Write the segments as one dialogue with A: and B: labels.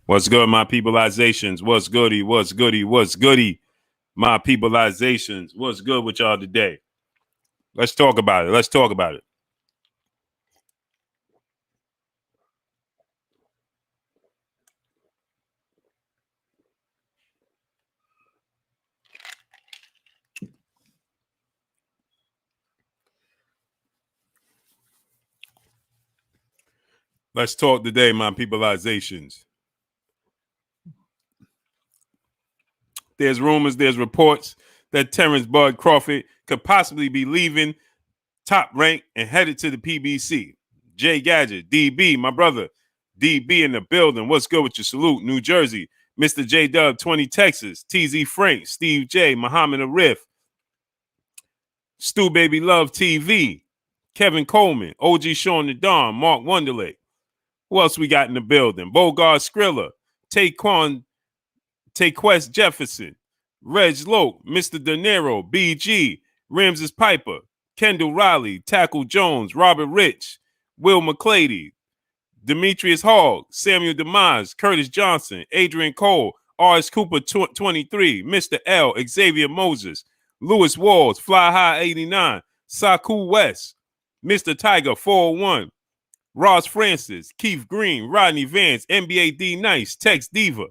A: What's good, my peopleizations? What's goody? What's goody? What's goody? My peopleizations. What's good with y'all today? Let's talk about it. Let's talk about it. Let's talk today, my peopleizations. There's rumors, there's reports that Terence Bud Crawford could possibly be leaving Top Rank and headed to the PBC. Jay Gadget, DB, my brother, DB in the building. What's good with you? Salute, New Jersey. Mr. J Dub, 20 Texas. TZ Frank, Steve J, Muhammad Arif, Stu Baby Love TV, Kevin Coleman, OG Sean the Don, Mark Wonderlake. Who else we got in the building? Bogart Skrilla, Taquest Jefferson, Reg Loke, Mr. De Niro, BG, Ramses Piper, Kendall Riley, Tackle Jones, Robert Rich, Will McClady, Demetrius Hogg, Samuel Demise, Curtis Johnson, Adrian Cole, R.S. Cooper 23, Mr. L, Xavier Moses, Lewis Walls, Fly High 89, Saku West, Mr. Tiger 401, Ross Francis, Keith Green, Rodney Vance, NBA D Nice, Tex Diva,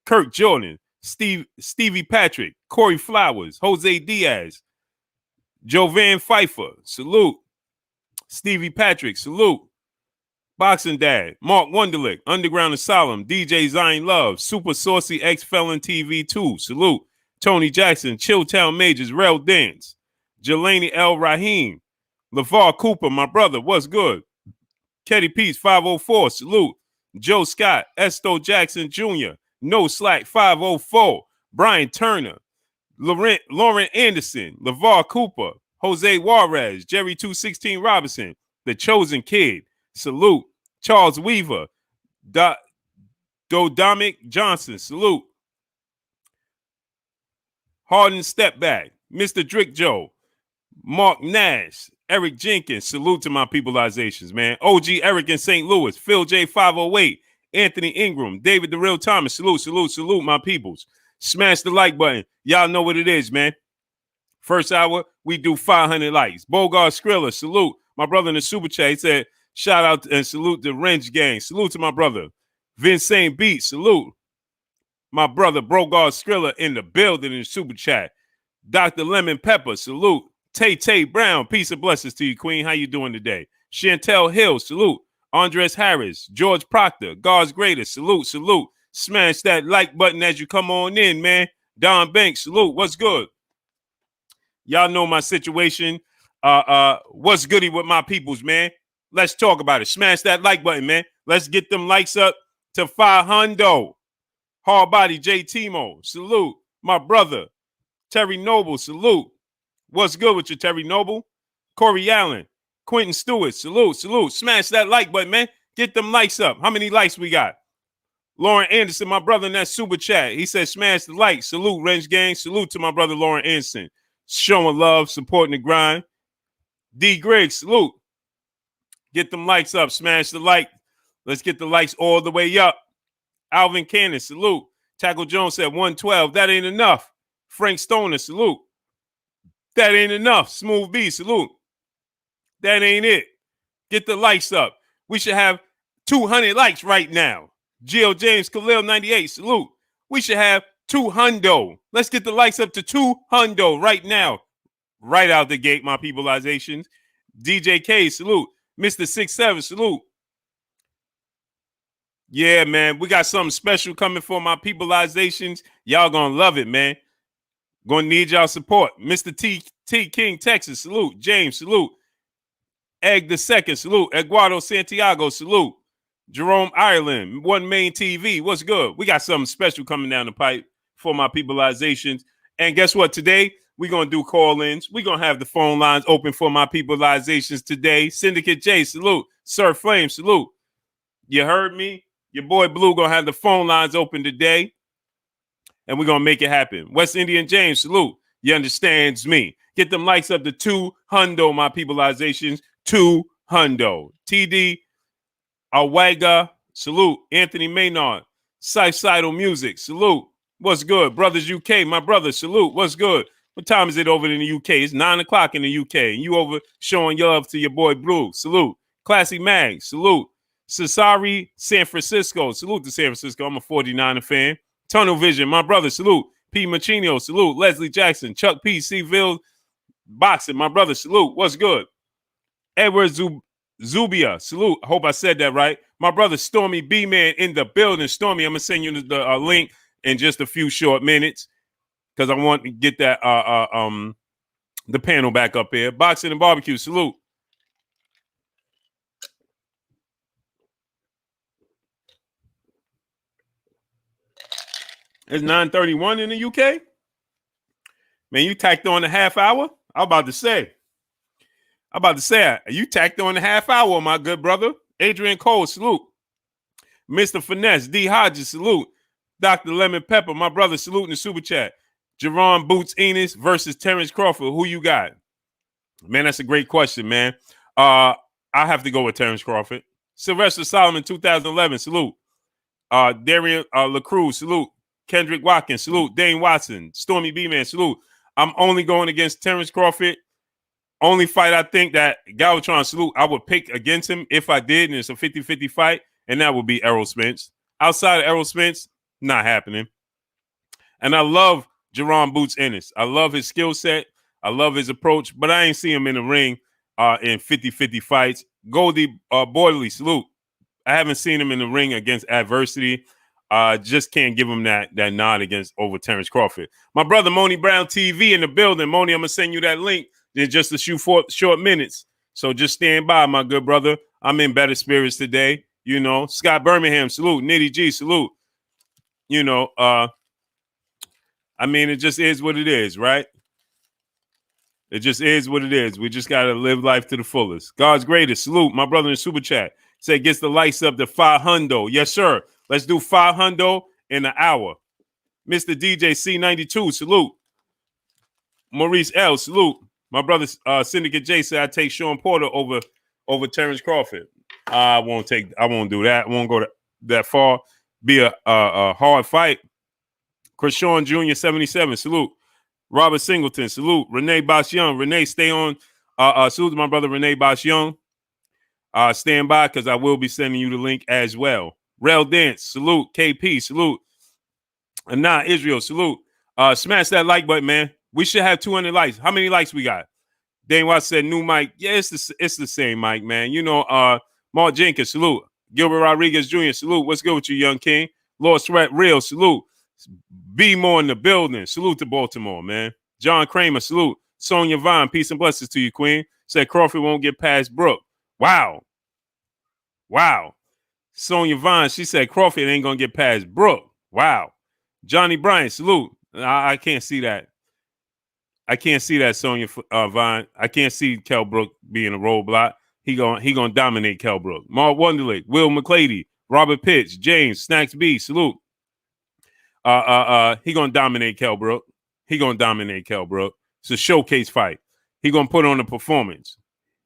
A: Kirk Jordan, Stevie Patrick, Corey Flowers, Jose Diaz, Jovan Pfeiffer, salute. Stevie Patrick, salute. Boxing Dad, Mark Wonderlick, Underground Asylum, DJ Zion Love, Super Saucy Ex-Felon TV 2, salute. Tony Jackson, Chilltown Majors, Rel Dance, Jelani L. Rahim, LeVar Cooper, my brother, what's good? Ketty Peace, 504, salute. Joe Scott, Esto Jackson Jr., No Slack, 504, Brian Turner, Lauren Anderson, LeVar Cooper, Jose Juarez, Jerry 216 Robinson, The Chosen Kid, salute. Charles Weaver, Dodamic Johnson, salute. Harden Stepback, Mr. Drick Joe, Mark Nash, Eric Jenkins, salute to my peopleizations, man. OG Eric in St. Louis, Phil J 508, Anthony Ingram, David the Real Thomas, salute, my peoples. Smash the like button. Y'all know what it is, man. First hour, we do 500 likes. Bogart Skrilla, salute. My brother in the super chat, he said, shout out and salute the Wrench Gang. Salute to my brother. Vincent Beat, salute. My brother, Bogart Skrilla in the building in the super chat. Dr. Lemon Pepper, salute. Tay Brown, peace and blessings to you, Queen. How you doing today? Chantel Hill, salute. Andres Harris, George Proctor, God's Greatest, salute. Smash that like button as you come on in, man. Don Banks, salute. What's good? Y'all know my situation. What's goody with my peoples, man? Let's talk about it. Smash that like button, man. Let's get them likes up to 500. Hard Body J Timo, salute. My brother, Terry Noble, salute. What's good with you, Terry Noble? Corey Allen, Quentin Stewart, salute. Smash that like button, man. Get them likes up. How many likes we got? Lauren Anderson, my brother in that super chat. He said, smash the like. Salute, Wrench Gang. Salute to my brother, Lauren Anderson. Showing love, supporting the grind. D. Griggs, salute. Get them likes up. Smash the like. Let's get the likes all the way up. Alvin Cannon, salute. Tackle Jones said 112. That ain't enough. Frank Stoner, salute. That ain't enough. Smooth B, salute. That ain't it. Get the likes up. We should have 200 likes right now. Gio James Khalil 98, salute. We should have 200. Let's get the likes up to 200 right now. Right out the gate, my peopleizations. DJ K, salute. Mr. 67, salute. Yeah, man, we got something special coming for my peopleizations. Y'all gonna love it, man. Gonna need y'all support. Mr. T King, Texas, salute. James, salute. Egg the Second, salute. Eduardo Santiago, salute. Jerome Ireland, One Main TV, what's good? We got something special coming down the pipe for my peopleizations. And guess what? Today, we're going to do call-ins. We're going to have the phone lines open for my peopleizations today. Syndicate J, salute. Sir Flame, salute. You heard me? Your boy Blue going to have the phone lines open today. And we're going to make it happen. West Indian James, salute. You understands me. Get them likes up to 200, my peopleizations. 200. TD Awaga, salute. Anthony Maynard, Suicidal Music, salute. What's good? Brothers UK, my brother, salute. What's good? What time is it over in the UK? It's 9 o'clock in the UK. And you over showing your love to your boy Brook, salute. Classy Mag, salute. Cesari, San Francisco, salute to San Francisco. I'm a 49er fan. Tunnel Vision, my brother, salute. P. Machino, salute. Leslie Jackson, Chuck P. Seville, Boxing, my brother, salute. What's good? Edward Zubia, salute. I hope I said that right. My brother Stormy B-Man in the building. Stormy, I'm going to send you the link in just a few short minutes because I want to get that the panel back up here. Boxing and Barbecue, salute. It's 9:31 in the UK. Man, you tacked on a half hour? I'm about to say, you tacked on a half hour, my good brother. Adrian Cole, salute. Mr. Finesse, D. Hodges, salute. Dr. Lemon Pepper, my brother, salute in the super chat. Jerron Boots Enos versus Terence Crawford. Who you got? Man, that's a great question, man. I have to go with Terence Crawford. Sylvester Solomon, 2011, salute. Darian LaCruz, salute. Kendrick Watkins, salute. Dane Watson, Stormy B-Man, salute. I'm only going against Terence Crawford. Only fight I think that Galvatron, salute, I would pick against him if I did, and it's a 50-50 fight, and that would be Errol Spence. Outside of Errol Spence, not happening. And I love Jerron Boots Ennis. I love his skill set. I love his approach, but I ain't see him in the ring in 50-50 fights. Goldie Boydley, salute. I haven't seen him in the ring against adversity. Just can't give him that nod over Terence Crawford. My brother Moni Brown TV in the building. Moni, I'm gonna send you that link in just a few short minutes. So just stand by, my good brother. I'm in better spirits today. You know, Scott Birmingham, salute. Nitty G, salute. You know, I mean, it just is what it is, right? It just is what it is. We just gotta live life to the fullest. God's greatest, salute. My brother in Super Chat said gets the lights up to 500. Yes, sir. Let's do 500 in an hour. Mr. DJ C92, salute. Maurice L, salute. My brother Syndicate J said I take Sean Porter over Terence Crawford. I won't do that. I won't go that far. Be a hard fight. Krishawn Jr. 77, salute. Robert Singleton, salute. Renee Bosh Young. Renee, stay on. Salute to my brother Renee Bosh Young. Stand by because I will be sending you the link as well. Rel Dance, salute. KP, salute. Nah, Israel, salute. Smash that like button, man. We should have 200 likes. How many likes we got? Dane Watts said new mic. Yeah, it's the same mic, man. You know, Mark Jenkins, salute. Gilbert Rodriguez Jr., salute. What's good with you, young king? Lord Sweat, real, salute. Be more in the building. Salute to Baltimore, man. John Kramer, salute. Sonia Vine, peace and blessings to you, queen. Said Crawford won't get past Brook. Wow. Sonia Vine, she said Crawford ain't going to get past Brook. Wow. Johnny Bryant, salute. I can't see that. I can't see that, Sonia Vine. I can't see Kell Brook being a roadblock. He gonna dominate Kell Brook. Mark Wonderlick, Will McClady, Robert Pitts, James, Snacks B, salute. He gonna dominate Kell Brook. It's a showcase fight. He gonna put on a performance.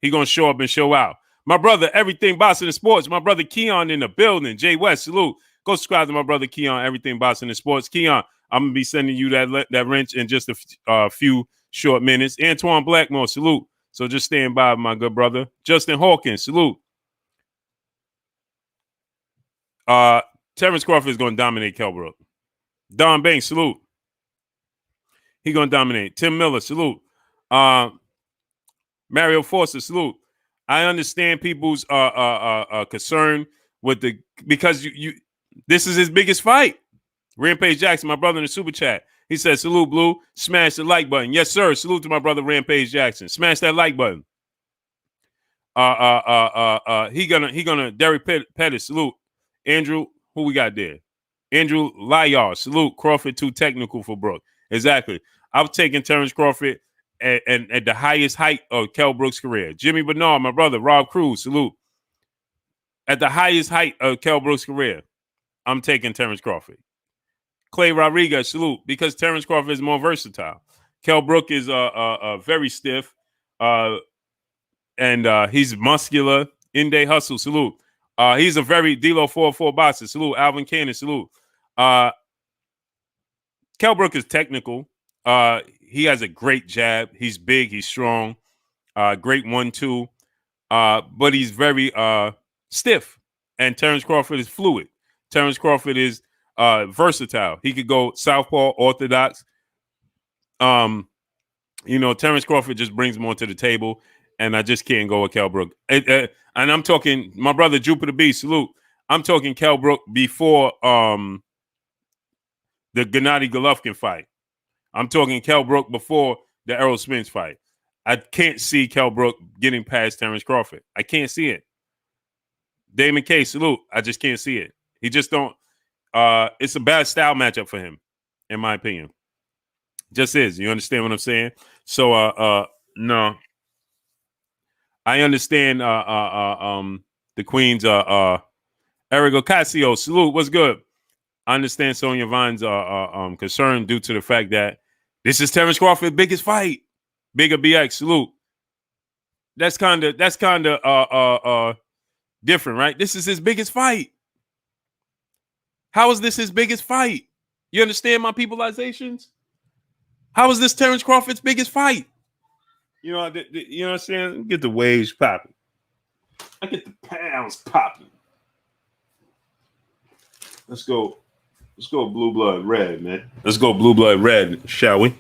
A: He gonna show up and show out. My brother, Everything Boxing and Sports. My brother Keon in the building. Jay West, salute. Go subscribe to my brother Keon, Everything Boxing and Sports. Keon, I'm going to be sending you that wrench in just a few short minutes. Antoine Blackmore, salute. So just stand by, my good brother. Justin Hawkins, salute. Terence Crawford is going to dominate Kell Brook. Don Banks, salute. He going to dominate. Tim Miller, salute. Mario Forster, salute. I understand people's concern with because this is his biggest fight. Rampage Jackson, my brother in the super chat. He said, salute, Blue. Smash the like button. Yes, sir. Salute to my brother Rampage Jackson. Smash that like button. He gonna Derek Pettis, salute. Andrew, who we got there? Andrew Lyar, salute. Crawford too technical for Brook. Exactly. I've taken Terence Crawford at the highest height of Kell Brook's career. Jimmy Bernard, my brother, Rob Cruz, salute. At the highest height of Kell Brook's career, I'm taking Terence Crawford. Clay Rodriguez, salute, because Terence Crawford is more versatile. Kell Brook is very stiff, and he's muscular. In-day hustle, salute. He's a very D-Lo 4-4 boxer. Salute. Alvin Cannon. Salute. Kell Brook is technical. He has a great jab. He's big. He's strong. Great 1-2. But he's very stiff. And Terence Crawford is fluid. Terence Crawford is versatile. He could go southpaw, orthodox. Terence Crawford just brings more to the table, and I just can't go with Kell Brook. And I'm talking my brother Jupiter B. Salute. I'm talking Kell Brook before the Gennady Golovkin fight. I'm talking Kell Brook before the Errol Spence fight. I can't see Kell Brook getting past Terence Crawford. I can't see it. Damon K. Salute. I just can't see it. He just don't. It's a bad style matchup for him, in my opinion. Just is. You understand what I'm saying? So, no. I understand the Queen's Eric Ocasio. Salute. What's good? I understand Sonya Vine's concern due to the fact that this is Terence Crawford's biggest fight. Bigger BX. Salute. That's kind of different, right? This is his biggest fight. How is this his biggest fight? You understand my peopleizations? How is this Terence Crawford's biggest fight? You know what I'm saying? Get the waves popping. I get the pounds popping. Let's go blue blood red, man. Let's go blue blood red, shall we?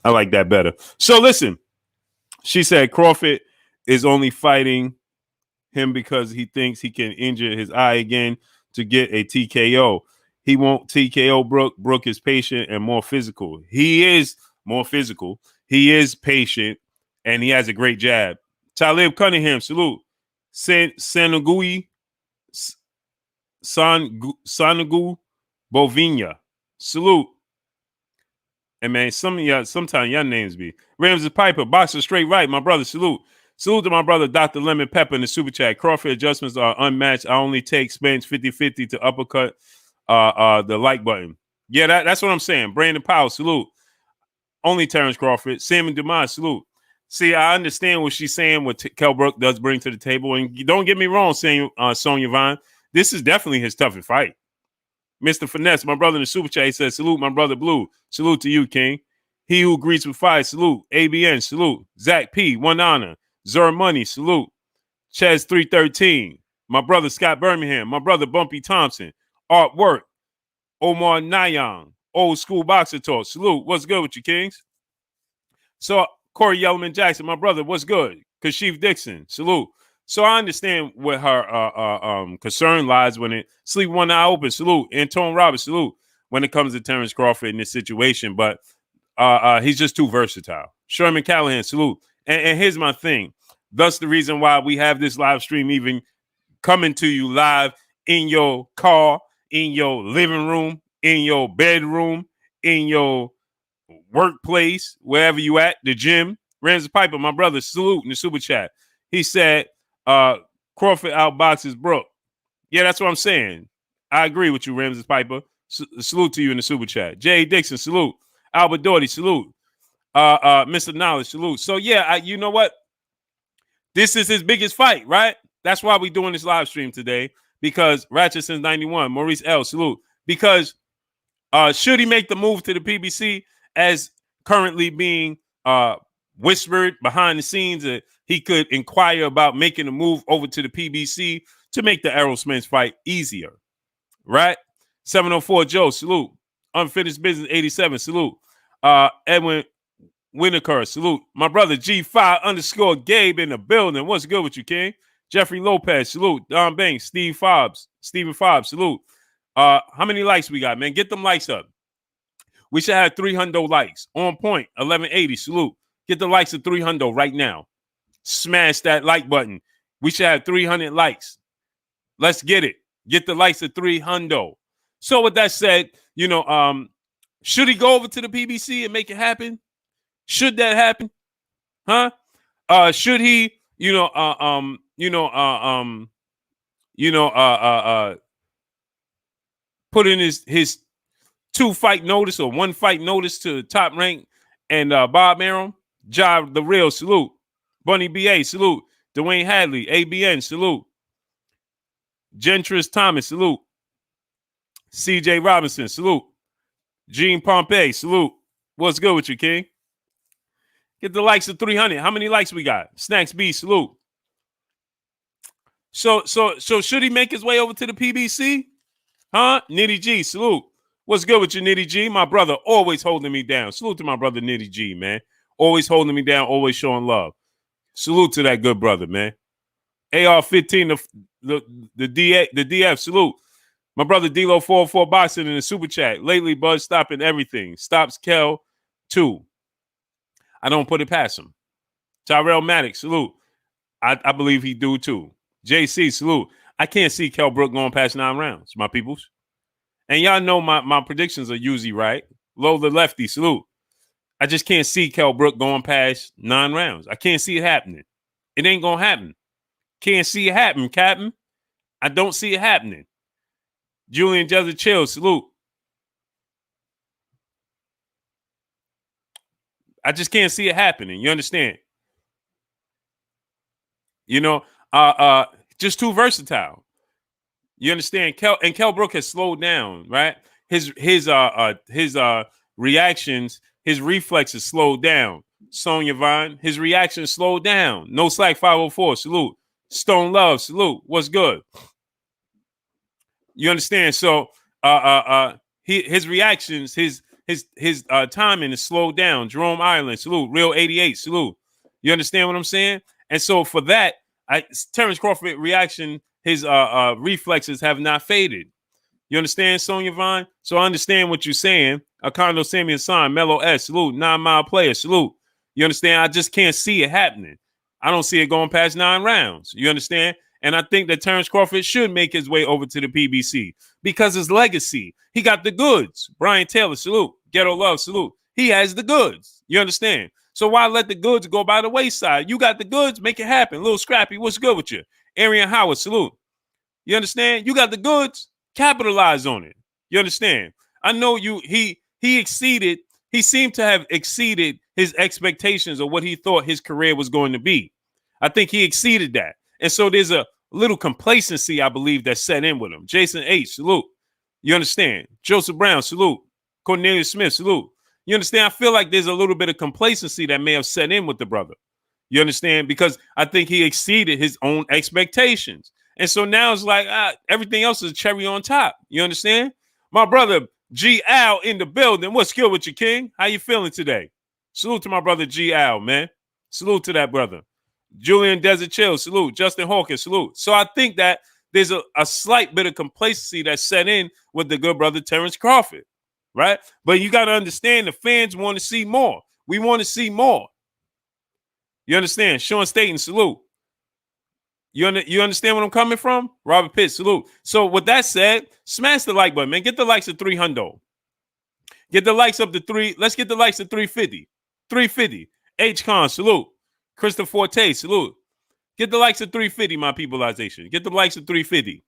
A: I like that better. So listen, she said Crawford is only fighting him because he thinks he can injure his eye again to get a TKO. He won't TKO Brook. Brook is patient and more physical. He is more physical. He is patient, and he has a great jab. Talib Cunningham, salute. Sanagui Bovinia, salute. And man, sometimes your names be Ramsey Piper, boxer straight right. My brother, salute. Salute to my brother, Dr. Lemon Pepper in the super chat. Crawford adjustments are unmatched. I only take Spence 50-50 to uppercut the like button. Yeah, that's what I'm saying. Brandon Powell, salute. Only Terence Crawford. Sam and Dumas, salute. See, I understand what she's saying, what Kell Brook does bring to the table. And don't get me wrong, saying Sonya Vine. This is definitely his toughest fight. Mr. Finesse, my brother in the super chat, he says, salute, my brother Blue. Salute to you, King. He who greets with fire, salute. ABN, salute. Zach P, one honor. Zer Money, salute. Chaz 313. My brother Scott Birmingham. My brother Bumpy Thompson. Artwork. Omar Nayang. Old school boxer talk. Salute. What's good with you, Kings? So Corey Yellman Jackson, my brother, what's good? Kashif Dixon, salute. So I understand where her concern lies when it sleep one eye open. Salute. Antone Roberts, salute. When it comes to Terence Crawford in this situation, but he's just too versatile. Sherman Callahan, salute. And here's my thing. Thus the reason why we have this live stream even coming to you live in your car, in your living room, in your bedroom, in your workplace, wherever you at, the gym. Ramsey Piper, my brother, salute in the super chat. He said Crawford outboxes Brook. Yeah, that's what I'm saying. I agree with you, Ramsey Piper. Salute to you in the super chat. Jay Dixon, salute. Albert Doherty, salute. Mr. Knowledge, salute. So yeah, you know what? This is his biggest fight, right? That's why we're doing this live stream today, because Ratchet since 91, Maurice L, salute. Because should he make the move to the PBC as currently being whispered behind the scenes that he could inquire about making a move over to the PBC to make the Errol Spence fight easier, right? 704 Joe, salute. Unfinished Business 87, salute. Edwin Winokur, salute. My brother G5 _ Gabe in the building. What's good with you, King? Jeffrey Lopez, salute. Don Banks, Stephen Fobbs, salute. How many likes we got, man? Get them likes up. We should have 300 likes. On point, 1180, salute. Get the likes of 300 right now. Smash that like button. We should have 300 likes. Let's get it. Get the likes of 300. So with that said, should he go over to the PBC and make it happen? Should that happen? Huh? Should he, put in his 2-fight notice or 1-fight notice to Top Rank and Bob Arum? Jive the Real, salute. Bunny BA, salute. Dwayne Hadley, ABN, salute. Gentris Thomas, salute. CJ Robinson, salute. Gene Pompey, salute. What's good with you, King? Get the likes of 300. How many likes we got? Snacks B, salute. So should he make his way over to the PBC? Huh? Nitty G, salute. What's good with you, Nitty G? My brother always holding me down. Salute to my brother Nitty G, man. Always holding me down, always showing love. Salute to that good brother, man. AR-15, the DF, salute. My brother D-Lo 404 Boxing in the super chat. Lately, Buzz stopping everything. Stops Kel, too. I don't put it past him. Tyrell Maddox, salute. I believe he do, too. JC, salute. I can't see Kel Brook going past 9 rounds, my peoples. And y'all know my predictions are usually right. Low the lefty, salute. I just can't see Kel Brook going past 9 rounds. I can't see it happening. It ain't going to happen. Can't see it happen, Captain. I don't see it happening. Julian Jezza Chill, salute. I just can't see it happening. You understand? You know, just too versatile. You understand? Kel Brook has slowed down, right? His reactions, his reflexes slowed down. Sonya Vine, his reactions slowed down. No Slack 504, salute. Stone Love, salute. What's good? You understand? So his reactions, his timing is slowed down. Jerome Ireland, salute. Real 88, salute. You understand what I'm saying? And so for that, Terence Crawford reaction, his reflexes have not faded. You understand, Sonya Vine? So I understand what you're saying. Acondo Samuel Sign, Mellow S, salute. 9 Mile Player, salute. You understand? I just can't see it happening. I don't see it going past 9 rounds. You understand? And I think that Terence Crawford should make his way over to the PBC because his legacy. He got the goods. Brian Taylor, salute. Ghetto Love, salute. He has the goods. You understand? So why let the goods go by the wayside? You got the goods, make it happen. Little Scrappy, what's good with you? Arian Howard, salute. You understand? You got the goods, capitalize on it. You understand? I know he exceeded, he seemed to have exceeded his expectations of what he thought his career was going to be. I think he exceeded that. And so there's a little complacency, I believe, that set in with him. Jason H., salute. You understand? Joseph Brown, salute. Cornelius Smith, salute. You understand? I feel like there's a little bit of complacency that may have set in with the brother. You understand? Because I think he exceeded his own expectations. And so now it's like everything else is cherry on top. You understand? My brother G. Al in the building. What's good with you, King? How you feeling today? Salute to my brother G. Al, man. Salute to that brother. Julian Desert Chill, salute. Justin Hawkins, salute. So I think that there's a slight bit of complacency that set in with the good brother Terence Crawford, right? But you got to understand the fans want to see more. We want to see more. You understand? Sean Staten, salute. You understand where I'm coming from? Robert Pitt, salute. So with that said, smash the like button, man. Get the likes of 300. Get the likes up to 3. Let's get the likes of 350. 350. H. Con, salute. Christopher Forte, salute. Get the likes of 350, my peopleization. Get the likes of 350.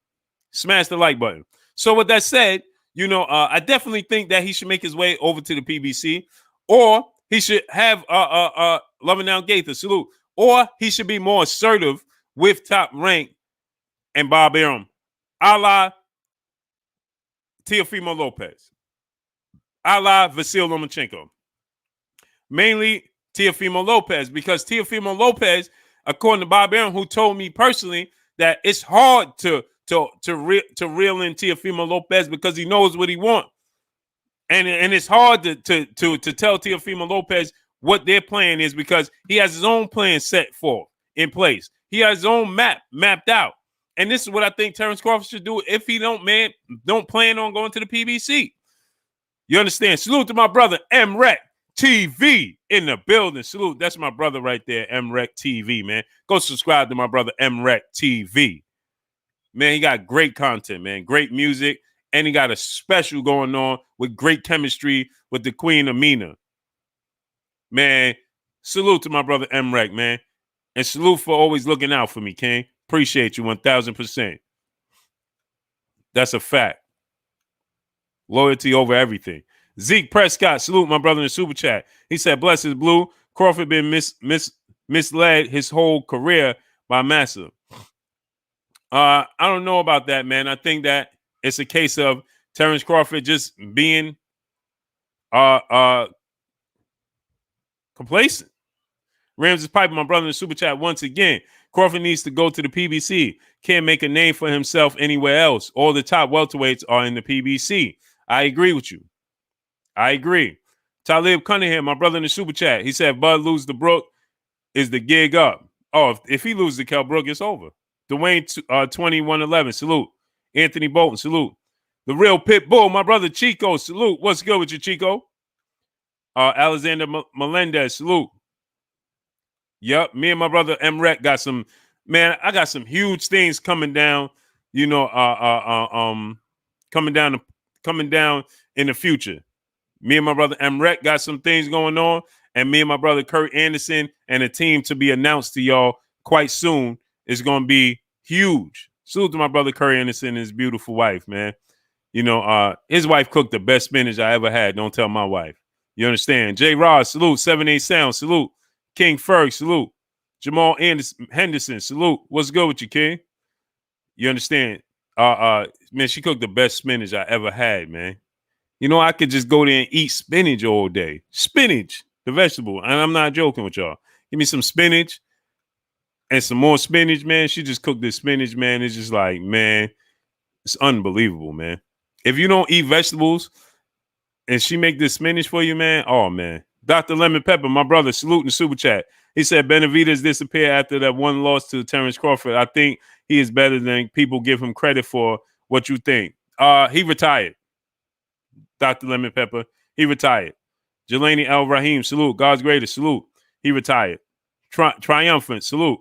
A: Smash the like button. So with that said, I definitely think that he should make his way over to the PBC, or he should have Loving Down Gaither, salute, or he should be more assertive with Top Rank and Bob Arum, a la Teofimo Lopez, a la Vasil Lomachenko. Mainly Teofimo Lopez, because Teofimo Lopez, according to Bob Arum, who told me personally that it's hard to reel in Teofimo Lopez because he knows what he wants, and it's hard to tell Teofimo Lopez what their plan is because he has his own plan set in place. He has his own map mapped out, and this is what I think Terence Crawford should do if he don't plan on going to the PBC. You understand? Salute to my brother MREC TV in the building. Salute. That's my brother right there, MREC TV, man. Go subscribe to my brother MREC TV. Man, he got great content, man. Great music. And he got a special going on with great chemistry with the Queen Amina. Man, salute to my brother MREC, man. And salute for always looking out for me, King. Appreciate you 1,000%. That's a fact. Loyalty over everything. Zeke Prescott, salute my brother in the super chat. He said, bless his blue. Crawford been misled his whole career by Massa. I don't know about that, man. I think that it's a case of Terence Crawford just being complacent. Rams is piping my brother in the super chat once again. Crawford needs to go to the PBC. Can't make a name for himself anywhere else. All the top welterweights are in the PBC. I agree with you. I agree. Talib Cunningham, my brother in the super chat, he said, Bud lose to Brook is the gig up. Oh, if he loses to Kell Brook, it's over. Dwayne 2111, salute. Anthony Bolton, salute. The real pit bull, my brother Chico, salute. What's good with you, Chico? Alexander Melendez, salute. Yep, me and my brother Emrek got some, man, I got some huge things coming down, you know, coming down in the future. Me and my brother Emrek got some things going on, and me and my brother Kurt Anderson and a team to be announced to y'all quite soon is going to be huge. Salute to my brother Kurt Anderson and his beautiful wife, man. You know, his wife cooked the best spinach I ever had. Don't tell my wife. You understand? J. Ross, salute. 7-8 Sound, salute. King Ferg, salute. Jamal Henderson, salute. What's good with you, King? You understand? Man, she cooked the best spinach I ever had, man. You know, I could just go there and eat spinach all day. Spinach, the vegetable. And I'm not joking with y'all. Give me some spinach and some more spinach, man. She just cooked this spinach, man. It's just like, man, it's unbelievable, man. If you don't eat vegetables and she make this spinach for you, man, oh, man. Dr. Lemon Pepper, my brother, salute in the super chat. He said Benavidez disappeared after that one loss to Terence Crawford. I think he is better than people give him credit for. What you think? He retired. Dr. Lemon Pepper, he retired. Jelani Al Rahim, salute. God's greatest, salute. He retired. Triumphant, salute.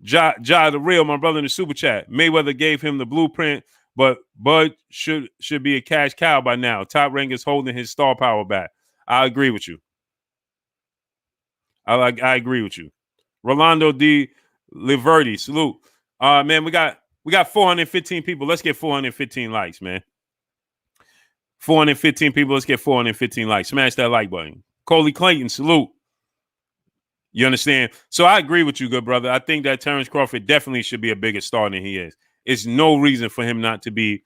A: Ja the real, my brother in the super chat. Mayweather gave him the blueprint, but Bud should be a cash cow by now. Top Rank is holding his star power back. I agree with you. I agree with you. Rolando D. Liverti, salute. Man, we got 415 people. Let's get 415 likes, man. 415 people. Let's get 415 likes. Smash that like button. Coley Clayton, salute. You understand? So I agree with you, good brother. I think that Terence Crawford definitely should be a bigger star than he is. It's no reason for him not to be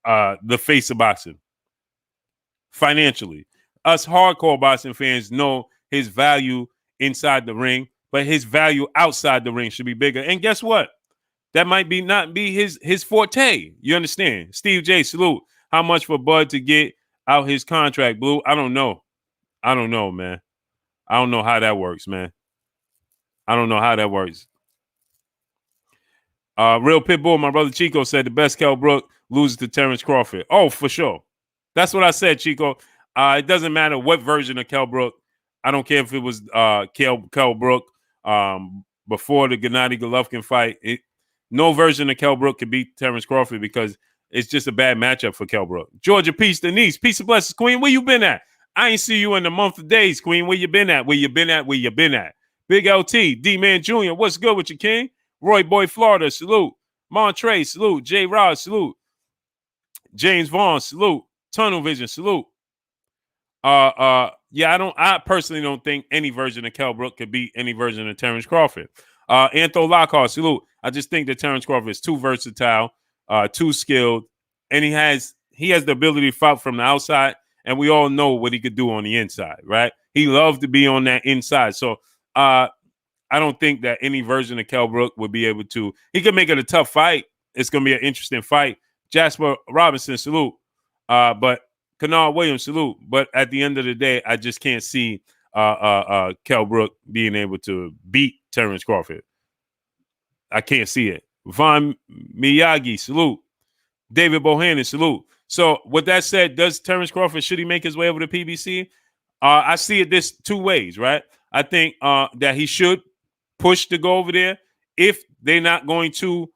A: the face of boxing. Financially. Us hardcore boxing fans know his value inside the ring, but his value outside the ring should be bigger. And guess what? That might not be his forte. You understand? Steve J, salute. How much for Bud to get out his contract, Blue? I don't know. Man. I don't know how that works, man. I don't know how that works. Real Pitbull, my brother Chico said the best Kell Brook loses to Terence Crawford. Oh, for sure. That's what I said, Chico. It doesn't matter what version of Kell Brook. I don't care if it was Kell Brook before the Gennady Golovkin fight. No version of Kell Brook could beat Terence Crawford because it's just a bad matchup for Kell Brook. Georgia Peace, Denise. Peace and blessings, Queen. Where you been at? I ain't see you in a month of days, Queen. Where you been at? Where you been at? Where you been at? Big LT, D-Man Jr., what's good with you, King? Roy Boy, Florida, salute. Montre, salute. J. Rod, salute. James Vaughn, salute. Tunnel Vision, salute. Yeah, I personally don't think any version of Kell Brook could beat any version of Terence Crawford. Anthony Lockhart, salute. I just think that Terence Crawford is too versatile, too skilled, and he has the ability to fight from the outside, and we all know what he could do on the inside, right? He loved to be on that inside. So I don't think that any version of Kell Brook would be able to. He could make it a tough fight. It's going to be an interesting fight. Jasper Robinson, salute. But Kennard Williams, salute. But at the end of the day, I just can't see Kell Brook being able to beat Terence Crawford. I can't see it. Von Miyagi, salute. David Bohannon, salute. So with that said, does Terence Crawford, should he make his way over to PBC? I see it this two ways, right? I think that he should push to go over there if they're not going to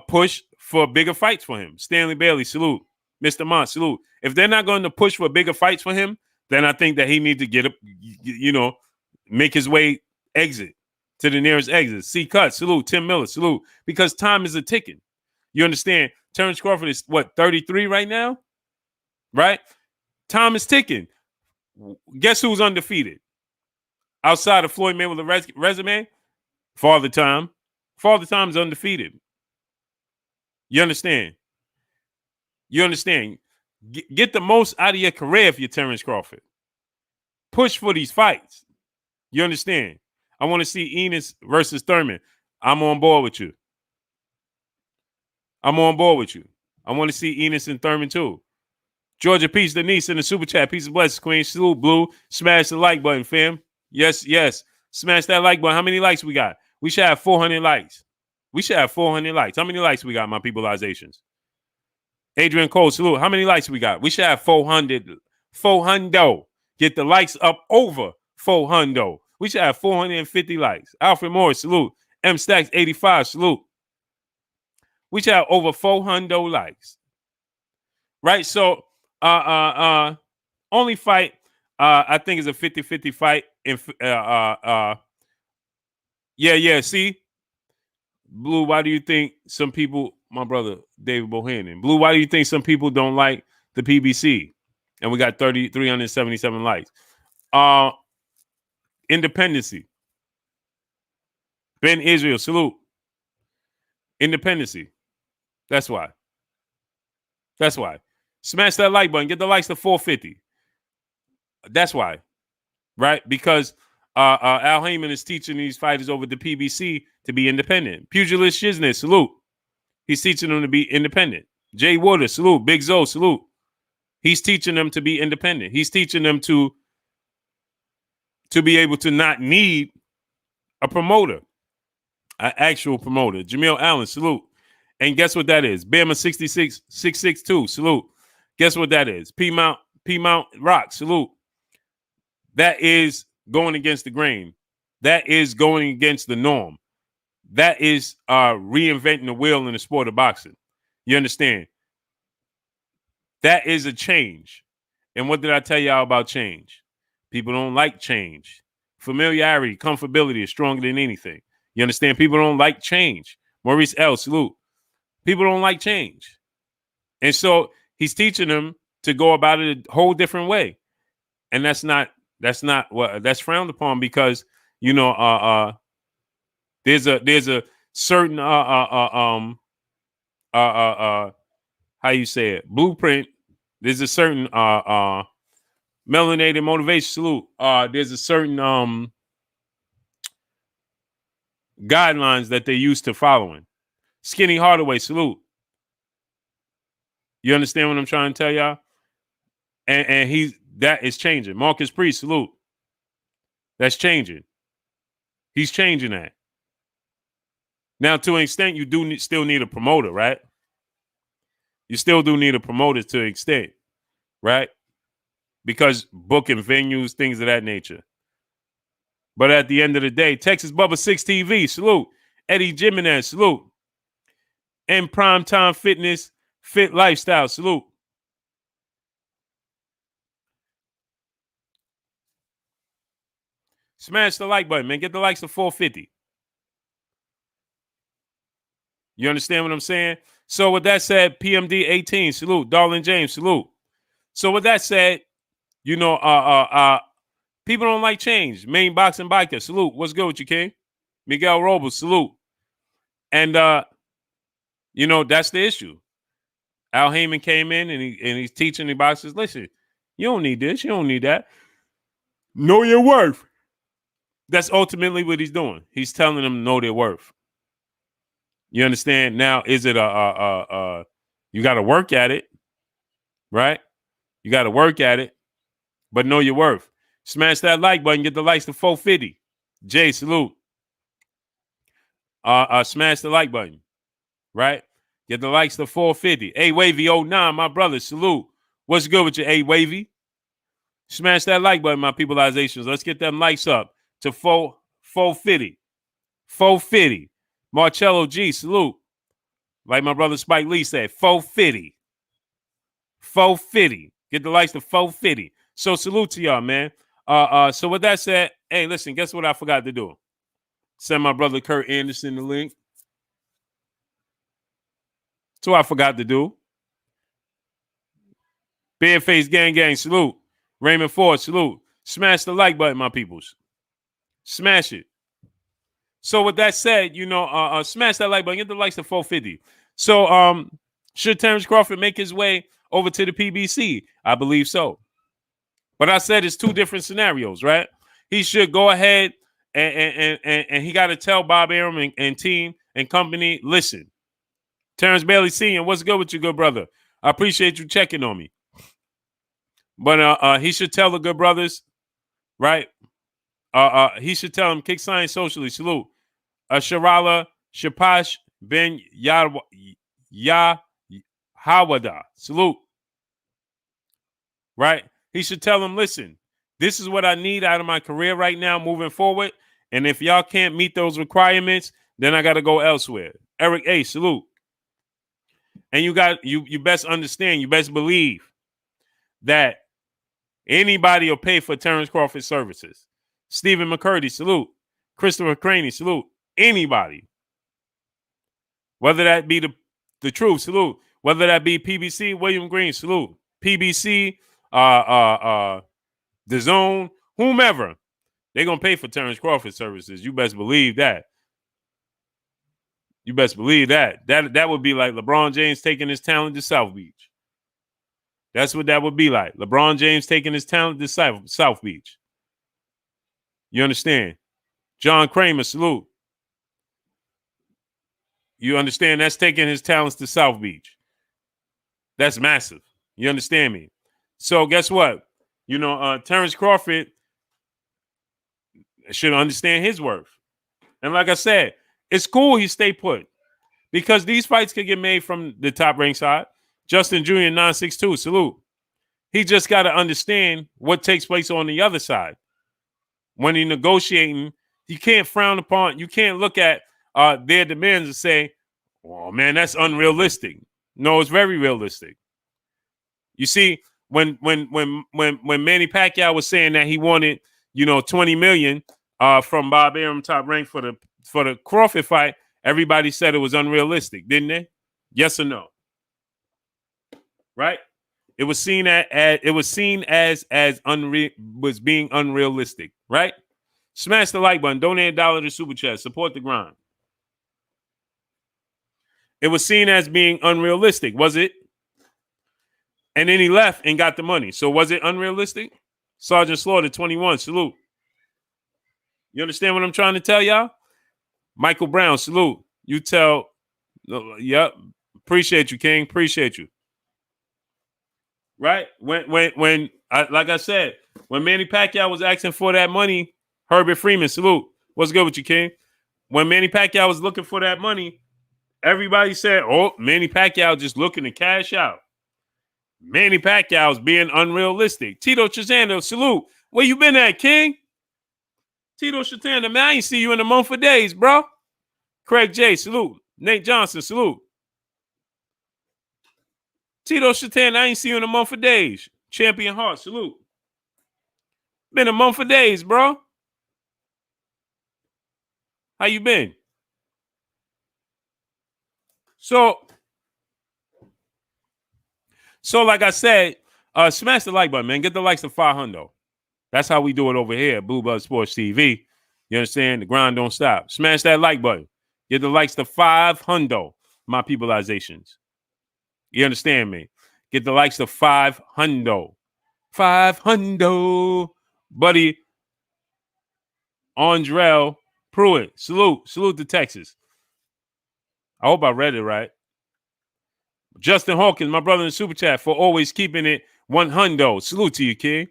A: push for bigger fights for him. Stanley Bailey, salute. Mr. Mont, salute. If they're not going to push for bigger fights for him, then I think that he needs to get up, make his way exit to the nearest exit. C. Cut, salute. Tim Miller, salute. Because time is a ticking. You understand? Terence Crawford is, 33 right now? Right? Time is ticking. Guess who's undefeated? Outside of Floyd Mayweather's resume? Father Time. Father Time is undefeated. You understand? You understand? Get the most out of your career if you're Terence Crawford. Push for these fights. You understand? I want to see Enos versus Thurman. I'm on board with you. I'm on board with you. I want to see Enos and Thurman too. Georgia Peace Denise in the super chat. Peace and blessings, Queen. Salute, Blue. Smash the like button, fam. Yes, yes. Smash that like button. How many likes we got? We should have 400 likes. We should have 400 likes. How many likes we got, my peopleizations? Adrian Cole, salute. How many likes we got? We should have 400. 400. Get the likes up over 400. We should have 450 likes. Alfred Morris, salute. M Stacks 85, salute. We should have over 400 likes. Right? So, only fight, I think is a 50-50 fight. Yeah, see? Blue, why do you think some people, my brother David Bohannon, Blue, why do you think some people don't like the PBC? And we got 377 likes. Independency. Ben Israel, salute. Independency. That's why. That's why. Smash that like button. Get the likes to 450. That's why. Right? Because Al Heyman is teaching these fighters over the PBC to be independent. Pugilist Shiznit, salute. He's teaching them to be independent. Jay Waters, salute. Big Zo, salute. He's teaching them to be independent. He's teaching them to be able to not need a promoter, an actual promoter. Jamil Allen, salute. And guess what that is? Bama 662, salute. Guess what that is? P Mount Rock, salute. That is going against the grain. That is going against the norm. That is reinventing the wheel in the sport of boxing. You understand? That is a change. And what did I tell y'all about change? People don't like change. Familiarity, comfortability is stronger than anything. You understand? People don't like change. Maurice L., salute. People don't like change. And so he's teaching them to go about it a whole different way. And that's not what that's frowned upon because, you know, there's a certain how you say it, blueprint. There's a certain melanated motivation, salute. There's a certain guidelines that they're used to following. Skinny Hardaway, salute. You understand what I'm trying to tell y'all? And that is changing. Marcus Priest, salute. That's changing. He's changing that. Now, to an extent, you do still need a promoter, right? You still do need a promoter to an extent, right? Because booking venues, things of that nature. But at the end of the day, Texas Bubba 6 TV, salute. Eddie Jimenez, salute. And Primetime Fitness, Fit Lifestyle, salute. Smash the like button, man. Get the likes to 450. You understand what I'm saying? So with that said, PMD 18, salute. Darlin James, salute. So with that said, you know, people don't like change. Main Boxing Biker, salute. What's good with you, King? Miguel Robles, salute. And you know, that's the issue. Al Heyman came in and he's teaching the boxers, listen, you don't need this, you don't need that. Know your worth. That's ultimately what he's doing. He's telling them to know their worth. You understand? Now, is it you got to work at it, right? You got to work at it, but know your worth. Smash that like button. Get the likes to 450. Jay, salute. Smash the like button, right? Get the likes to 450. A Wavy 09, my brother, salute. What's good with you, A Wavy? Smash that like button, my peopleizations. Let's get them likes up to 450. 450. Marcello G, salute. Like my brother Spike Lee said, 450. 450. Get the likes to 450. So salute to y'all, man. So with that said, hey, listen, guess what I forgot to do? Send my brother Kurt Anderson the link. That's what I forgot to do. Bareface Gang Gang, salute. Raymond Ford, salute. Smash the like button, my peoples. Smash it. So with that said, you know, smash that like button. Get the likes to 450. So should Terence Crawford make his way over to the PBC? I believe so. But I said it's two different scenarios, right? He should go ahead and he got to tell Bob Arum and team and company, listen, Terrence Bailey Sr., what's good with you, good brother? I appreciate you checking on me. But he should tell the good brothers, right? He should tell them, kick science socially, salute. Sharala Shapash Ben Hawada, salute. Right? He should tell them, listen, this is what I need out of my career right now moving forward. And if y'all can't meet those requirements, then I got to go elsewhere. Eric A., salute. And you best understand, you best believe that anybody will pay for Terence Crawford's services. Stephen McCurdy, salute. Christopher Craney, salute. Anybody. Whether that be the Truth, salute. Whether that be PBC, William Green, salute. PBC, The Zone, whomever, they're going to pay for Terence Crawford's services. You best believe that. You best believe that. That would be like LeBron James taking his talent to South Beach. That's what that would be like. LeBron James taking his talent to South Beach. You understand? John Kramer, salute. You understand? That's taking his talents to South Beach. That's massive. You understand me? So guess what? You know, Terence Crawford should understand his worth. And like I said, it's cool he stay put because these fights could get made from the top rank side. Justin Jr. 962, salute. He just got to understand what takes place on the other side. When he's negotiating, you can't frown upon, you can't look at their demands and say, oh man, that's unrealistic. No, it's very realistic. You see, when Manny Pacquiao was saying that he wanted, $20 million from Bob Arum top rank for the Crawford fight, everybody said it was unrealistic, didn't they? Yes or no? Right? It was seen as being unrealistic, right? Smash the like button, donate $1 to Super Chat, support the grind. It was seen as being unrealistic, was it? And then he left and got the money. So was it unrealistic? Sergeant Slaughter 21, salute. You understand what I'm trying to tell y'all? Michael Brown, salute. You tell, yep, appreciate you, King, appreciate you. Right? When like I said, when Manny Pacquiao was asking for that money, Herbert Freeman, salute. What's good with you, King? When Manny Pacquiao was looking for that money, everybody said, oh, Manny Pacquiao just looking to cash out. Manny Pacquiao's being unrealistic. Tito Chizando, salute. Where you been at, King? Tito Chizando, man, I ain't see you in a month of days, bro. Craig J, salute. Nate Johnson, salute. Tito Chizando, I ain't see you in a month of days. Champion Hart, salute. Been a month of days, bro. How you been? So like I said, smash the like button, man. Get the likes to 500. That's how we do it over here at Blue Buzz Sports TV. You understand? The grind don't stop. Smash that like button. Get the likes to 500, my peopleizations. You understand me? Get the likes to 500. 500. Buddy Andrell Pruitt. Salute. Salute to Texas. I hope I read it right. Justin Hawkins, my brother in the Super Chat, for always keeping it 100. Salute to you, kid.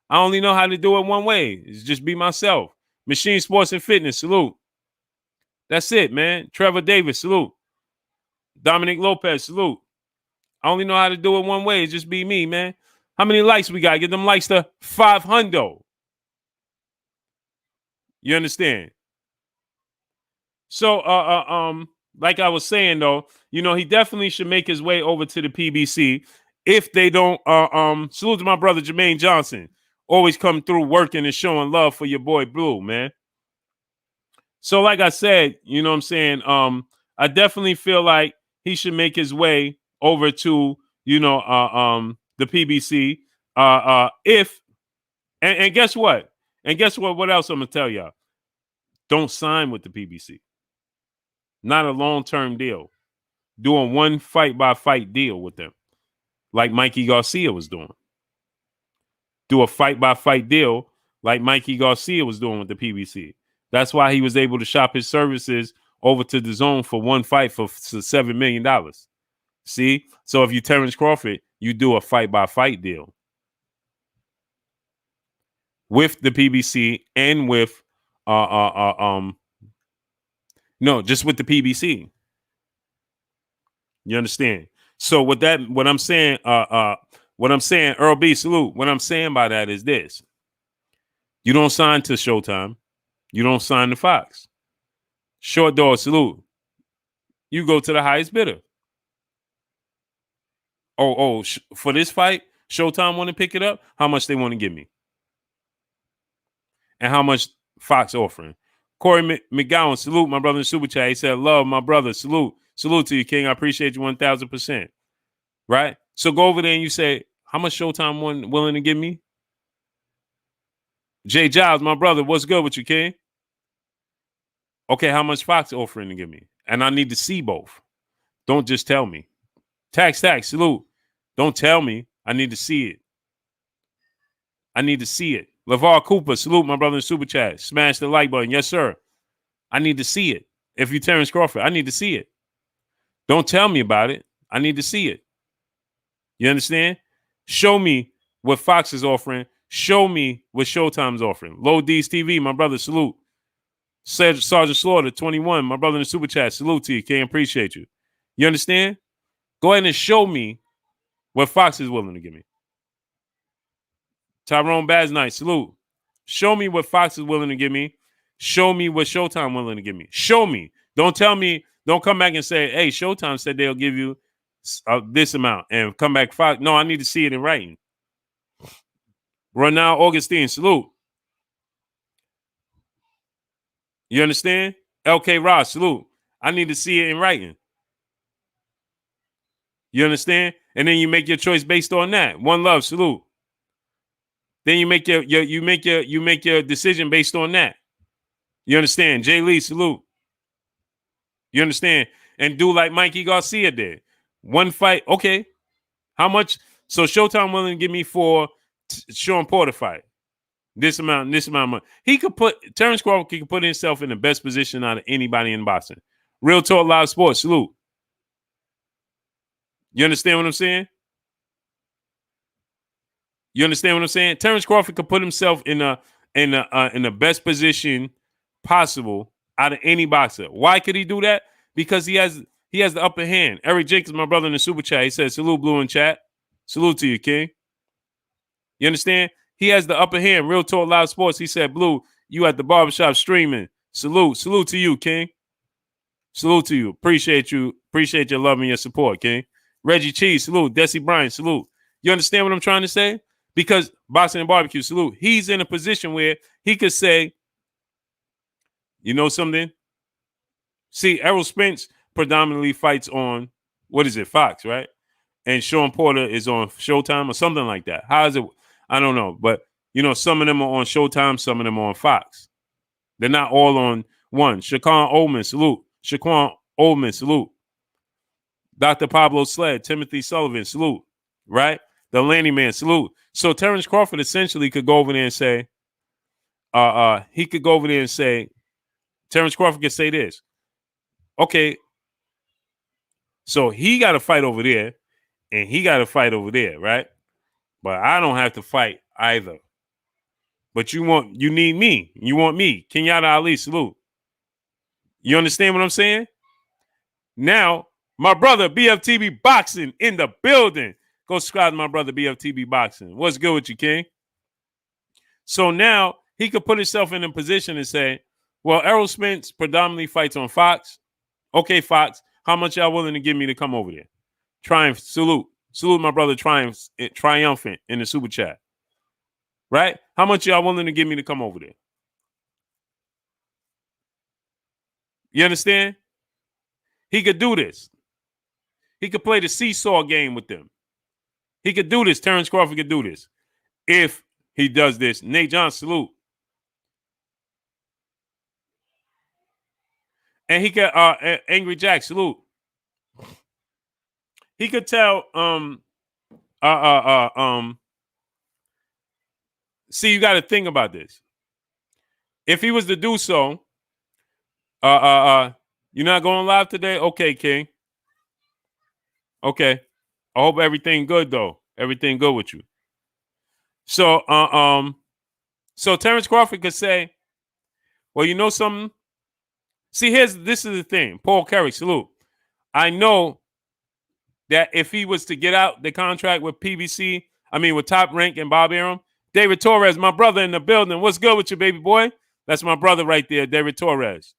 A: I only know how to do it one way. It's just be myself. Machine Sports and Fitness, salute. That's it, man. Trevor Davis, salute. Dominic Lopez, salute. I only know how to do it one way. It's just be me, man. How many likes we got? Get them likes to 500. You understand? So, like I was saying, though, he definitely should make his way over to the PBC if they don't. Salute to my brother Jermaine Johnson. Always come through working and showing love for your boy Blue, man. So, like I said, you know what I'm saying? I definitely feel like he should make his way over to, the PBC. And guess what? And guess what? What else I'm gonna tell y'all? Don't sign with the PBC. Not a long-term deal. doing one fight-by-fight deal with them, like Mikey Garcia was doing. Do a fight-by-fight deal like Mikey Garcia was doing with the PBC. That's why he was able to shop his services over to the zone for one fight for $7 million. See? So if you Terence Crawford, you do a fight-by-fight deal with the PBC and with just with the PBC. You understand? So what I'm saying, Earl B, salute. What I'm saying by that is this. You don't sign to Showtime. You don't sign to Fox. Short dog, salute. You go to the highest bidder. For this fight, Showtime want to pick it up? How much they want to give me? And how much Fox offering? Corey McGowan, salute my brother in Super Chat. He said, love my brother. Salute. Salute to you, King. I appreciate you 1,000%. Right? So go over there and you say, how much Showtime willing to give me? Jay Giles, my brother, what's good with you, King? Okay, how much Fox offering to give me? And I need to see both. Don't just tell me. Tax, salute. Don't tell me. I need to see it. I need to see it. LeVar Cooper, salute my brother in Super Chat. Smash the like button. Yes, sir. I need to see it. If you Terence Crawford, I need to see it. Don't tell me about it. I need to see it. You understand? Show me what Fox is offering. Show me what Showtime's offering. Low D's TV, my brother, salute. Sergeant Slaughter, 21, my brother in the Super Chat, salute to you, King. Appreciate you. You understand? Go ahead and show me what Fox is willing to give me. Tyrone Basnight, salute. Show me what Fox is willing to give me. Show me what Showtime willing to give me. Show me. Don't tell me. Don't come back and say, hey, Showtime said they'll give you this amount and come back Fox. No, I need to see it in writing. Ronald Augustine, salute. You understand? LK Ross, salute. I need to see it in writing. You understand? And then you make your choice based on that. One love, salute. Then you make your decision based on that. You understand? Jay Lee, salute. You understand? And do like Mikey Garcia did. One fight, okay. How much? So Showtime willing to give me for Sean Porter fight. This amount of money. Terence Crawford could put himself in the best position out of anybody in boxing. Real Talk Live Sports, salute. You understand what I'm saying? You understand what I'm saying? Terence Crawford could put himself in the best position possible out of any boxer. Why could he do that? Because he has the upper hand. Eric Jenkins, my brother in the Super Chat, he said, salute, Blue in chat. Salute to you, King. You understand? He has the upper hand. Real Talk Live Sports. He said, Blue, you at the barbershop streaming. Salute. Salute to you, King. Salute to you. Appreciate you. Appreciate your love and your support, King. Reggie Cheese, salute. Desi Bryant, salute. You understand what I'm trying to say? Because Boxing and Barbecue, salute. He's in a position where he could say, you know something? See, Errol Spence predominantly fights on, Fox, right? And Sean Porter is on Showtime or something like that. How is it? I don't know. But, some of them are on Showtime, some of them are on Fox. They're not all on one. Shaquan Oldman, salute. Shaquan Oldman, salute. Dr. Pablo Sled, Timothy Sullivan, salute. Right? The Lanny Man, salute. So Terence Crawford essentially could go over there and say, Terence Crawford could say this. Okay, so he got to fight over there, and he got to fight over there, right? But I don't have to fight either. But you need me. You want me. Kenyatta Ali, salute. You understand what I'm saying? Now, my brother, BFTB Boxing in the building. Go subscribe to my brother, BFTB Boxing. What's good with you, King? So now he could put himself in a position and say, well, Errol Spence predominantly fights on Fox. Okay, Fox, how much y'all willing to give me to come over there? Triumph, salute. Salute my brother Triumphant in the Super Chat. Right? How much y'all willing to give me to come over there? You understand? He could do this. He could play the seesaw game with them. He could do this. Terence Crawford could do this. If he does this. Nate John, salute. And he could, Angry Jack, salute. he could tell. See, you got to think about this. If he was to do so, you're not going live today? Okay, King. Okay. I hope everything good though. Everything good with you. So, so Terence Crawford could say, well, you know something? See, this is the thing. Paul Carrick, salute. I know that if he was to get out the contract with PBC, with Top Rank and Bob Arum, David Torres, my brother in the building. What's good with you, baby boy? That's my brother right there, David Torres.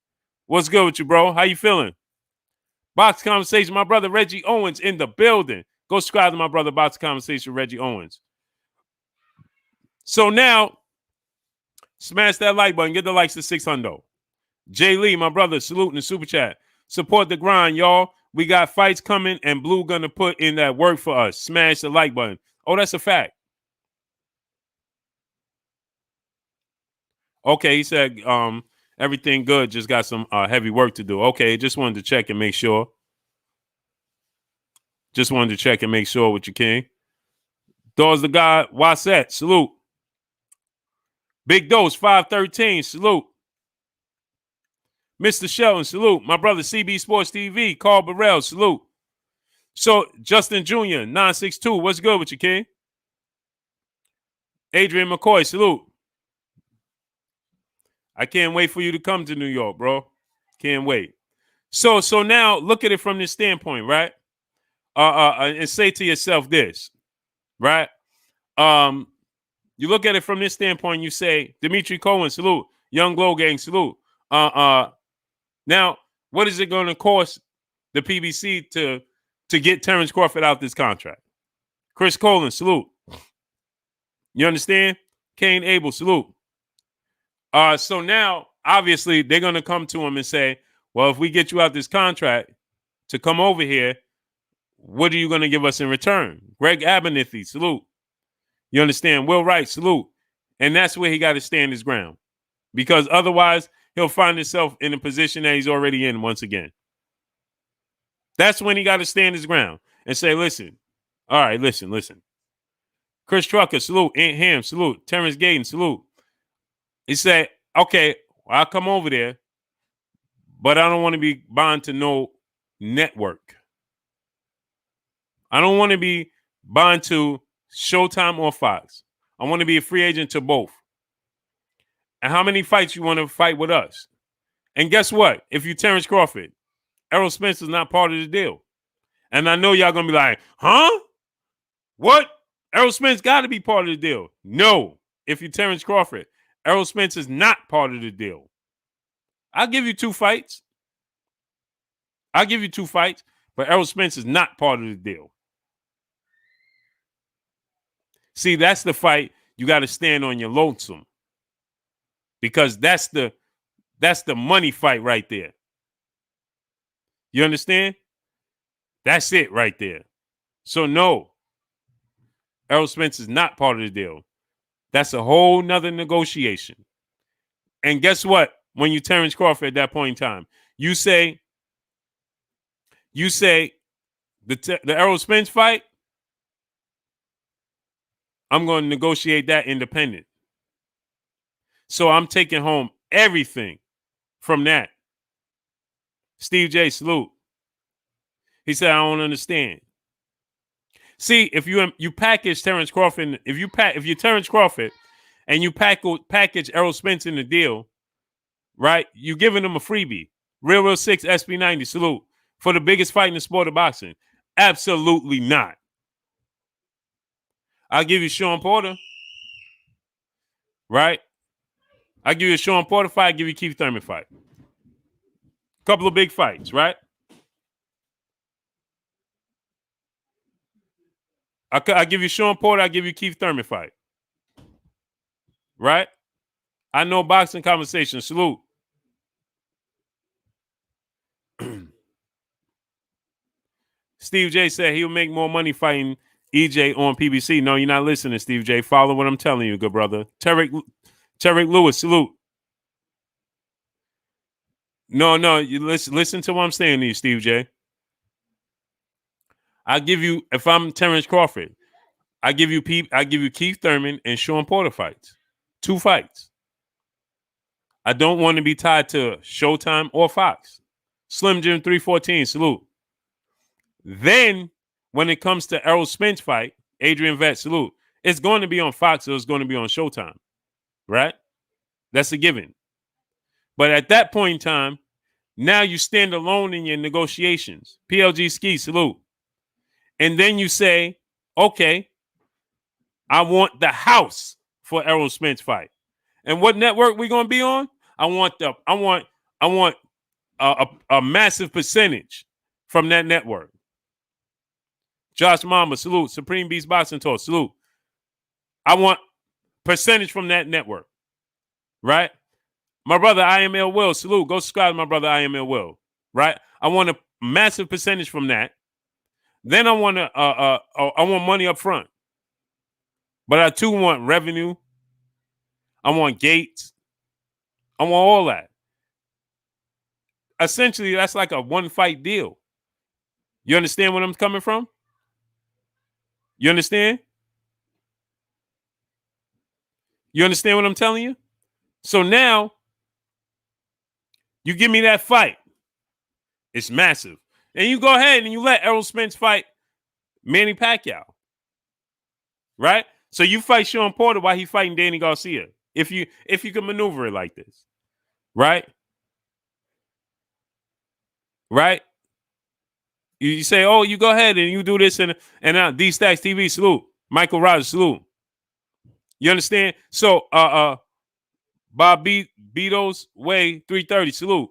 A: What's good with you, bro? How you feeling? Box Conversation, my brother Reggie Owens in the building. Go subscribe to my brother Box Conversation, Reggie Owens. So now, smash that like button. Get the likes to 600. Jay Lee, my brother, salute in the super chat. Support the grind, y'all. We got fights coming, and Blue gonna put in that work for us. Smash the like button. Oh, that's a fact. Okay, he said everything good. Just got some heavy work to do. Okay, just wanted to check and make sure. Just wanted to check and make sure with your king. Doors the God, Wasset, salute. Big Dose, 513, salute. Mr. Shelton, salute. My brother CB Sports TV, Carl Burrell, salute. So, Justin Jr., 962, what's good with you, king? Adrian McCoy, salute. I can't wait for you to come to New York, bro. Can't wait. So now look at it from this standpoint, right? And say to yourself this, right? You look at it from this standpoint, you say, Dimitri Cohen, salute. Young Glow Gang, salute. Now, what is it going to cost the PBC to get Terence Crawford out this contract? Chris Colin, salute. You understand? Kane Abel, salute. So now, obviously, they're going to come to him and say, well, if we get you out this contract to come over here, what are you going to give us in return? Greg Abernathy, salute. You understand? Will Wright, salute. And that's where he got to stand his ground. Because otherwise, he'll find himself in a position that he's already in once again. That's when he got to stand his ground and say, listen. All right, listen. Chris Trucker, salute. Ant Ham, salute. Terrence Gayton, salute. He said, okay, well, I'll come over there, but I don't want to be bound to no network. I don't want to be bound to Showtime or Fox. I want to be a free agent to both. And how many fights you want to fight with us? And guess what? If you Terence Crawford, Errol Spence is not part of the deal. And I know y'all going to be like, huh? What? Errol Spence got to be part of the deal. No. If you Terence Crawford, Errol Spence is not part of the deal. I'll give you 2 fights. But Errol Spence is not part of the deal. See, that's the fight you got to stand on your lonesome. Because that's the money fight right there. You understand? That's it right there. So no, Errol Spence is not part of the deal. That's a whole nother negotiation. And guess what? When you Terence Crawford at that point in time, you say the Errol Spence fight, I'm going to negotiate that independent. So I'm taking home everything from that. Steve J, salute. He said, I don't understand. See, if you package Terence Crawford, if you Terence Crawford and you package Errol Spence in the deal, right? You giving him a freebie. Real 6 SB90, salute. For the biggest fight in the sport of boxing. Absolutely not. I'll give you Sean Porter. Right? I'll give you a Sean Porter fight, I'll give you Keith Thurman fight. Couple of big fights, right? I'll give you Sean Porter, I'll give you Keith Thurman fight. Right? I know boxing conversation. Salute. Steve J said he'll make more money fighting EJ on PBC. No, you're not listening, Steve J. Follow what I'm telling you, good brother. Tarek Lewis, salute. No, you listen to what I'm saying to you, Steve J. I give you, if I'm Terence Crawford, I give you Keith Thurman and Sean Porter fights. 2 fights. I don't want to be tied to Showtime or Fox. Slim Jim 314, salute. Then when it comes to Errol Spence fight, Adrian Vett, salute. It's going to be on Fox or it's going to be on Showtime. Right? That's a given. But at that point in time, now you stand alone in your negotiations. PLG Ski, salute. And then you say, okay, I want the house for Errol Spence fight. And what network we gonna be on? I want a massive percentage from that network. Josh Mamba, salute. Supreme Beast Boxing Talk, salute. I want percentage from that network. Right? My brother IML Will, salute. Go subscribe to my brother IML Will. Right? I want a massive percentage from that. Then I want money up front. But I too want revenue. I want gates. I want all that. Essentially, that's like a 1-fight deal. You understand where I'm coming from? You understand? You understand what I'm telling you? So now, you give me that fight. It's massive. And you go ahead and you let Errol Spence fight Manny Pacquiao. Right? So you fight Sean Porter while he's fighting Danny Garcia. If you can maneuver it like this. Right? Right? You say, oh, you go ahead and you do this and D-Stacks TV, salute. Michael Rogers, salute. You understand? So Bob Beato's Way 330, salute.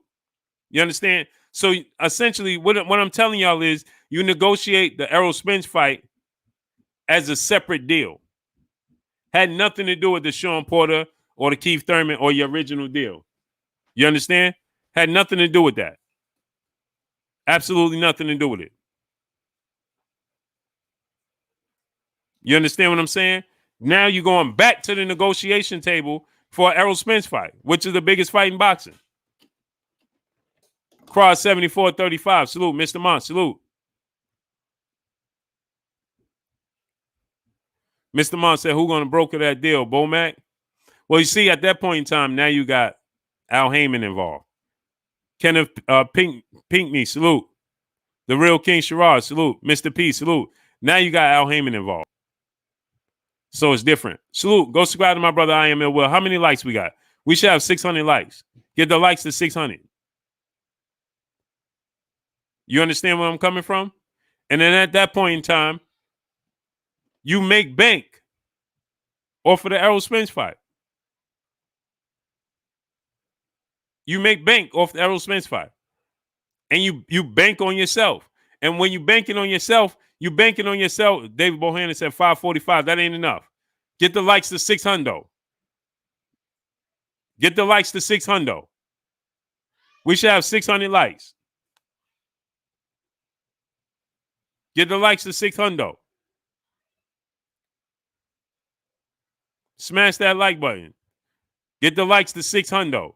A: You understand? So essentially what I'm telling y'all is you negotiate the Errol Spence fight as a separate deal. Had nothing to do with the Sean Porter or the Keith Thurman or your original deal. You understand? Had nothing to do with that. Absolutely nothing to do with it. You understand what I'm saying? Now you're going back to the negotiation table for an Errol Spence fight, which is the biggest fight in boxing. Cruz 7435, salute. Mr. Mont, salute. Mr. Mont said, who gonna broker that deal, Bomac? Well, you see, at that point in time, now you got Al Heyman involved. Kenneth Pinkney, salute. The Real King Sherrod, salute. Mr. P, salute. Now you got Al Heyman involved. So it's different. Salute. Go subscribe to my brother IML Will. How many likes we got? We should have 600 likes. Get the likes to 600. You understand where I'm coming from? And then at that point in time, you make bank off of the Errol Spence fight. You make bank off the Errol Spence fight. And you bank on yourself. And when you banking on yourself, David Bohannon said 545. That ain't enough. Get the likes to 600. Get the likes to 600. We should have 600 likes. Get the likes to 600. Smash that like button. Get the likes to 600.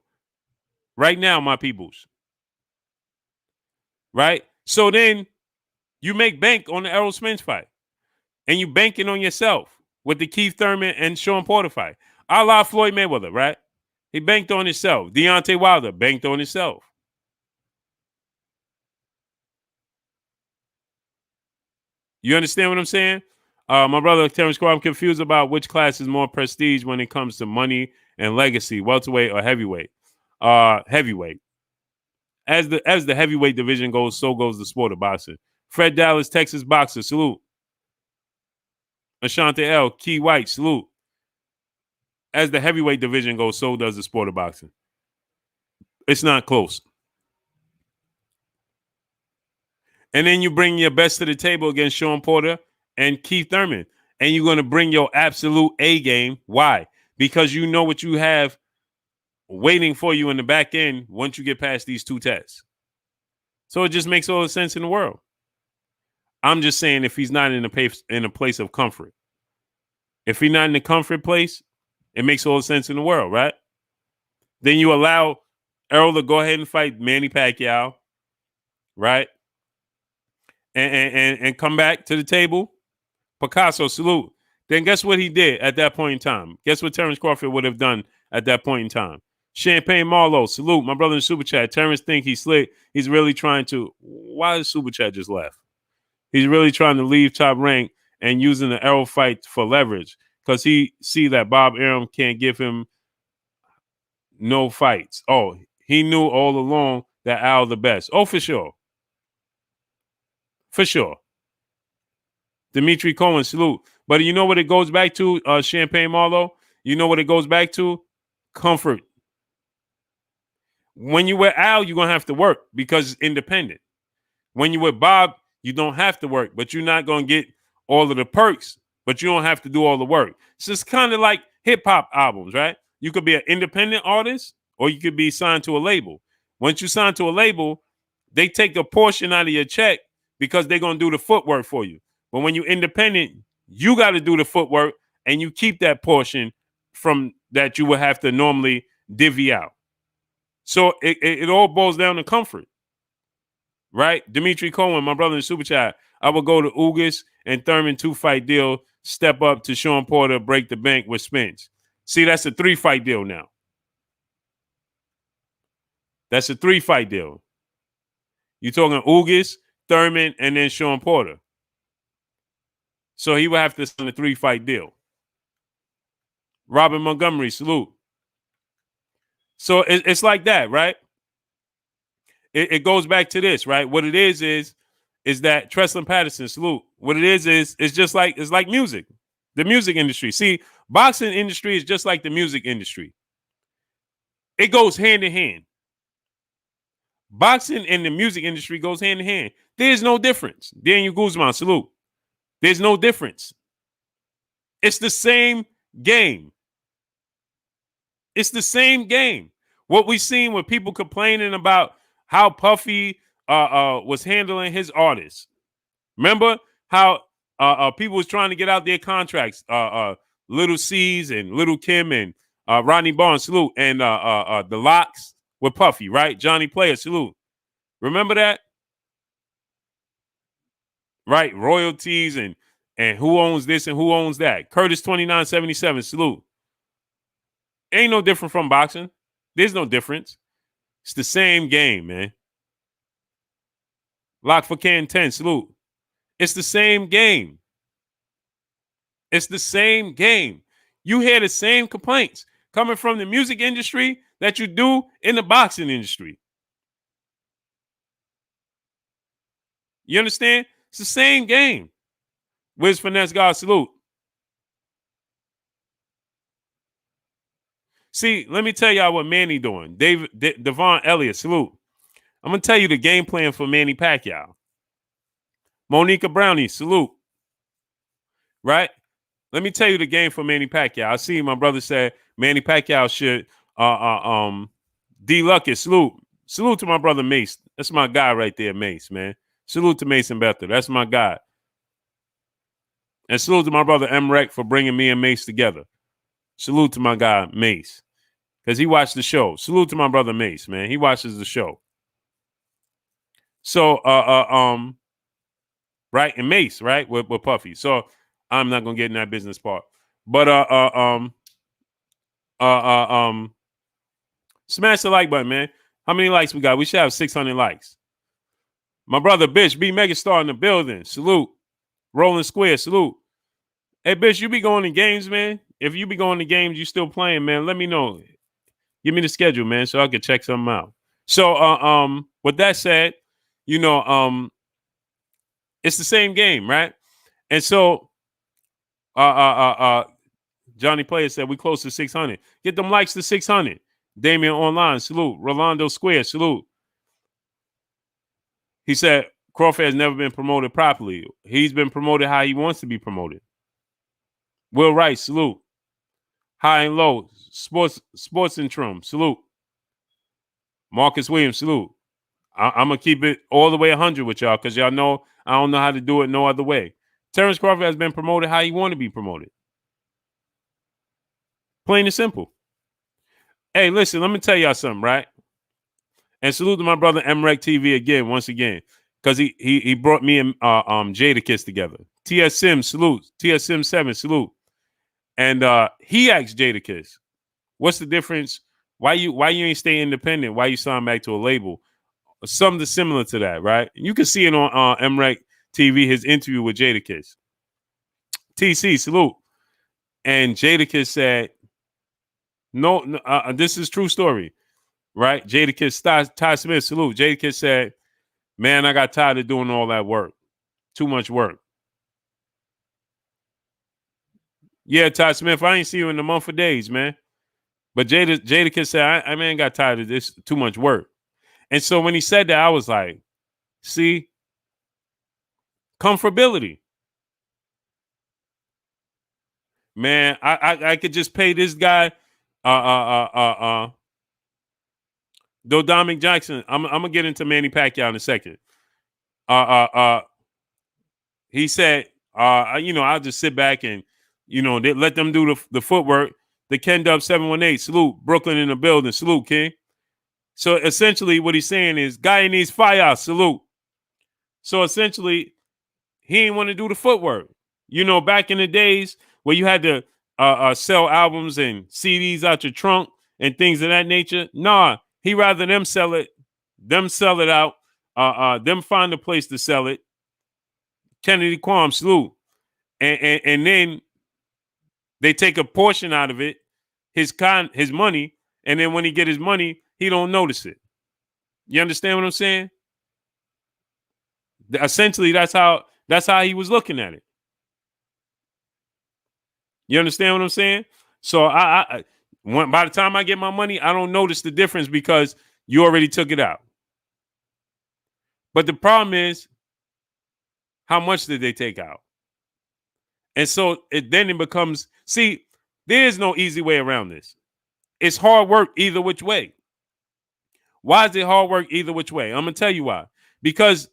A: Right now, my peoples. Right? So then you make bank on the Errol Spence fight. And you banking on yourself with the Keith Thurman and Sean Porter fight. A la Floyd Mayweather, right? He banked on himself. Deontay Wilder banked on himself. You understand what I'm saying? My brother Terence Crawford, I'm confused about which class is more prestige when it comes to money and legacy, welterweight or heavyweight. Heavyweight. As the heavyweight division goes, so goes the sport of boxing. Fred Dallas, Texas boxer, salute. Ashante L, Key White, salute. As the heavyweight division goes, so does the sport of boxing. It's not close. And then you bring your best to the table against Sean Porter and Keith Thurman. And you're going to bring your absolute A game. Why? Because you know what you have waiting for you in the back end once you get past these 2 tests. So it just makes all the sense in the world. I'm just saying if he's not in a place of comfort. If he's not in the comfort place, it makes all the sense in the world, right? Then you allow Errol to go ahead and fight Manny Pacquiao, right? and come back to the table? Picasso, salute. Then guess what he did at that point in time? Guess what Terence Crawford would have done at that point in time? Champagne Marlowe, salute. My brother in Super Chat. Terence think he's slick. He's really trying to. Why is Super Chat just left? He's really trying to leave Top Rank and using the Errol fight for leverage because he see that Bob Arum can't give him no fights. Oh, he knew all along that Al the best. Oh, for sure. For sure. Dimitri Cohen, salute. But you know what it goes back to, Champagne Marlowe? You know what it goes back to? Comfort. When you with Al, you're going to have to work because it's independent. When you with Bob, you don't have to work, but you're not going to get all of the perks, but you don't have to do all the work. So it's kind of like hip-hop albums, right? You could be an independent artist or you could be signed to a label. Once you sign to a label, they take a portion out of your check because they're going to do the footwork for you. But when you're independent, you got to do the footwork and you keep that portion from that you would have to normally divvy out. So it all boils down to comfort, right? Dimitri Cohen, my brother in Super Chat, I would go to Ugas and Thurman 2-fight deal, step up to Sean Porter, break the bank with Spence. See, that's a 3-fight deal now. That's a 3-fight deal. You're talking Ugas, Thurman, and then Sean Porter. So he would have to sign a 3-fight deal. Robin Montgomery, salute. So it's like that, right? It goes back to this, right? What it is that Treslin Patterson, salute. What it is it's just like it's like music, the music industry. See, boxing industry is just like the music industry. It goes hand in hand. Boxing and the music industry goes hand in hand. There's no difference. Daniel Guzman, salute. There's no difference. It's the same game. It's the same game. What we've seen with people complaining about how Puffy was handling his artists. Remember how people was trying to get out their contracts. Little C's and Little Kim and Rodney Barnes, salute. And the Locks with Puffy, right? Johnny Player, salute. Remember that? Right? Royalties and who owns this and who owns that. Curtis 2977, salute. Ain't no different from boxing. There's no difference. It's the same game, man. Lock for Can 10, salute. It's the same game. It's the same game. You hear the same complaints coming from the music industry that you do in the boxing industry. You understand? It's the same game. Wiz Finesse God, salute. See, let me tell y'all what Manny doing. Devon Elliott, salute. I'm going to tell you the game plan for Manny Pacquiao. Monica Brownie, salute. Right? Let me tell you the game for Manny Pacquiao. I see my brother said Manny Pacquiao should D-Luckett, salute. Salute to my brother Mace. That's my guy right there, Mace, man. Salute to Mason Bethel. That's my guy. And salute to my brother Emrek for bringing me and Mace together. Salute to my guy Mace. Because he watched the show. Salute to my brother Mace, man. He watches the show. So, right, and Mace, right, with Puffy. So I'm not gonna get in that business part. But smash the like button, man. How many likes we got? We should have 600 likes. My brother Bitch, B Megastar in the building. Salute. Rolling Square, salute. Hey, Bitch, you be going to games, man? If you be going to games, you still playing, man, let me know. Give me the schedule, man, so I can check something out. So, with that said, you know, it's the same game, right? And so, Johnny Player said we close to 600. Get them likes to 600. Damian Online, salute. Rolando Square, salute. He said Crawford has never been promoted properly. He's been promoted how he wants to be promoted. Will Wright, salute. High and Low, Sports Intrum, salute. Marcus Williams, salute. I'm going to keep it all the way 100 with y'all because y'all know I don't know how to do it no other way. Terence Crawford has been promoted how he want to be promoted. Plain and simple. Hey, listen, let me tell y'all something, right? And salute to my brother Emrek TV again, once again. because he brought me and Jadakiss together. TS Sim, salute. TS Sim 7, salute. And he asked Jadakiss, what's the difference? Why you ain't stay independent? Why you sign back to a label? Something similar to that, right? You can see it on MREC TV, his interview with Jadakiss. TC, salute. And Jadakiss said, no, this is true story, right? Jadakiss, Ty Smith, salute. Jadakiss said, man, I got tired of doing all that work. Too much work. Yeah, Ty Smith, I ain't see you in a month of days, man. But Jadakiss said, I man got tired of this, too much work. And so when he said that, I was like, see, comfortability. Man, I could just pay this guy, Dominic Jackson. I'm gonna get into Manny Pacquiao in a second. He said, I'll just sit back and, let them do the footwork. The Ken Dub 718, salute. Brooklyn in the building, salute, King. So essentially what he's saying is, guy needs fire, salute. So essentially, he didn't want to do the footwork. Back in the days where you had to sell albums and CDs out your trunk and things of that nature, nah, he rather them sell it out, them find a place to sell it. Kennedy Quam, salute. And then they take a portion out of it, his money, and then when he get his money, he don't notice it. You understand what I'm saying? Essentially, that's how he was looking at it. You understand what I'm saying? So by the time I get my money, I don't notice the difference because you already took it out. But the problem is, how much did they take out? And so it becomes, see, there is no easy way around this. It's hard work either which way. Why is it hard work either which way? I'm going to tell you why. Because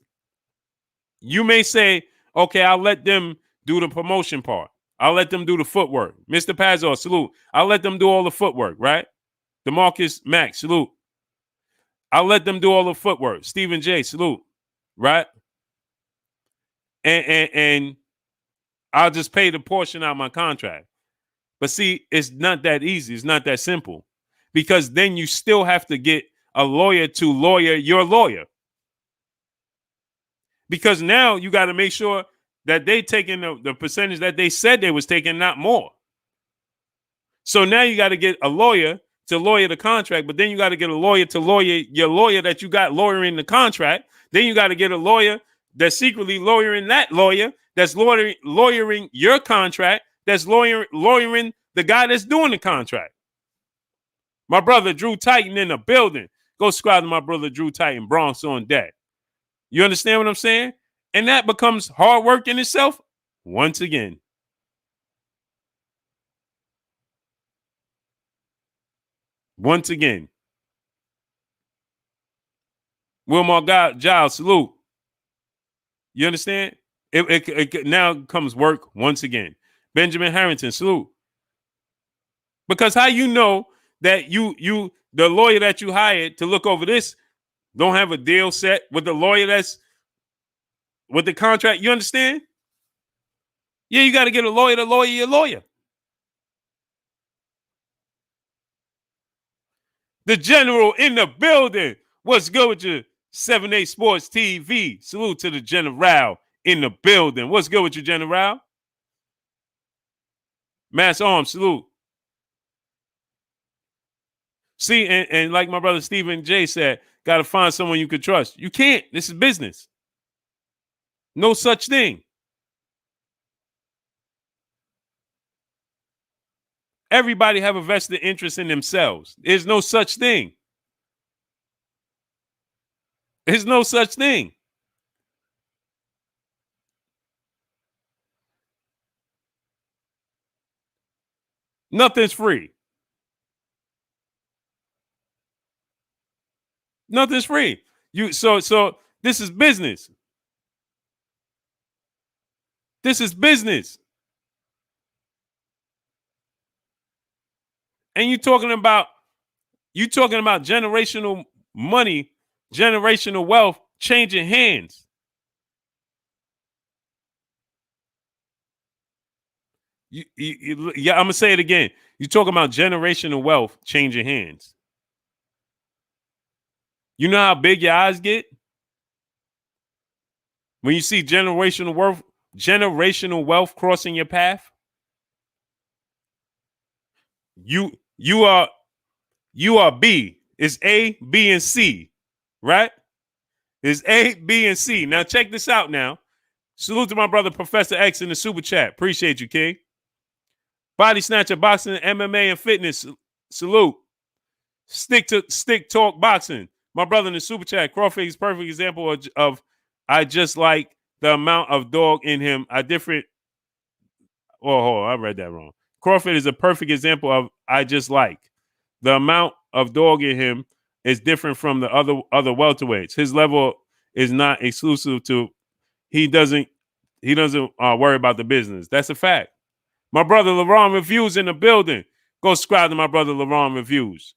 A: you may say, okay, I'll let them do the promotion part. I'll let them do the footwork. Mr. Pazzo, salute. I'll let them do all the footwork, right? DeMarcus Max, salute. I'll let them do all the footwork. Stephen J, salute, right? And I'll just pay the portion out of my contract. But see, it's not that easy. It's not that simple. Because then you still have to get a lawyer to lawyer your lawyer. Because now you got to make sure that they taking the percentage that they said they was taking, not more. So now you got to get a lawyer to lawyer the contract, but then you got to get a lawyer to lawyer your lawyer that you got lawyering the contract. Then you got to get a lawyer that's secretly lawyering that lawyer that's lawyering your contract, that's lawyering the guy that's doing the contract. My brother Drew Titan in the building. Go subscribe to my brother Drew Titan, Bronx on deck. You understand what I'm saying? And that becomes hard work in itself once again. Once again. Wilmar Giles, salute. You understand? It now comes work once again. Benjamin Harrington, salute. Because how you know that you the lawyer that you hired to look over this don't have a deal set with the lawyer that's with the contract? You understand? Yeah, you got to get a lawyer to lawyer your lawyer. The general in the building. What's good with you? 7-8 Sports TV. Salute to the general in the building. What's good with you, general? Mass Arms, salute. See, and like my brother Stephen J said, got to find someone you can trust. You can't. This is business. No such thing. Everybody have a vested interest in themselves. There's no such thing. There's no such thing. Nothing's free. Nothing's free. So this is business. This is business. And you're talking about generational money, generational wealth changing hands. Yeah, I'm gonna say it again. You talking about generational wealth changing hands. You know how big your eyes get when you see generational wealth crossing your path. You you are you are B. It's A, B, and C, right? It's A, B, and C. Now check this out. Now, salute to my brother Professor X in the super chat. Appreciate you, King. Body snatcher, boxing, MMA, and fitness. Salute. Stick talk boxing. My brother in the super chat. Crawford is perfect example of I just like the amount of dog in him. I different. Oh, I read that wrong. Crawford is a perfect example of I just like the amount of dog in him is different from the other welterweights. His level is not exclusive to. He doesn't worry about the business. That's a fact. My brother LaRon Reviews in the building. Go subscribe to my brother LaRon Reviews.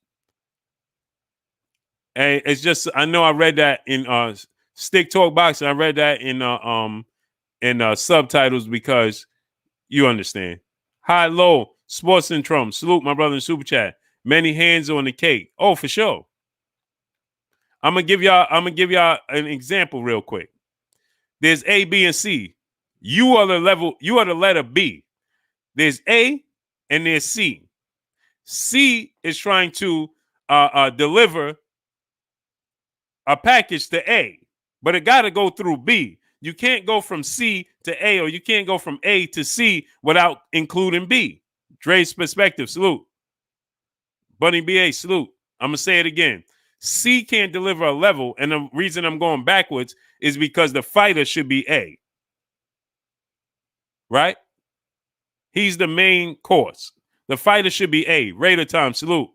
A: And it's just I know I read that in Stick Talk Boxing. I read that in subtitles because you understand. High low sports syndrome. Salute my brother in super chat. Many hands on the cake. Oh, for sure. I'm gonna give y'all an example real quick. There's A, B, and C. You are the letter B. There's A and there's C. C is trying to deliver a package to A, but it got to go through B. You can't go from C to A, or you can't go from A to C without including B. Dre's perspective, salute. Bunny BA, salute. I'm going to say it again. C can't deliver a level, and the reason I'm going backwards is because the fighter should be A. Right? He's the main course. The fighter should be A. Raider time, salute.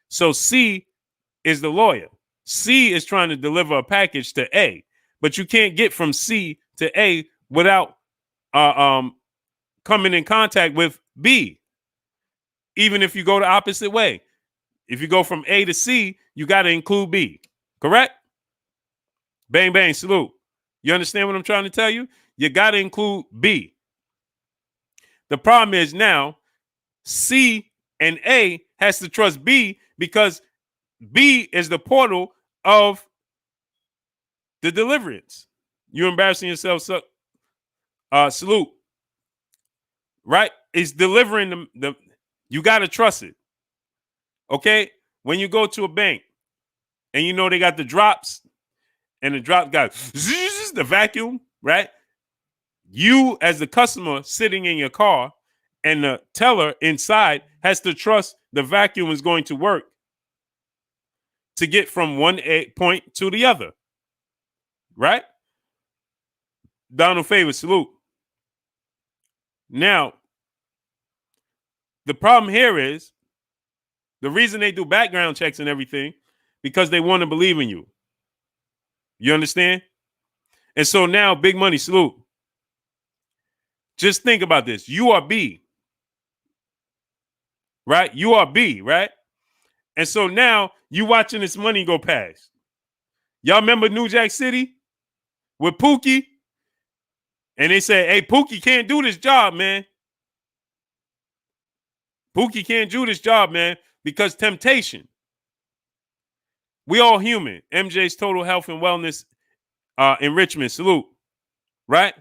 A: So C is the lawyer. C is trying to deliver a package to A, but you can't get from C to A without coming in contact with B. Even if you go the opposite way. If you go from A to C, you got to include B. Correct? Bang, bang, salute. You understand what I'm trying to tell you? You got to include B. The problem is now C and A has to trust B because B is the portal of the deliverance. You're embarrassing yourself, so, salute. Right? It's delivering the you got to trust it. Okay? When you go to a bank and you know they got the drops and the drop got the vacuum, right? You as the customer sitting in your car and the teller inside has to trust the vacuum is going to work to get from one point to the other. Right? Donald Favor, salute. Now, the problem here is the reason they do background checks and everything because they want to believe in you. You understand? And so now, big money, salute. Just think about this. You are B. Right? You are B, right? And so now you watching this money go past. Y'all remember New Jack City with Pookie? And they say, hey, Pookie can't do this job, man. Pookie can't do this job, man, because temptation. We all human. MJ's Total Health and Wellness Enrichment. Salute. Right?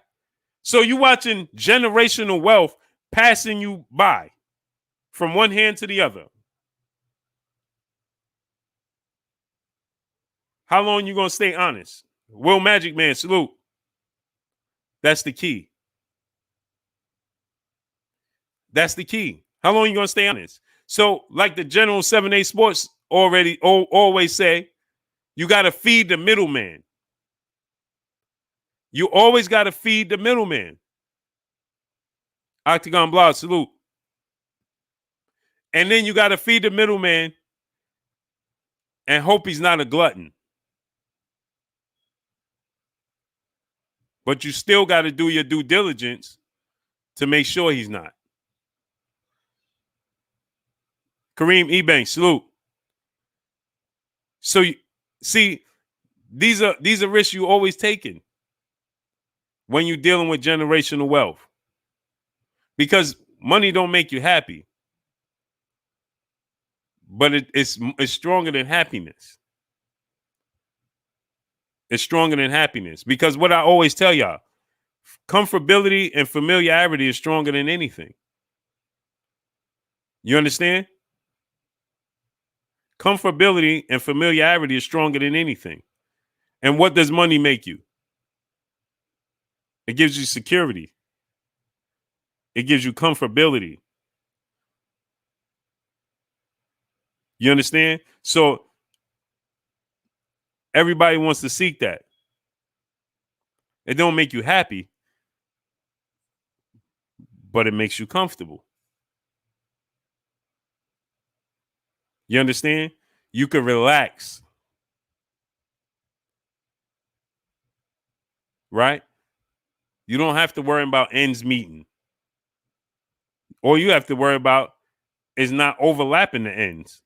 A: So you watching generational wealth passing you by from one hand to the other. How long you going to stay honest? Will Magic Man, salute. That's the key. That's the key. How long you going to stay honest? So like the general 7A Sports always say, you got to feed the middleman. You always got to feed the middleman. Octagon Blog, salute. And then you got to feed the middleman and hope he's not a glutton. But you still got to do your due diligence to make sure he's not. Kareem Ebanks, salute. So you see, these are risks you always taking when you're dealing with generational wealth. Because money don't make you happy, but it's stronger than happiness. It's stronger than happiness, because what I always tell y'all, comfortability and familiarity is stronger than anything. You understand? Comfortability and familiarity is stronger than anything. And what does money make you? It gives you security. It gives you comfortability. You understand? So everybody wants to seek that. It don't make you happy, but it makes you comfortable. You understand? You can relax. Right? You don't have to worry about ends meeting. All you have to worry about is not overlapping the ends.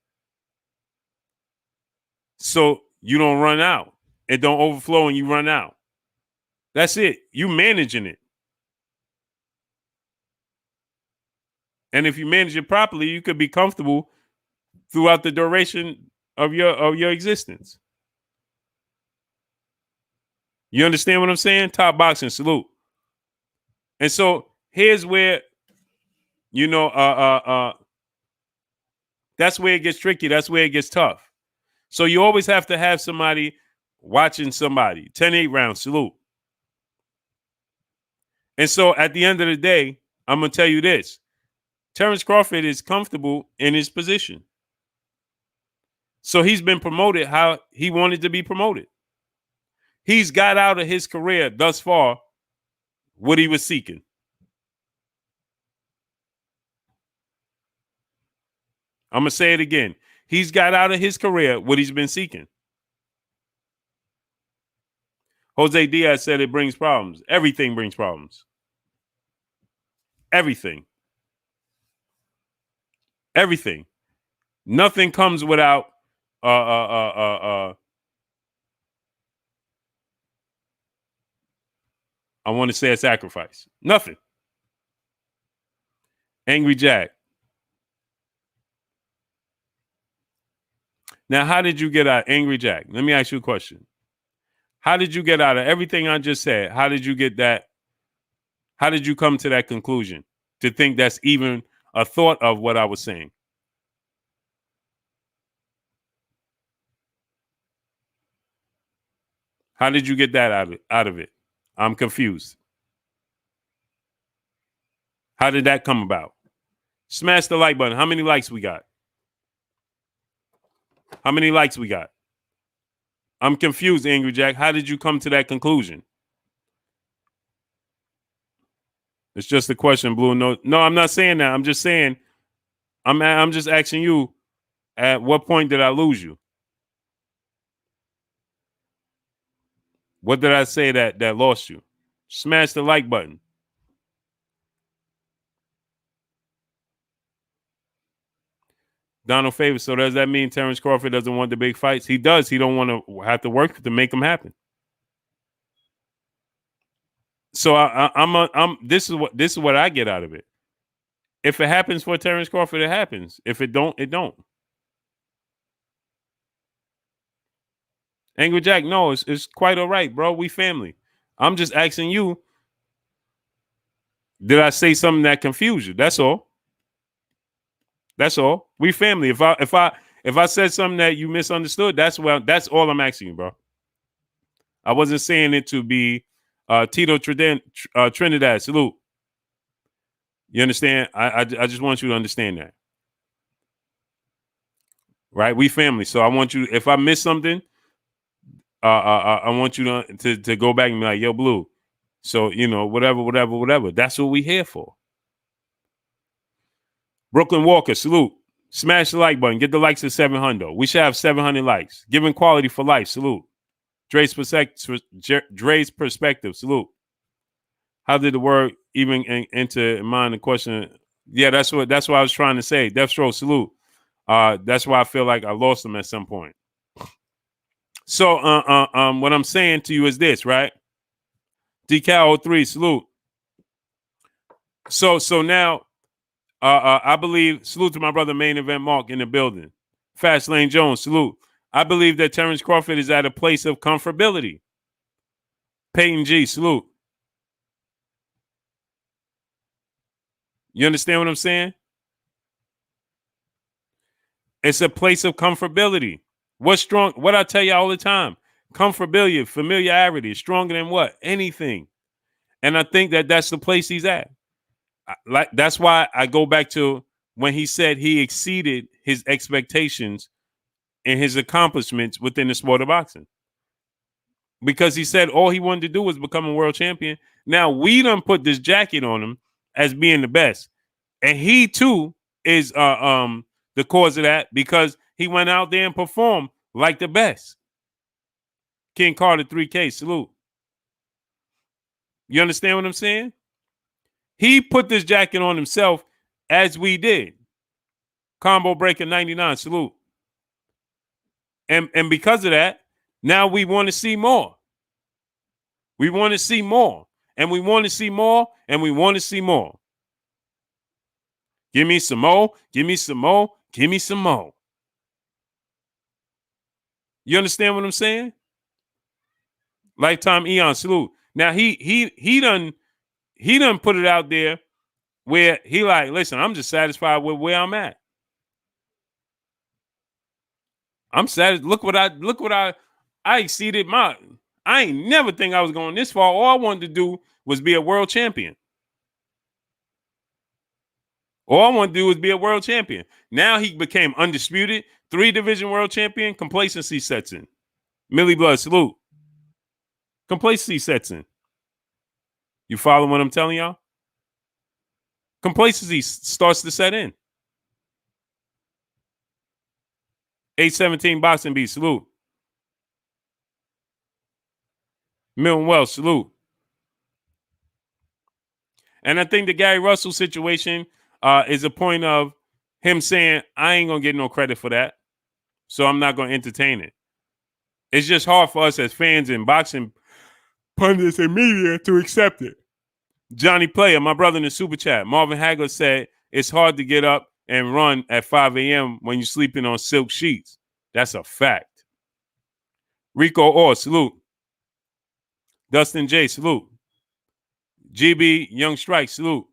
A: So you don't run out. It don't overflow and you run out. That's it. You managing it. And if you manage it properly, you could be comfortable throughout the duration of your existence. You understand what I'm saying? Top boxing, salute. And so here's where, that's where it gets tricky. That's where it gets tough. So you always have to have somebody watching somebody. 10-8 round, salute. And so at the end of the day, I'm going to tell you this. Terence Crawford is comfortable in his position. So he's been promoted how he wanted to be promoted. He's got out of his career thus far what he was seeking. I'm going to say it again. He's got out of his career what he's been seeking. Jose Diaz said it brings problems. Everything brings problems. Everything. Everything. Nothing comes without I want to say a sacrifice. Nothing. Angry Jack. Now, how did you get out? Angry Jack, let me ask you a question. How did you get out of everything I just said? How did you get that? How did you come to that conclusion to think that's even a thought of what I was saying? How did you get that out of it? I'm confused. How did that come about? Smash the like button. How many likes we got? How many likes we got? I'm confused, Angry Jack. How did you come to that conclusion? It's just a question, Blue. No, I'm not saying that. I'm just saying, I'm just asking you, at what point did I lose you? What did I say that lost you? Smash the like button. Donald Favors. So does that mean Terence Crawford doesn't want the big fights? He does. He don't want to have to work to make them happen. So this is what I get out of it. If it happens for Terence Crawford, it happens. If it don't, it don't. Angry Jack, no, it's quite all right, bro. We family. I'm just asking you, did I say something that confused you? That's all. That's all. We family. If I said something that you misunderstood, that's all I'm asking you, bro. I wasn't saying it to be Tito Trinidad. Salute. You understand? I just want you to understand that. Right? We family. So I want you, if I miss something, I want you to go back and be like, yo, Blue. So, whatever. That's what we here for. Brooklyn Walker, salute. Smash the like button. Get the likes to 700. We should have 700 likes. Giving quality for life. Salute. Dre's perspective. Salute. How did the word even enter mind the question? Yeah, that's what I was trying to say. Deathstroke, salute. That's why I feel like I lost him at some point. So what I'm saying to you is this, right? Decal 03, salute. So now I believe, salute to my brother Main Event Mark in the building. Fast Lane Jones, salute. I believe that Terence Crawford is at a place of comfortability. Peyton G, salute. You understand what I'm saying? It's a place of comfortability. What's strong? What I tell you all the time, comfortability, familiarity is stronger than what? Anything. And I think that that's the place he's at. That's why I go back to when he said he exceeded his expectations and his accomplishments within the sport of boxing. Because he said all he wanted to do was become a world champion. Now we done put this jacket on him as being the best. And he too is the cause of that because he went out there and performed like the best. King Carter 3K, salute. You understand what I'm saying? He put this jacket on himself as we did. Combo Breaker 99, salute. And because of that, now we want to see more. We want to see more. And we want to see more. And we want to see more. Give me some more. Give me some more. Give me some more. You understand what I'm saying? Lifetime Eon, salute. Now he done put it out there where he like, listen, I'm just satisfied with where I'm at. I'm satisfied. Look what I exceeded my. I ain't never think I was going this far. All I wanted to do was be a world champion. All I want to do was be a world champion. Now he became undisputed, 3-division world champion. Complacency sets in. Millie Blood, salute. Complacency sets in. You follow what I'm telling y'all? Complacency starts to set in. 817 Boxing Beat, salute. Milton Wells, salute. And I think the Gary Russell situation is a point of him saying, I ain't going to get no credit for that, so I'm not going to entertain it. It's just hard for us as fans and boxing pundits and media to accept it. Johnny Player, my brother in the super chat, Marvin Hagler said, it's hard to get up and run at 5 a.m. when you're sleeping on silk sheets. That's a fact. Rico Orr, salute. Dustin J, salute. GB Young Strike, salute.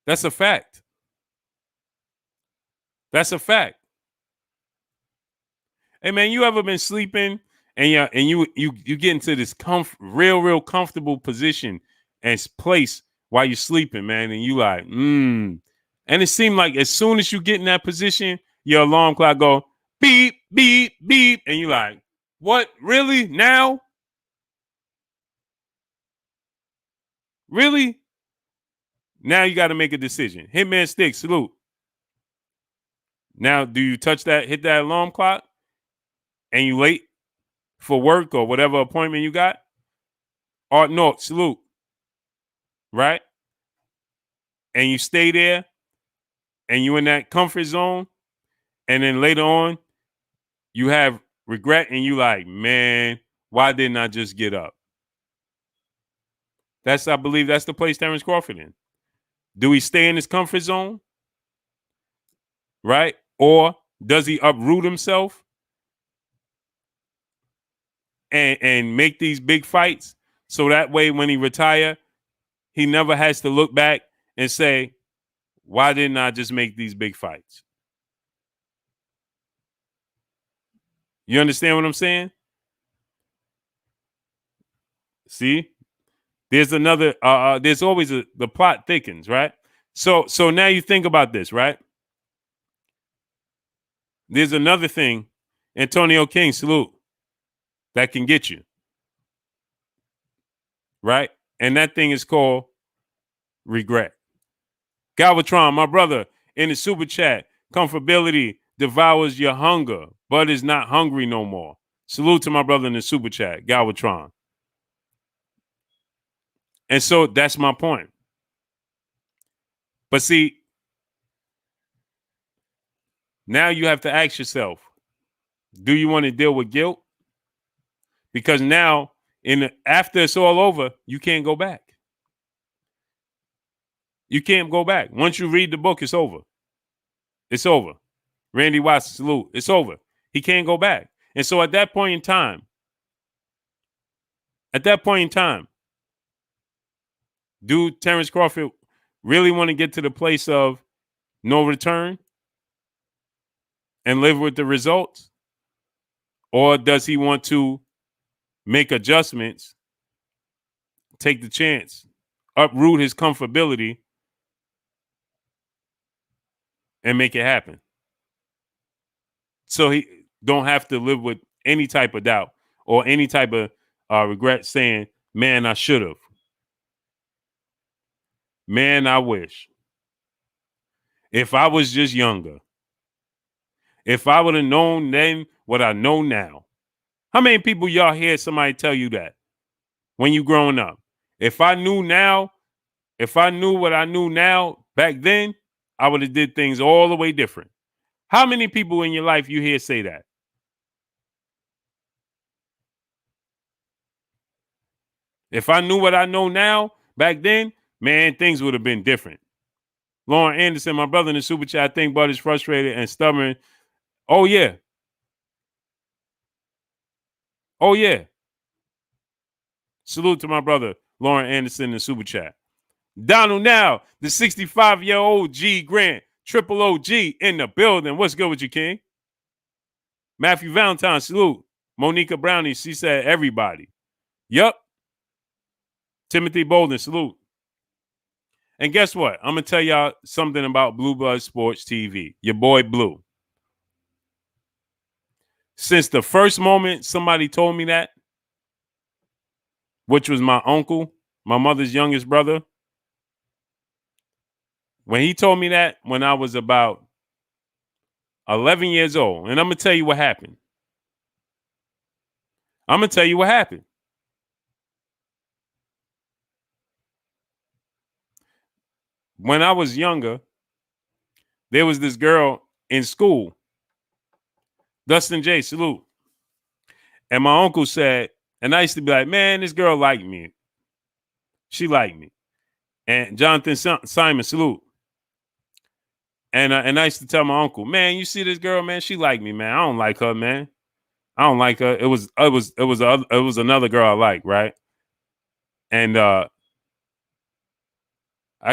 A: That's a fact. That's a fact. Hey man, you ever been sleeping and you get into this real comfortable position and place while you're sleeping, man, and you like, and it seemed like as soon as you get in that position, your alarm clock go beep, beep, beep, and you like, what? Really? Now? Really? Now you got to make a decision. Hitman Stick, salute. Now, do you touch that, hit that alarm clock, and you late for work or whatever appointment you got? Art North, salute. Right? And you stay there, and you in that comfort zone, and then later on, you have regret, and you like, man, why didn't I just get up? I believe that's the place Terence Crawford in. Do he stay in his comfort zone? Right? Or does he uproot himself and make these big fights so that way when he retire, he never has to look back and say, why didn't I just make these big fights? You understand what I'm saying? See? There's another, there's always the plot thickens, right? So now you think about this, right? There's another thing, Antonio King, salute, that can get you. Right? And that thing is called regret. Galvatron, my brother, in the super chat, comfortability devours your hunger, but is not hungry no more. Salute to my brother in the super chat, Galvatron. And so that's my point. But see, now you have to ask yourself, do you want to deal with guilt? Because now, after it's all over, you can't go back. You can't go back. Once you read the book, it's over. It's over. Randy Watson, salute. It's over. He can't go back. And so at that point in time, do Terence Crawford really want to get to the place of no return and live with the results? Or does he want to make adjustments, take the chance, uproot his comfortability, and make it happen? So he don't have to live with any type of doubt or any type of regret saying, man, I should have. Man, I wish. If I was just younger. If I would have known then what I know now. How many people y'all hear somebody tell you that when you growing up? If I knew what I knew now back then, I would have did things all the way different. How many people in your life you hear say that? If I knew what I know now back then, man, things would have been different. Lauren Anderson, my brother in the super chat, I think Bud is frustrated and stubborn. Oh, yeah. Oh, yeah. Salute to my brother, Lauren Anderson in the super chat. Donald Now, the 65-year-old G Grant, triple OG in the building. What's good with you, King? Matthew Valentine, salute. Monica Brownie, she said everybody. Yup. Timothy Bolden, salute. And guess what? I'm going to tell y'all something about Blue Blood Sports TV. Your boy Blue. Since the first moment somebody told me that, which was my uncle, my mother's youngest brother, when he told me that when I was about 11 years old, and I'm going to tell you what happened. When I was younger, there was this girl in school, Dustin J, salute. And my uncle said, and I used to be like, man, this girl liked me. She liked me. And Jonathan Simon, salute. And I used to tell my uncle, man, you see this girl, man, she liked me, man. I don't like her, man. I don't like her. It was another girl I like, right? And I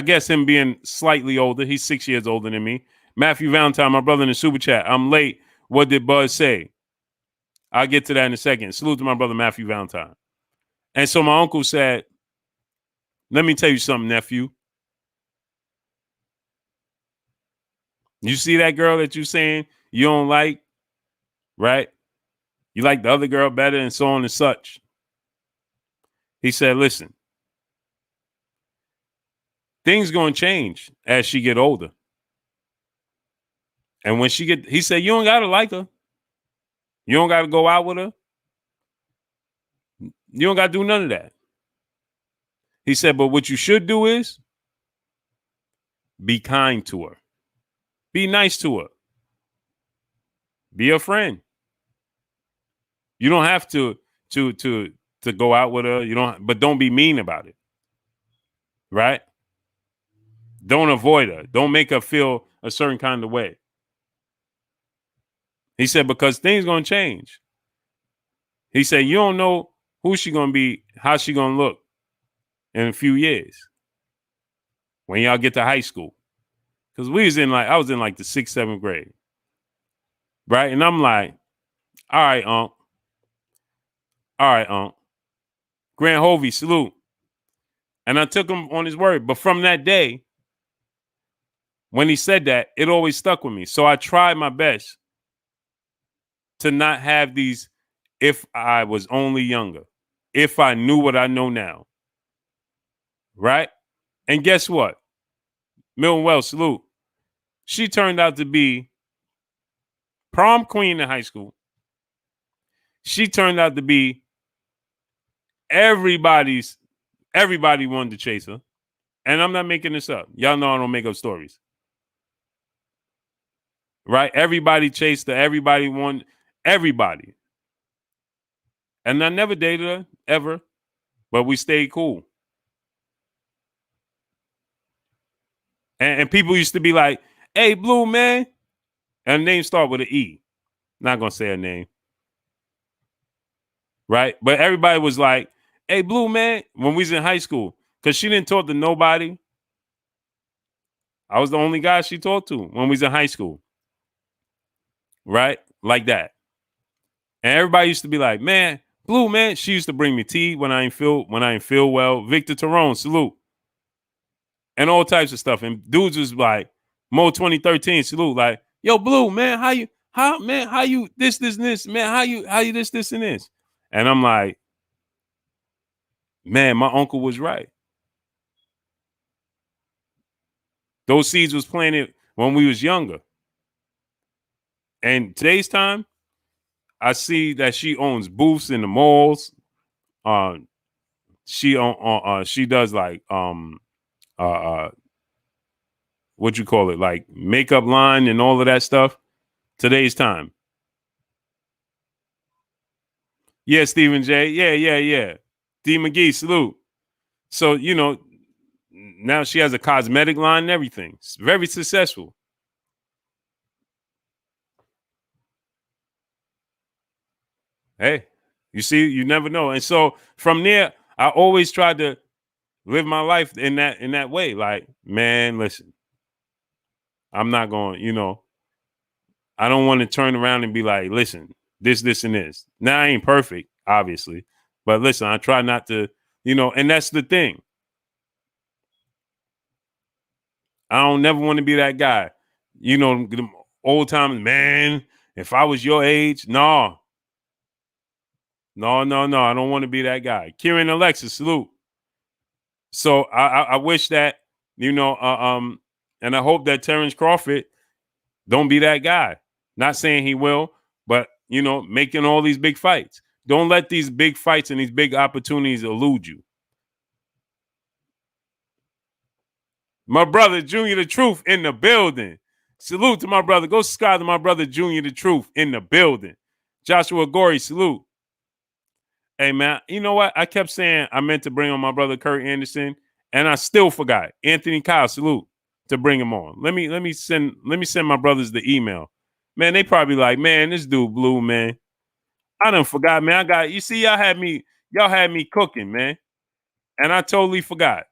A: guess him being slightly older, he's 6 years older than me. Matthew Valentine, my brother in the super chat. I'm late. What did Buzz say? I'll get to that in a second. Salute to my brother Matthew Valentine. And so my uncle said, let me tell you something, nephew. You see that girl that you saying you don't like, right? You like the other girl better and so on and such. He said, listen, things going to change as she get older. And when he said, you don't got to like her. You don't got to go out with her. You don't got to do none of that. He said, but what you should do is be kind to her. Be nice to her. Be a friend. You don't have to go out with her. But don't be mean about it. Right? Don't avoid her. Don't make her feel a certain kind of way. He said, because things going to change. He said, you don't know who she going to be, how she going to look in a few years when y'all get to high school. Because I was in like the 6th, 7th grade. Right? And I'm like, all right, Unc. Grant Hovey, salute. And I took him on his word. But from that day, when he said that, it always stuck with me. So I tried my best to not have these, if I was only younger, if I knew what I know now. Right? And guess what? Milton Wells, salute. She turned out to be prom queen in high school. She turned out to be everybody wanted to chase her. And I'm not making this up. Y'all know I don't make up stories. Right? Everybody chased her. Everybody wanted everybody. And I never dated her, ever. But we stayed cool. And people used to be like, "Hey, Blue, man," and her name start with an E. Not gonna say her name, right? But everybody was like, "Hey, Blue, man," when we was in high school, because she didn't talk to nobody. I was the only guy she talked to when we was in high school, right? Like that. And everybody used to be like, "Man, Blue, man." She used to bring me tea when I ain't feel well. Victor Tyrone, salute, and all types of stuff. And dudes was like, Mo 2013, salute, like, "Yo, Blue, man, how you this, and this, man, how you this, and this." And I'm like, man, my uncle was right. Those seeds was planted when we was younger. And today's time, I see that she owns booths in the malls. Uh, she does like uh, uh what you call it, like makeup line and all of that stuff. Today's time. Yeah, Stephen J. Yeah. D McGee, salute. So, now she has a cosmetic line and everything. It's very successful. Hey, you see, you never know. And so from there, I always tried to live my life in that way. Like, man, listen, I'm not going, I don't want to turn around and be like, listen, this, and this. Now I ain't perfect, obviously. But listen, I try not to, and that's the thing. I don't never want to be that guy. The old time, man, if I was your age, no. I don't want to be that guy. Kieran Alexis, salute. So I wish that, and I hope that Terence Crawford don't be that guy. Not saying he will, but making all these big fights. Don't let these big fights and these big opportunities elude you. My brother Junior the Truth in the building. Salute to my brother. Go subscribe to my brother Junior the Truth in the building. Joshua Gorey, salute. Hey man, you know what? I kept saying I meant to bring on my brother Kurt Anderson, and I still forgot. Anthony Kyle, salute, to bring him on. Let me send my brothers the email. Man, they probably like, man, this dude Blue, man. I done forgot, man. You see, y'all had me cooking, man. And I totally forgot.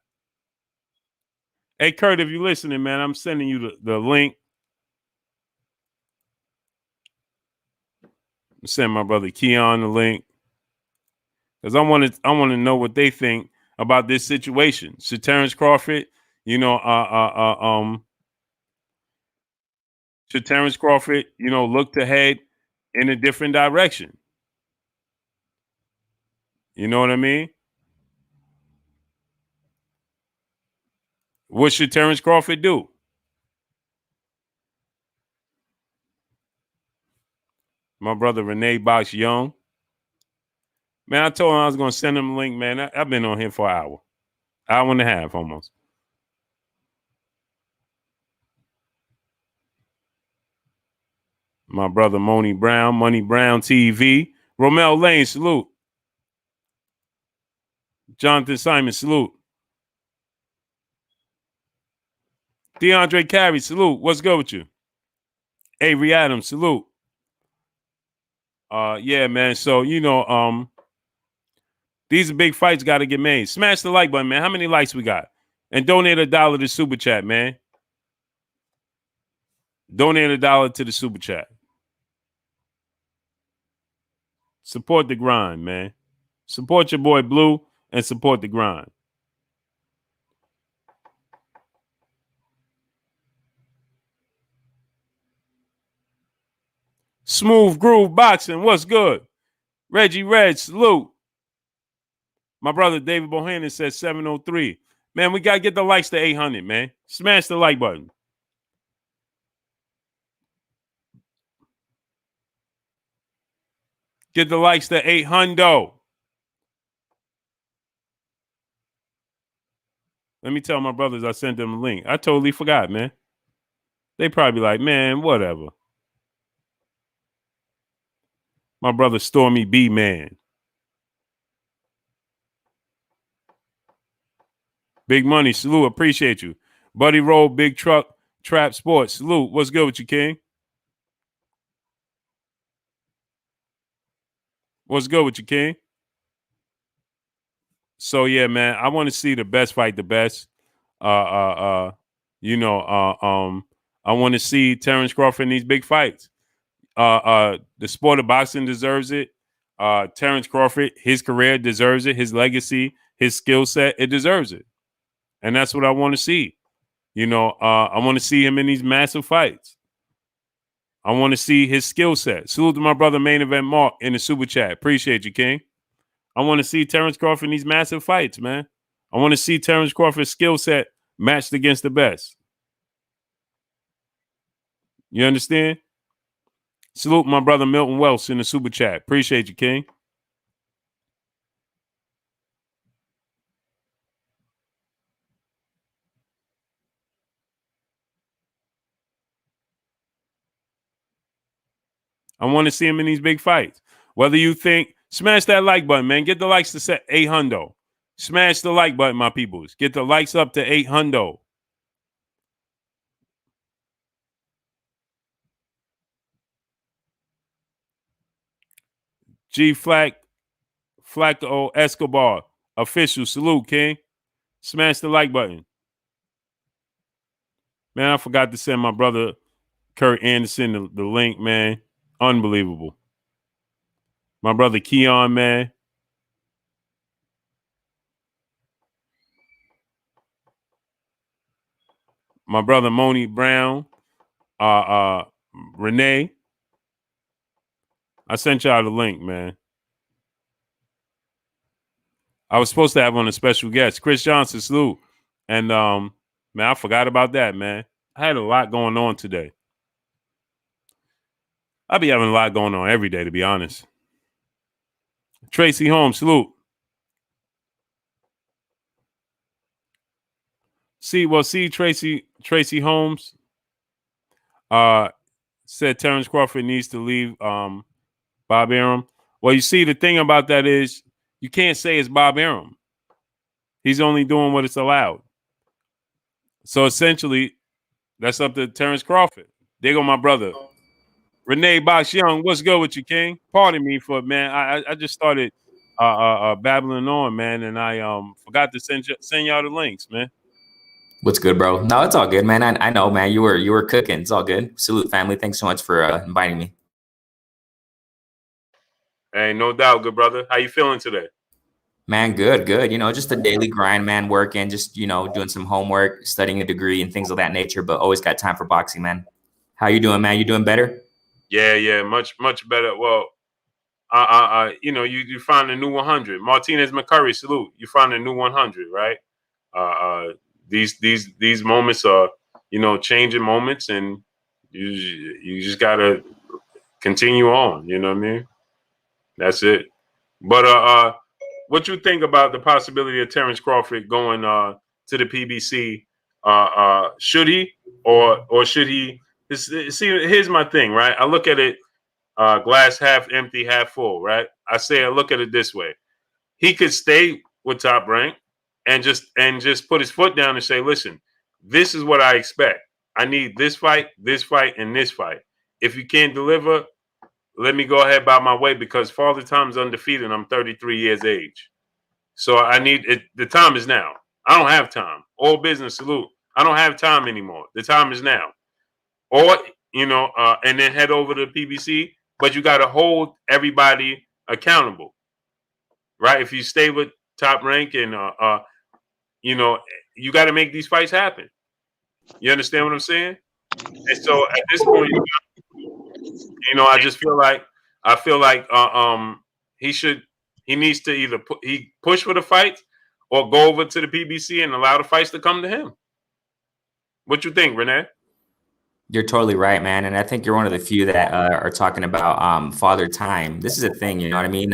A: Hey, Kurt, if you're listening, man, I'm sending you the link. Send my brother Keon the link. Because I want to know what they think about this situation. Should Terence Crawford, should Terence Crawford, look to head in a different direction? You know what I mean? What should Terence Crawford do? My brother Renee Box Young. Man, I told him I was going to send him a link, man. I've been on here for an hour and a half almost. My brother Money Brown TV. Romel Lane, salute. Jonathan Simon, salute. DeAndre Carey, salute. What's good with you? Avery Adams, salute. Yeah, man. So, these big fights got to get made. Smash the like button, man. How many likes we got? And donate $1 to Super Chat, man. Donate $1 to the Super Chat. Support the grind, man. Support your boy Blue and support the grind. Smooth Groove Boxing, what's good? Reggie Red, salute. My brother David Bohannon says 703. Man, we got to get the likes to 800, man. Smash the like button. Get the likes to 800. Let me tell my brothers I sent them a link. I totally forgot, man. They probably like, man, whatever. My brother Stormy B, man. Big Money, salute, appreciate you. Buddy Roll, Big Truck, Trap Sports. Salute. What's good with you, King? What's good with you, King? So yeah, man, I want to see the best fight the best. You know, I want to see Terence Crawford in these big fights. The sport of boxing deserves it. Terence Crawford, his career deserves it. His legacy, his skill set, it deserves it. And that's what I want to see. You know, I want to see him in these massive fights. I want to see his skill set. Salute to my brother Main Event Mark in the super chat. Appreciate you, King. I want to see Terence Crawford in these massive fights, man. I want to see Terence Crawford's skill set matched against the best. You understand? Salute my brother Milton Wells in the super chat. Appreciate you, King. I want to see him in these big fights. Whether you think, smash that like button, man. Get the likes to set 800. Smash the like button, my peoples. Get the likes up to 800. G Flacco Escobar, official. Salute, King. Smash the like button. Man, I forgot to send my brother Kurt Anderson the link, man. Unbelievable. My brother Keon, man. My brother Moni Brown. Renee. I sent y'all the link, man. I was supposed to have on a special guest, Chris Johnson, salute. And man, I forgot about that, man. I had a lot going on today. I be having a lot going on every day, to be honest. Tracy Holmes, salute. See, Tracy Holmes said Terence Crawford needs to leave Bob Arum. Well, you see, the thing about that is you can't say it's Bob Arum. He's only doing what is allowed. So essentially, that's up to Terence Crawford. There go my brother. Renee Box Young, what's good with you, King? Pardon me for, man, I just started babbling on, man, and I forgot to send y'all the links, man.
B: What's good, bro? No, it's all good, man. I know, man. You were cooking. It's all good. Salute, family. Thanks so much for inviting me.
A: Hey, no doubt, good brother. How you feeling today?
B: Man, good. You know, just a daily grind, man. Working, just, you know, doing some homework, studying a degree and things of that nature, but always got time for boxing, man. How you doing, man? You doing better?
A: Yeah, much better. Well, you know, you find a new 100. Martinez McCurry, salute. You find a new 100, right? These moments are, you know, changing moments, and you just gotta continue on. You know what I mean? That's it. But what you think about the possibility of Terence Crawford going to the PBC? Should he or should he? See, here's my thing, right? I look at it glass half empty, half full, right? I look at it this way: he could stay with Top Rank and just put his foot down and say, "Listen, this is what I expect. I need this fight, and this fight. If you can't deliver, let me go ahead by my way, because Father Time's undefeated. I'm 33 years age. So I need it. The time is now. I don't have time. All business, salute. I don't have time anymore. The time is now. Or, you know, and then head over to PBC, but you got to hold everybody accountable, right? If you stay with Top Rank and, you know, you got to make these fights happen. You understand what I'm saying? And so at this point, you know, I feel like he needs to either push for the fight or go over to the PBC and allow the fights to come to him. What you think, Renee?
B: You're totally right, man. And I think you're one of the few that are talking about Father Time. This is a thing, you know what I mean?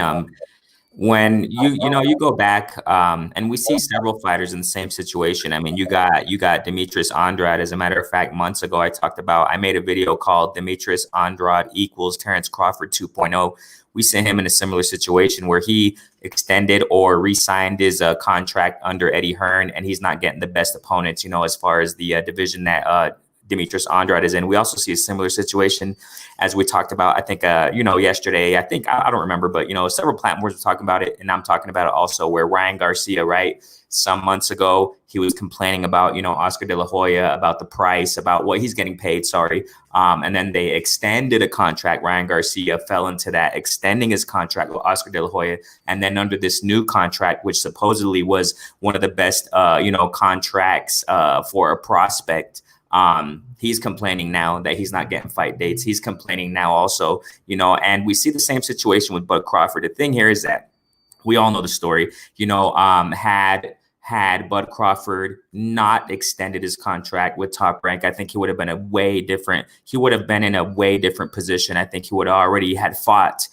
B: when you go back and we see several fighters in the same situation. I mean, you got Demetrius Andrade. As a matter of fact, months ago I made a video called Demetrius Andrade equals Terence Crawford 2.0. We see him in a similar situation where he extended or re-signed his contract under Eddie Hearn, and he's not getting the best opponents, as far as the division that Demetrius Andrade is in. We also see a similar situation as we talked about, I think, yesterday. I think, I don't remember, but, several platforms were talking about it, and I'm talking about it also, where Ryan Garcia, right, some months ago, he was complaining about, Oscar De La Hoya, about the price, about what he's getting paid, and then they extended a contract. Ryan Garcia fell into that, extending his contract with Oscar De La Hoya. And then under this new contract, which supposedly was one of the best, contracts for a prospect, he's complaining now that he's not getting fight dates. He's complaining now also, and we see the same situation with Bud Crawford. The thing here is that we all know the story, had Bud Crawford not extended his contract with Top Rank, I think he would have been he would have been in a way different position. I think he would have already had fought.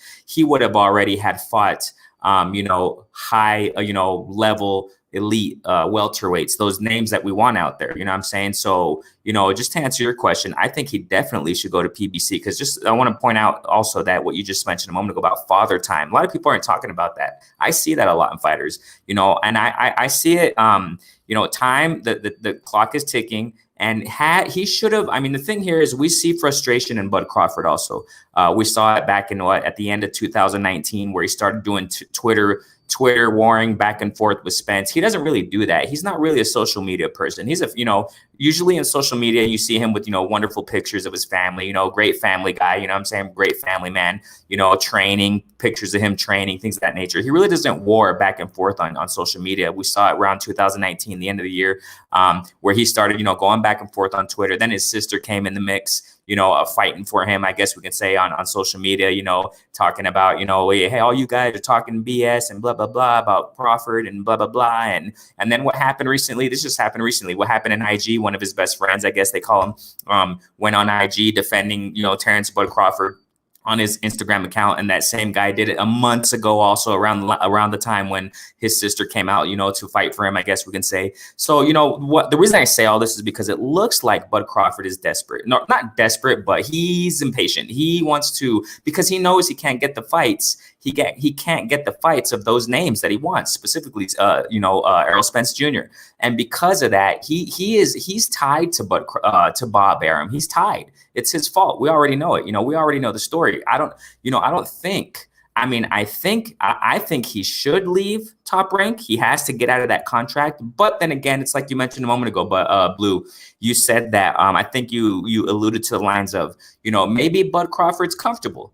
B: High, level elite welterweights, those names that we want out there. You know what I'm saying? So, just to answer your question, I think he definitely should go to PBC, because I want to point out also that what you just mentioned a moment ago about father time. A lot of people aren't talking about that. I see that a lot in fighters, and I see it, time, the clock is ticking. And he should have. I mean, the thing here is we see frustration in Bud Crawford also. We saw it back at the end of 2019, where he started doing Twitter warring back and forth with Spence. He doesn't really do that. He's not really a social media person. He's usually in social media, you see him with, wonderful pictures of his family, great family guy, what I'm saying? Great family man, training, pictures of him training, things of that nature. He really doesn't war back and forth on social media. We saw it around 2019, the end of the year, where he started, going back and forth on Twitter. Then his sister came in the mix, fighting for him, I guess we can say, on social media, talking about, hey, all you guys are talking BS and blah, blah, blah about Crawford and blah, blah, blah. And then what happened recently, this just happened recently, what happened in IG, one of his best friends, I guess they call him, went on IG defending, Terence Bud Crawford on his Instagram account, and that same guy did it a month ago, also around the time when his sister came out, to fight for him, I guess we can say. So, what the reason I say all this is because it looks like Bud Crawford is desperate. No, not desperate, but he's impatient. He wants to, because he knows he can't get the fights. He can't get the fights of those names that he wants, specifically, Errol Spence Jr. And because of that, he's tied to Bob Arum. He's tied. It's his fault. We already know it. We already know the story. I think he should leave Top Rank. He has to get out of that contract. But then again, it's like you mentioned a moment ago, but Blue, you said that I think you alluded to the lines of, maybe Bud Crawford's comfortable.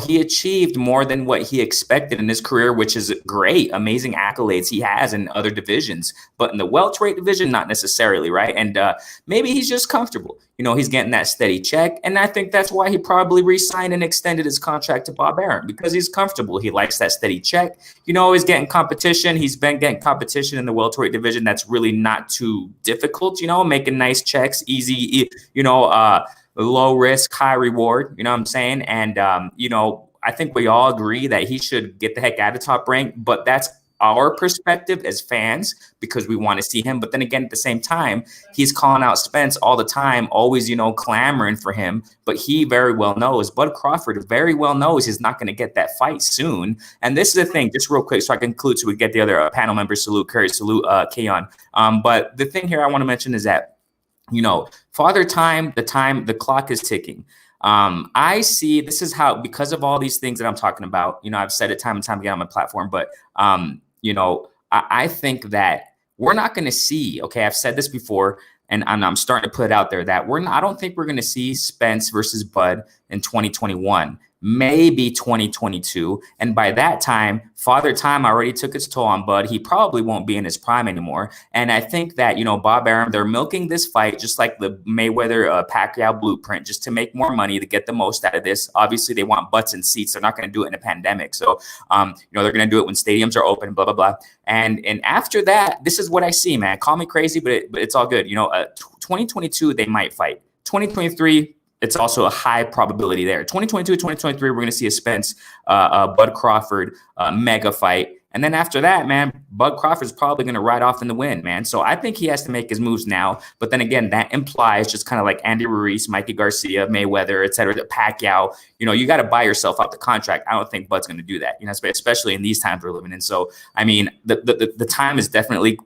B: He achieved more than what he expected in his career, which is great, amazing accolades he has in other divisions. But in the welterweight division, not necessarily, right? And maybe he's just comfortable. He's getting that steady check. And I think that's why he probably re-signed and extended his contract to Bob Arum, because he's comfortable. He likes that steady check. He's getting competition. He's been getting competition in the welterweight division. That's really not too difficult, making nice checks, easy, low risk, high reward, what I'm saying? And, I think we all agree that he should get the heck out of Top Rank, but that's our perspective as fans, because we want to see him. But then again, at the same time, he's calling out Spence all the time, always, clamoring for him. But he very well knows, Bud Crawford very well knows he's not going to get that fight soon. And this is the thing, just real quick, so I can conclude, so we get the other panel members. Salute Curry, salute Keon. But the thing here I want to mention is that, father time, the clock is ticking. I see this is how, because of all these things that I'm talking about, I've said it time and time again on my platform, but, I think that we're not going to see, okay, I've said this before, and I'm starting to put it out there that I don't think we're going to see Spence versus Bud in 2021. Maybe 2022. And by that time, father time already took its toll on Bud. He probably won't be in his prime anymore. And I think that, Bob Arum, they're milking this fight just like the Mayweather Pacquiao blueprint, just to make more money, to get the most out of this. Obviously, they want butts and seats. They're not going to do it in a pandemic. So, they're going to do it when stadiums are open, blah, blah, blah. And after that, this is what I see, man. Call me crazy, but it's all good. 2022, they might fight. 2023, it's also a high probability there. 2022, 2023, we're going to see a Spence, Bud Crawford mega fight. And then after that, man, Bud Crawford's probably going to ride off in the wind, man. So I think he has to make his moves now. But then again, that implies just kind of like Andy Ruiz, Mikey Garcia, Mayweather, et cetera, Pacquiao. You got to buy yourself out the contract. I don't think Bud's going to do that, especially in these times we're living in. So, I mean, the time is definitely,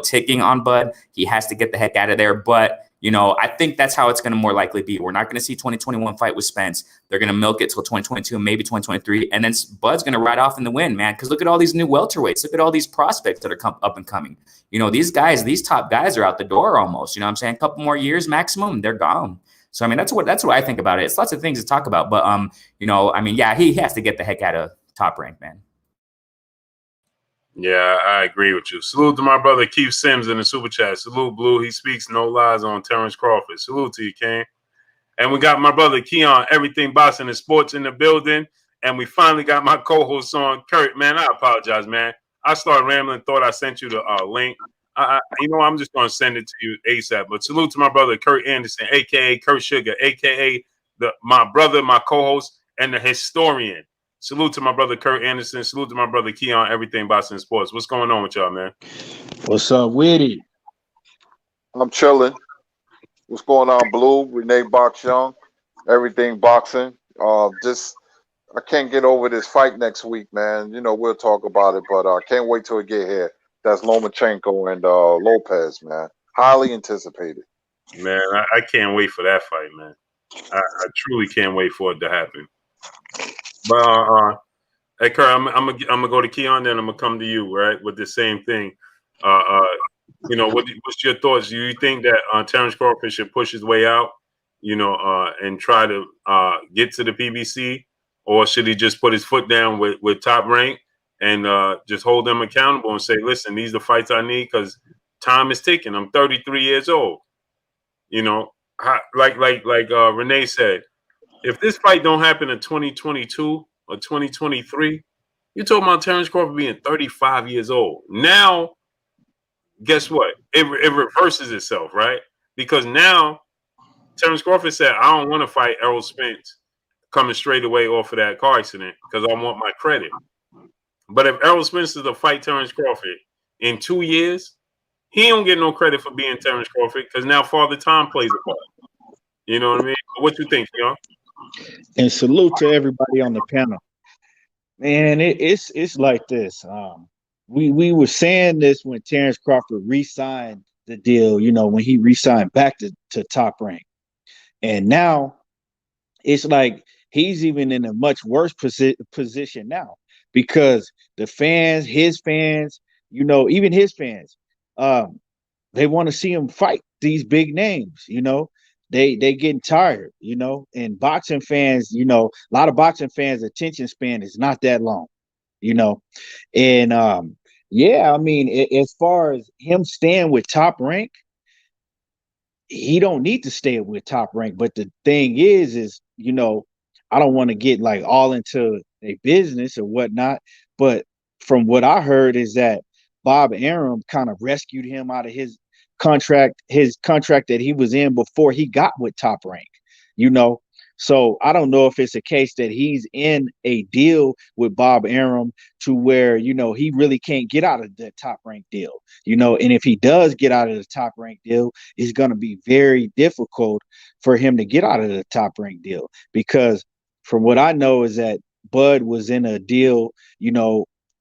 B: ticking on Bud. He has to get the heck out of there. But I think that's how it's going to more likely be. We're not going to see 2021 fight with Spence. They're going to milk it till 2022, maybe 2023. And then Bud's going to ride off in the wind, man. Because look at all these new welterweights. Look at all these prospects that are up and coming. These guys, these top guys are out the door almost. You know what I'm saying? A couple more years maximum, they're gone. So, I mean, that's what I think about it. It's lots of things to talk about. But, he has to get the heck out of Top Rank, man.
A: Yeah, I agree with you. Salute to my brother Keith Sims in the super chat. Salute, Blue. He speaks no lies on Terence Crawford. Salute to you, King. And we got my brother Keon, Everything Boxing and Sports in the building. And we finally got my co-host on, Kurt. Man, I apologize, man. I started rambling, thought I sent you the link. I'm just going to send it to you ASAP. But salute to my brother Kurt Anderson, a.k.a. Kurt Sugar, a.k.a. my brother, my co-host, and the historian. Salute to my brother Kurt Anderson. Salute to my brother Keon, Everything Boxing and Sports. What's going on with y'all, man?
C: What's up with it?
D: I'm chilling. What's going on, Blue? Renee Box Young, Everything Boxing. I can't get over this fight next week, man. We'll talk about it, but I can't wait till we get here. That's Lomachenko and Lopez, man. Highly anticipated.
A: Man, I can't wait for that fight, man. I truly can't wait for it to happen. But hey, Kurt, I'm gonna go to Keon, then I'm gonna come to you, right, with the same thing. What's your thoughts? Do you think that Terence Crawford should push his way out, and try to get to the PBC, or should he just put his foot down with Top Rank and just hold them accountable and say, listen, these are the fights I need because time is ticking. I'm 33 years old. Like Renee said. If this fight don't happen in 2022 or 2023, you're talking about Terence Crawford being 35 years old. Now, guess what? It reverses itself, right? Because now Terence Crawford said, I don't want to fight Errol Spence coming straight away off of that car accident because I want my credit. But if Errol Spence is to fight Terence Crawford in 2 years, he don't get no credit for being Terence Crawford because now Father Time plays a part. You know what I mean? What you think,
C: And salute to everybody on the panel. Man, it's like this. We were saying this when Terence Crawford re-signed the deal, when he re-signed back to Top Rank. And now it's like he's even in a much worse position now because the fans, his fans, even his fans, they want to see him fight these big names, They getting tired, and boxing fans, a lot of boxing fans' attention span is not that long, and I mean, as far as him staying with Top Rank, he don't need to stay with Top Rank. But the thing is, I don't want to get like all into a business or whatnot, but from what I heard is that Bob Arum kind of rescued him out of his contract that he was in before he got with Top Rank, So I don't know if it's a case that he's in a deal with Bob Arum to where, he really can't get out of the Top Rank deal, and if he does get out of the Top Rank deal, it's going to be very difficult for him to get out of the Top Rank deal because from what I know is that Bud was in a deal,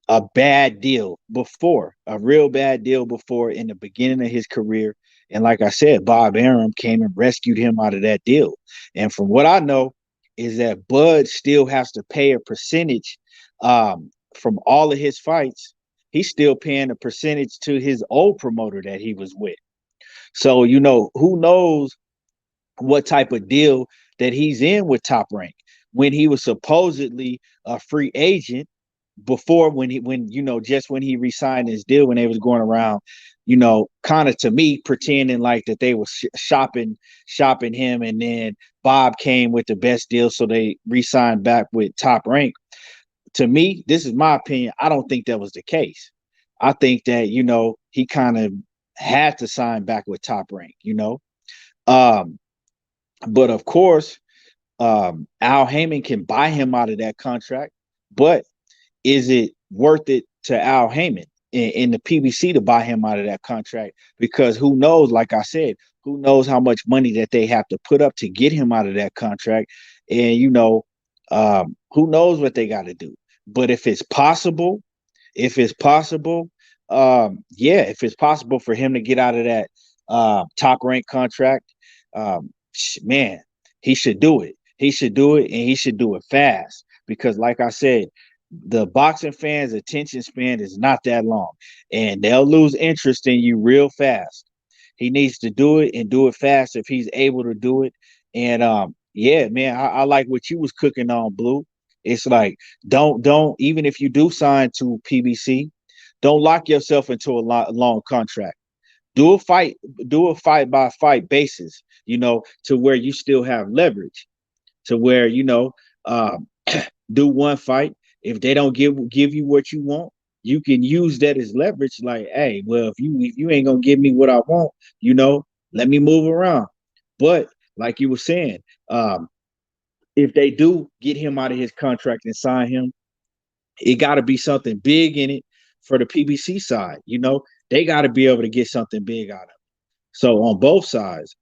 C: a bad deal before, a real bad deal before in the beginning of his career. And like I said, Bob Arum came and rescued him out of that deal. And from what I know is that Bud still has to pay a percentage from all of his fights. He's still paying a percentage to his old promoter that he was with. So, who knows what type of deal that he's in with Top Rank when he was supposedly a free agent before when he re-signed his deal, when they was going around, kind of to me pretending like that they were shopping him, and then Bob came with the best deal, so they re-signed back with Top Rank. To me, this is my opinion, I don't think that was the case. I think that he kind of had to sign back with Top Rank. But of course, Al Heyman can buy him out of that contract. But is it worth it to Al Heyman in the PBC to buy him out of that contract? Because who knows, like I said, who knows how much money that they have to put up to get him out of that contract. And, who knows what they got to do. But if it's possible, if it's possible, if it's possible for him to get out of that top rank contract, man, he should do it. He should do it, and he should do it fast. Because, like I said, the boxing fans' attention span is not that long, and they'll lose interest in you real fast. He needs to do it and do it fast if he's able to do it. And yeah, man, I like what you was cooking on, Blue. It's like don't even if you do sign to PBC, don't lock yourself into a long contract. Do a fight, by fight basis, to where you still have leverage, to where do one fight. If they don't give you what you want, you can use that as leverage. Like, hey, well, if you ain't gonna give me what I want, let me move around. But like you were saying, if they do get him out of his contract and sign him, it got to be something big in it for the PBC side. They got to be able to get something big out of it. So on both sides,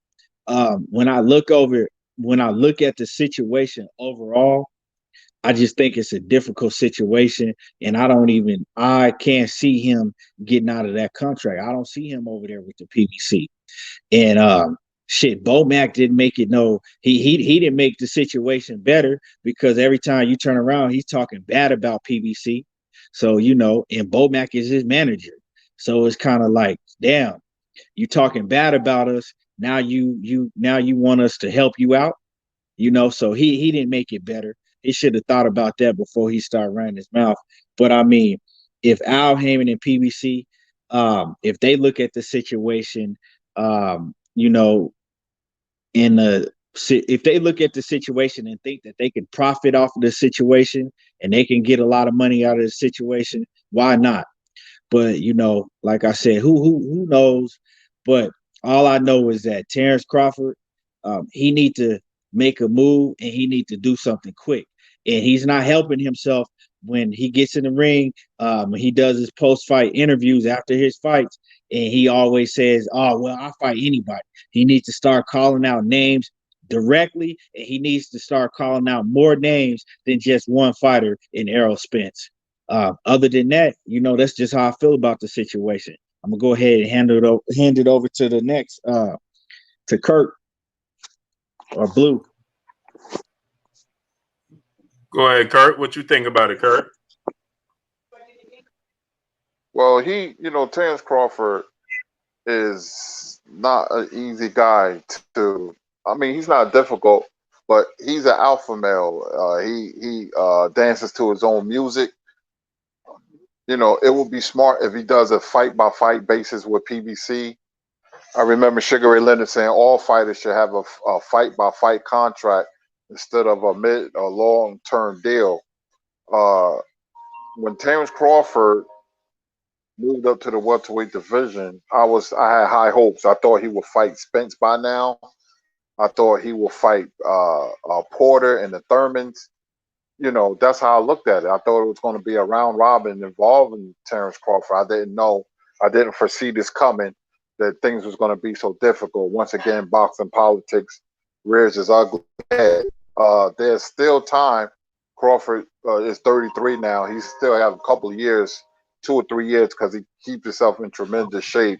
C: when I look at the situation overall, I just think it's a difficult situation, and I can't see him getting out of that contract. I don't see him over there with the PBC. And Bomac didn't make it he didn't make the situation better, because every time you turn around, he's talking bad about PBC. So, and Bomac is his manager. So it's kind of like, damn, you talking bad about us. Now you want us to help you out, so he didn't make it better. He should have thought about that before he started running his mouth. But I mean, if Al Heyman and PBC, if they look at the situation, if they look at the situation and think that they can profit off of the situation and they can get a lot of money out of the situation, why not? But like I said, who knows? But all I know is that Terence Crawford, he need to make a move, and he need to do something quick. And he's not helping himself when he gets in the ring. He does his post-fight interviews after his fights, and he always says, "Oh, well, I'll fight anybody." He needs to start calling out names directly, and he needs to start calling out more names than just one fighter in Errol Spence. Other than that, that's just how I feel about the situation. I'm gonna go ahead and hand it over to the next to Kurt or Blue.
A: Go ahead, Kurt. What you think about it, Kurt?
D: Well, Terence Crawford is not an easy guy to. I mean, he's not difficult, but he's an alpha male. He dances to his own music. It would be smart if he does a fight by fight basis with PBC. I remember Sugar Ray Leonard saying all fighters should have a fight by fight contract instead of a mid or long term deal. When Terence Crawford moved up to the welterweight division, I had high hopes. I thought he would fight Spence by now. I thought he would fight Porter and the Thurmans. That's how I looked at it. I thought it was going to be a round robin involving Terence Crawford. I didn't foresee this coming, that things was going to be so difficult. Once again, boxing politics rears its ugly head. There's still time. Crawford is 33 now. He still have a couple of years, 2 or 3 years, because he keeps himself in tremendous shape.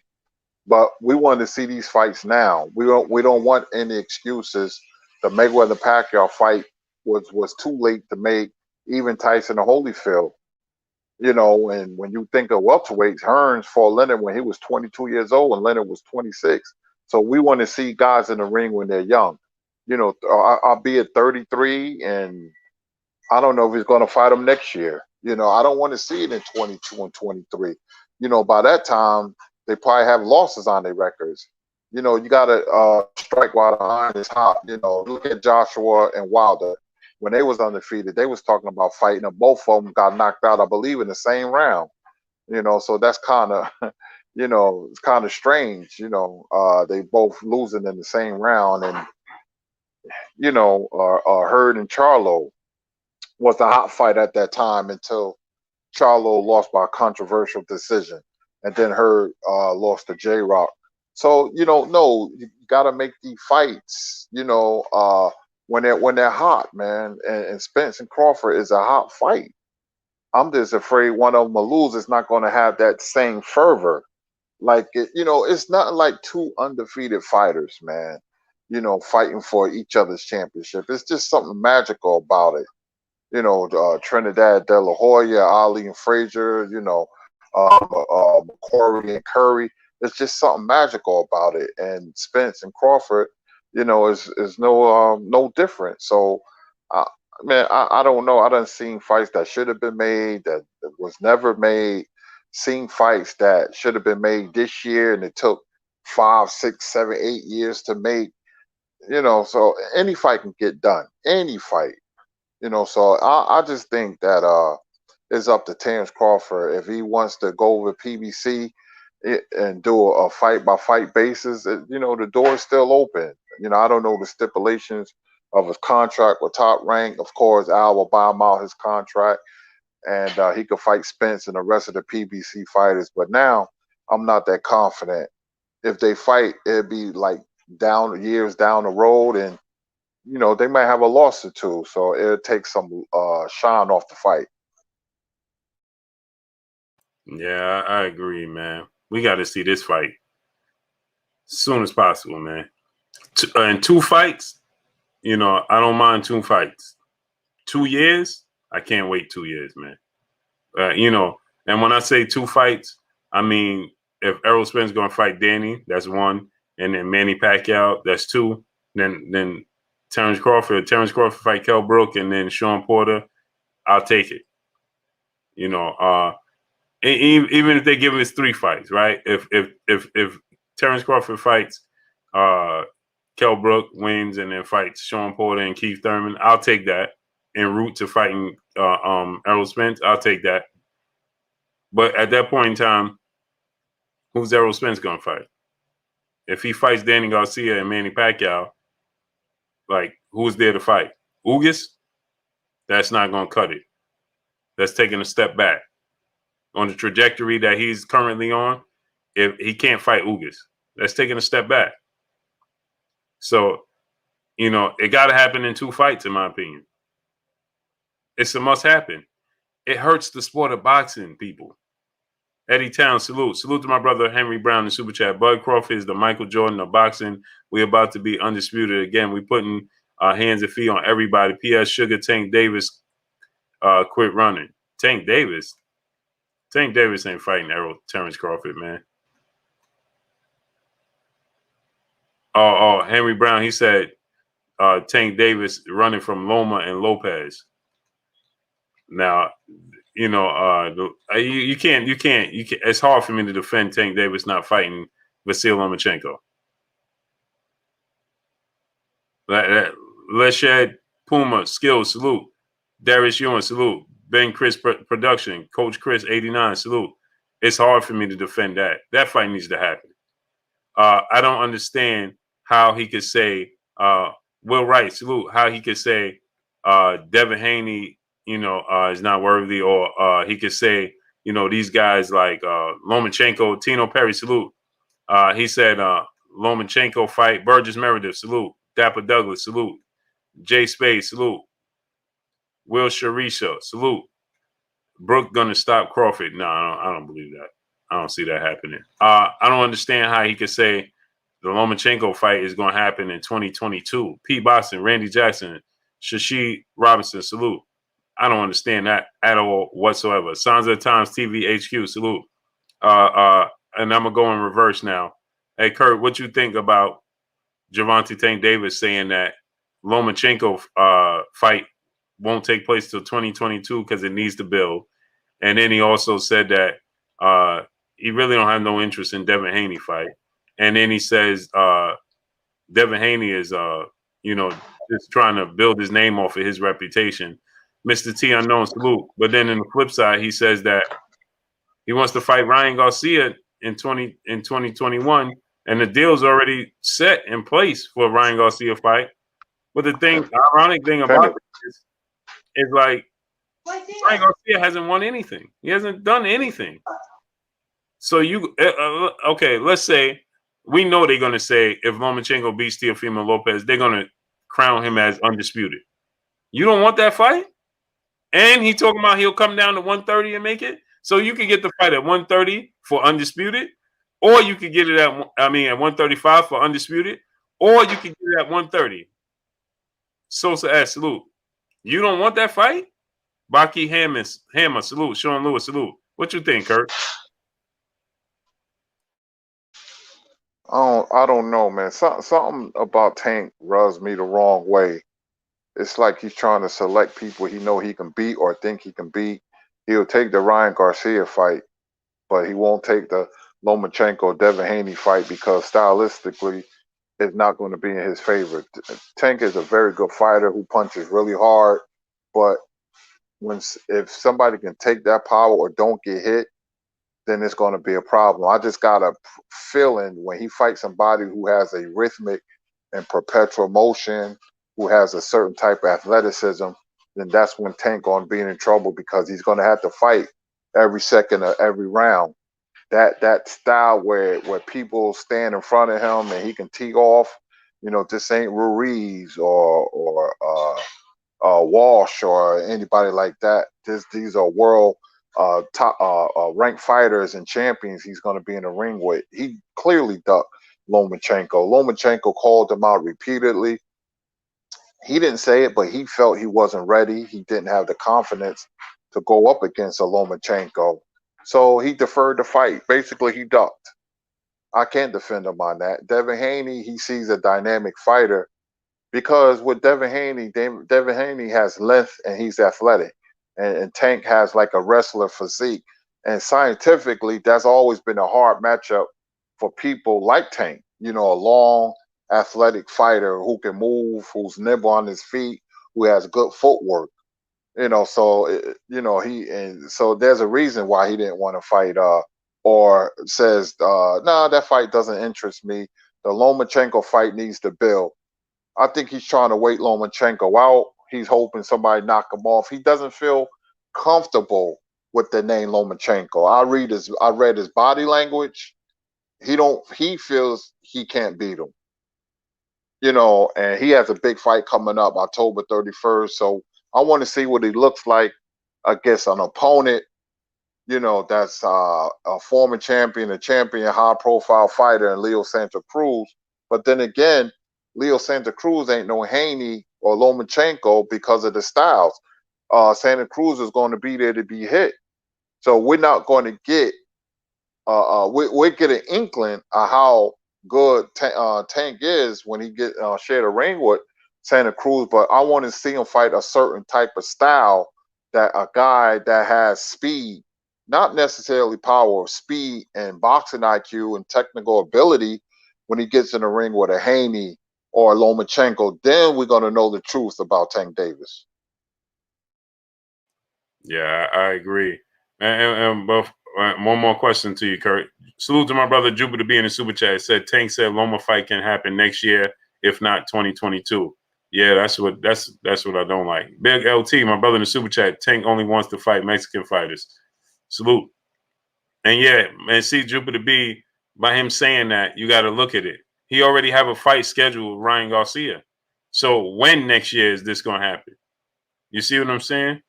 D: But we want to see these fights now. We don't want any excuses. The Mayweather Pacquiao fight was too late to make, even Tyson and Holyfield. And when you think of welterweights, Hearns fought Leonard when he was 22 years old and Leonard was 26. So we want to see guys in the ring when they're young. I'll be at 33, and I don't know if he's going to fight him next year. I don't want to see it in 22 and 23. By that time, they probably have losses on their records. You got to strike while the iron is hot. Look at Joshua and Wilder. When they was undefeated, they was talking about fighting, and both of them got knocked out, I believe, in the same round. So that's kind of, it's kind of strange. They both losing in the same round, and Hurd and Charlo was the hot fight at that time until Charlo lost by a controversial decision, and then Hurd lost to J Rock. So no, you got to make the fights, when they're hot, man. And Spence and Crawford is a hot fight. I'm just afraid one of them will lose. It's not going to have that same fervor. Like it's not like two undefeated fighters, man. Fighting for each other's championship. It's just something magical about it. Trinidad De La Hoya, Ali and Frazier, McCorry and Curry. There's just something magical about it. And Spence and Crawford, is no different. So, man, I don't know. I done seen fights that should have been made that was never made. Seen fights that should have been made this year, and it took 5, 6, 7, 8 years to make. So any fight can get done. Any fight. So I just think that it's up to Terence Crawford if he wants to go with PBC and do a fight by fight basis. The door is still open. I don't know the stipulations of his contract with Top Rank. Of course, Al will buy him out his contract, and he could fight Spence and the rest of the PBC fighters. But now I'm not that confident. If they fight, it'd be like years down the road, and they might have a loss or two, so it'll take some shine off the fight.
A: Yeah, I agree, man. We got to see this fight as soon as possible, man. And 2 fights, I don't mind 2 fights. 2 years, I can't wait 2 years, man. And when I say 2 fights, I mean, if Errol Spence going to fight Danny, that's 1. And then Manny Pacquiao, that's 2. Then Terence Crawford fight Kell Brook, and then Sean Porter, I'll take it. Even if they give us 3 fights, right? If Terence Crawford fights Kell Brook, wins, and then fights Sean Porter and Keith Thurman, I'll take that. En route to fighting Errol Spence, I'll take that. But at that point in time, who's Errol Spence gonna fight? If he fights Danny Garcia and Manny Pacquiao, like, who's there to fight? Ugas? That's not gonna cut it. That's taking a step back. On the trajectory that he's currently on, if he can't fight Ugas, that's taking a step back. So, it got to happen in 2 fights, in my opinion. It's a must happen. It hurts the sport of boxing, people. Eddie Town, salute. Salute to my brother Henry Brown in Super Chat. Bud Crawford is the Michael Jordan of boxing. We're about to be undisputed again. We're putting our hands and feet on everybody. P.S. Sugar Tank Davis quit running. Tank Davis ain't fighting Terence Crawford, man. Oh, Henry Brown, he said Tank Davis running from Loma and Lopez. Now, you can't. It's hard for me to defend Tank Davis not fighting Vasil Lomachenko. Leshed Puma, skills, salute. Darius Ewan, salute. Ben Chris Production, Coach Chris 89, salute. It's hard for me to defend that. That fight needs to happen. I don't understand how he could say, Will Wright, salute, how he could say Devin Haney, is not worthy, or he could say, these guys like Lomachenko, Tino Perry, salute. He said Lomachenko fight, Burgess Meredith, salute. Dapper Douglas, salute. Jay Spade, salute. Will Sharisha, salute. Brook gonna stop Crawford. No, I don't believe that. I don't see that happening. I don't understand how he could say the Lomachenko fight is going to happen in 2022. Pete Boston, Randy Jackson, Shashi Robinson, salute. I don't understand that at all whatsoever. Sansa Times TV HQ, salute. And I'm going to go in reverse now. Hey, Kurt, what you think about Gervonta Tank Davis saying that Lomachenko fight won't take place till 2022 because it needs to build? And then he also said that he really don't have no interest in Devin Haney fight. And then he says Devin Haney is, just trying to build his name off of his reputation. Mr. T Unknown, salute. But then in the flip side, he says that he wants to fight Ryan Garcia in 2021, and the deal's already set in place for a Ryan Garcia fight. But the ironic thing about this is like Ryan Garcia hasn't won anything. He hasn't done anything. So okay, let's say we know they're gonna say if Lomachenko beats Teofimo Lopez, they're gonna crown him as undisputed. You don't want that fight? And he talking about he'll come down to 130 and make it. So you could get the fight at 130 for undisputed, or you could get it at 135 for undisputed, or you could get it at 130. Sosa asked, salute. You don't want that fight? Baki Hammer, salute. Sean Lewis, salute. What you think, Kurt?
D: I don't know, man. Something about Tank rubs me the wrong way. It's like he's trying to select people he know he can beat or think he can beat. He'll take the Ryan Garcia fight, but he won't take the Lomachenko Devin Haney fight because stylistically it's not going to be in his favor. Tank is a very good fighter who punches really hard, but if somebody can take that power or don't get hit, then it's going to be a problem. I just got a feeling when he fights somebody who has a rhythmic and perpetual motion, who has a certain type of athleticism, then that's when Tank going to be in trouble because he's going to have to fight every second of every round. That style where people stand in front of him and he can tee off, this ain't Ruiz or Walsh or anybody like that. These are world top ranked fighters and champions he's going to be in the ring with. He clearly ducked Lomachenko. Lomachenko called him out repeatedly. He didn't say it, but he felt he wasn't ready. He didn't have the confidence to go up against a Lomachenko. So he deferred the fight. Basically, he ducked. I can't defend him on that. Devin Haney, he sees a dynamic fighter because with Devin Haney has length and he's athletic. And Tank has like a wrestler physique. And scientifically, that's always been a hard matchup for people like Tank. A long, athletic fighter who can move, who's nimble on his feet, who has good footwork. So there's a reason why he didn't want to fight or says, nah, that fight doesn't interest me. The Lomachenko fight needs to build. I think he's trying to wait Lomachenko out. He's hoping somebody knock him off. He doesn't feel comfortable with the name Lomachenko. I read his body language. He feels he can't beat him. And he has a big fight coming up October 31st. So I want to see what he looks like against an opponent, that's a former champion, high-profile fighter, and Leo Santa Cruz. But then again, Leo Santa Cruz ain't no Haney or Lomachenko because of the styles. Santa Cruz is going to be there to be hit. So we're not going to get we get an inkling of how good Tank is when he get share the ring with Santa Cruz, but I want to see him fight a certain type of style, that a guy that has speed, not necessarily power, speed and boxing IQ and technical ability. When he gets in the ring with a Haney or a Lomachenko, then we're going to know the truth about Tank Davis.
A: Yeah, I agree. And both. One more question to you, Kurt. Salute to my brother Jupiter B in the super chat. Said Tank said Loma fight can happen next year, if not 2022. Yeah, that's what I don't like. Big LT, my brother in the super chat. Tank only wants to fight Mexican fighters. Salute. And yeah, man, see Jupiter B, by him saying that, you got to look at it. He already have a fight scheduled with Ryan Garcia. So when next year is this going to happen? You see what I'm saying?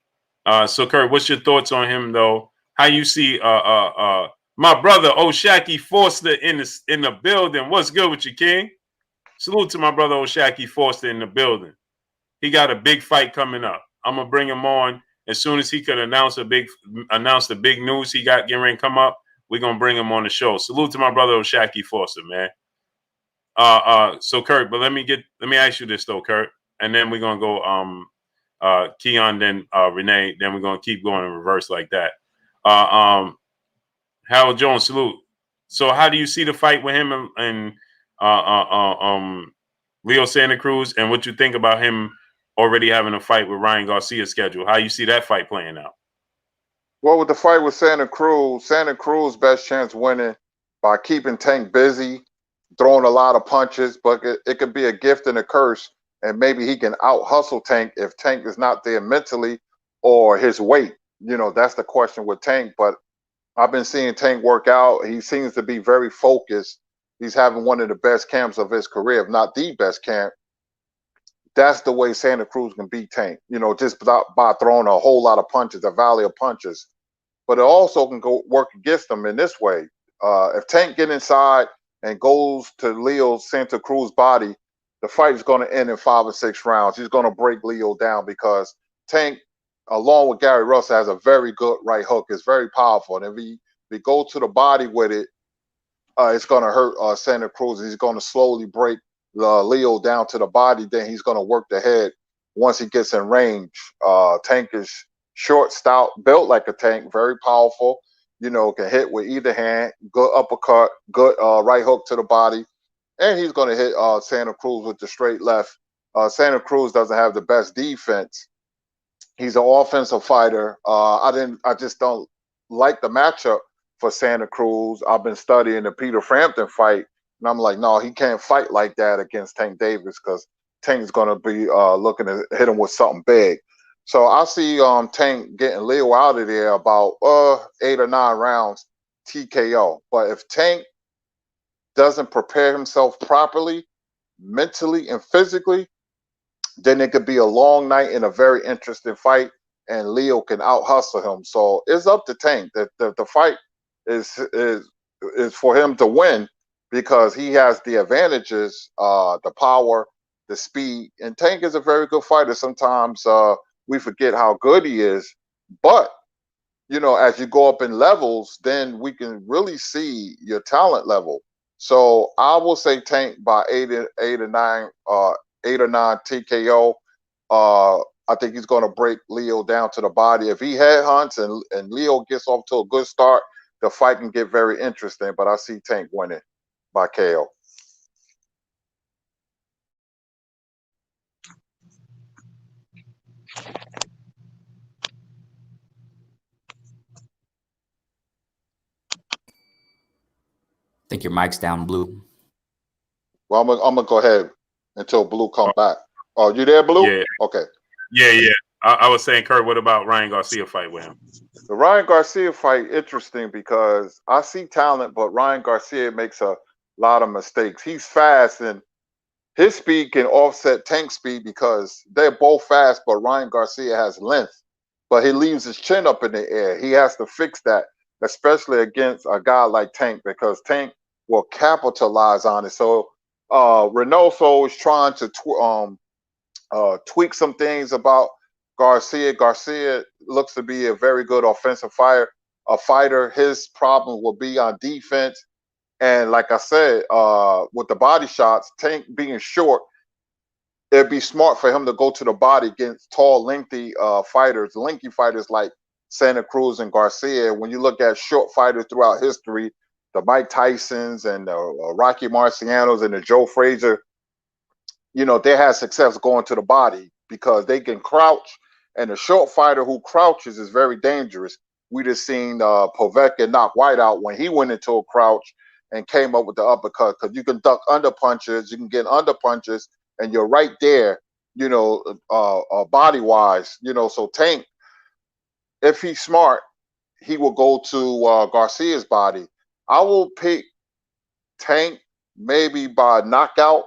A: So Kurt, what's your thoughts on him though? How you see my brother Oshaki Forster in the building? What's good with you, King? Salute to my brother Oshaki Forster in the building. He got a big fight coming up. I'm gonna bring him on as soon as he could announce the big news he got getting ready to come up. We're gonna bring him on the show. Salute to my brother Oshaki Forster, man. So Kurt, but let me ask you this though, Kurt, and then we're gonna go Keon, then Renee, then we're gonna keep going in reverse like that. Harold Jones, salute. So how do you see the fight with him and Leo Santa Cruz, and what you think about him already having a fight with Ryan Garcia scheduled? How you see that fight playing out?
D: Well, with the fight with Santa Cruz best chance winning by keeping Tank busy, throwing a lot of punches, but it could be a gift and a curse and maybe he can out hustle Tank if Tank is not there mentally or his weight. You know, that's the question with Tank. But I've been seeing Tank work out. He seems to be very focused. He's having one of the best camps of his career, if not the best camp. That's the way Santa Cruz can beat Tank, you know, just by throwing a whole lot of punches, a volley of punches. But it also can go work against them in this way. If Tank get inside and goes to Leo Santa Cruz body, the fight is going to end in 5 or 6 rounds. He's going to break Leo down because Tank, along with Gary Russell, has a very good right hook. It's very powerful. And if he go to the body with it, it's going to hurt Santa Cruz. He's going to slowly break Leo down to the body. Then he's going to work the head once he gets in range. Tank is short, stout, built like a tank, very powerful. You know, can hit with either hand, good uppercut, good right hook to the body. And he's going to hit Santa Cruz with the straight left. Santa Cruz doesn't have the best defense. He's an offensive fighter. I just don't like the matchup for Santa Cruz. I've been studying the Peter Frampton fight, and I'm like, no, he can't fight like that against Tank Davis because Tank's going to be looking to hit him with something big. So I see Tank getting Leo out of there about 8 or 9 rounds TKO. But if Tank doesn't prepare himself properly, mentally and physically, then it could be a long night and a very interesting fight, and Leo can out hustle him. So it's up to Tank. The fight is for him to win because he has the advantages, the power, the speed, and Tank is a very good fighter. Sometimes we forget how good he is, but you know, as you go up in levels, then we can really see your talent level. So I will say Tank by 8 or 9 TKO. I think he's going to break Leo down to the body. If he headhunts and Leo gets off to a good start, the fight can get very interesting. But I see Tank winning by KO.
B: I think your mic's down, Blue.
D: Well, I'm gonna go ahead until Blue come back. Oh, you there, Blue?
A: Yeah.
D: Okay.
A: Yeah. I was saying, Kurt, what about Ryan Garcia fight with him?
D: The Ryan Garcia fight, interesting because I see talent, but Ryan Garcia makes a lot of mistakes. He's fast, and his speed can offset Tank's speed because they're both fast, but Ryan Garcia has length. But he leaves his chin up in the air. He has to fix that, especially against a guy like Tank, because Tank will capitalize on it. So Reynoso is trying to tweak some things about Garcia. Garcia looks to be a very good offensive fighter. His problem will be on defense. And like I said, with the body shots, Tank being short, it'd be smart for him to go to the body against tall, lengthy fighters, lanky fighters like Santa Cruz and Garcia. When you look at short fighters throughout history, the Mike Tysons and the Rocky Marcianos and the Joe Frazier, you know, they had success going to the body because they can crouch. And a short fighter who crouches is very dangerous. We just seen Povetkin knock White out when he went into a crouch and came up with the uppercut, because you can duck under punches, you can get under punches, and you're right there, you know, body wise, you know. So Tank, if he's smart, he will go to Garcia's body. I will pick Tank maybe by knockout,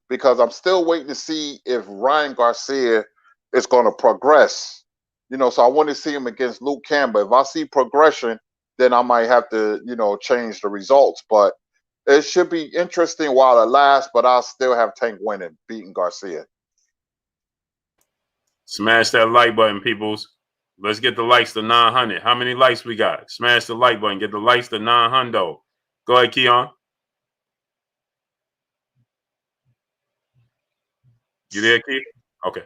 D: because I'm still waiting to see if Ryan Garcia is going to progress. You know, so I want to see him against Luke Campbell. If I see progression, then I might have to, you know, change the results. But it should be interesting while it lasts, but I'll still have Tank winning, beating Garcia.
A: Smash that like button, peoples. Let's get the likes to 900. How many likes we got? Smash the like button. Get the likes to 900. Go ahead, Keon. You there, Keith? Okay.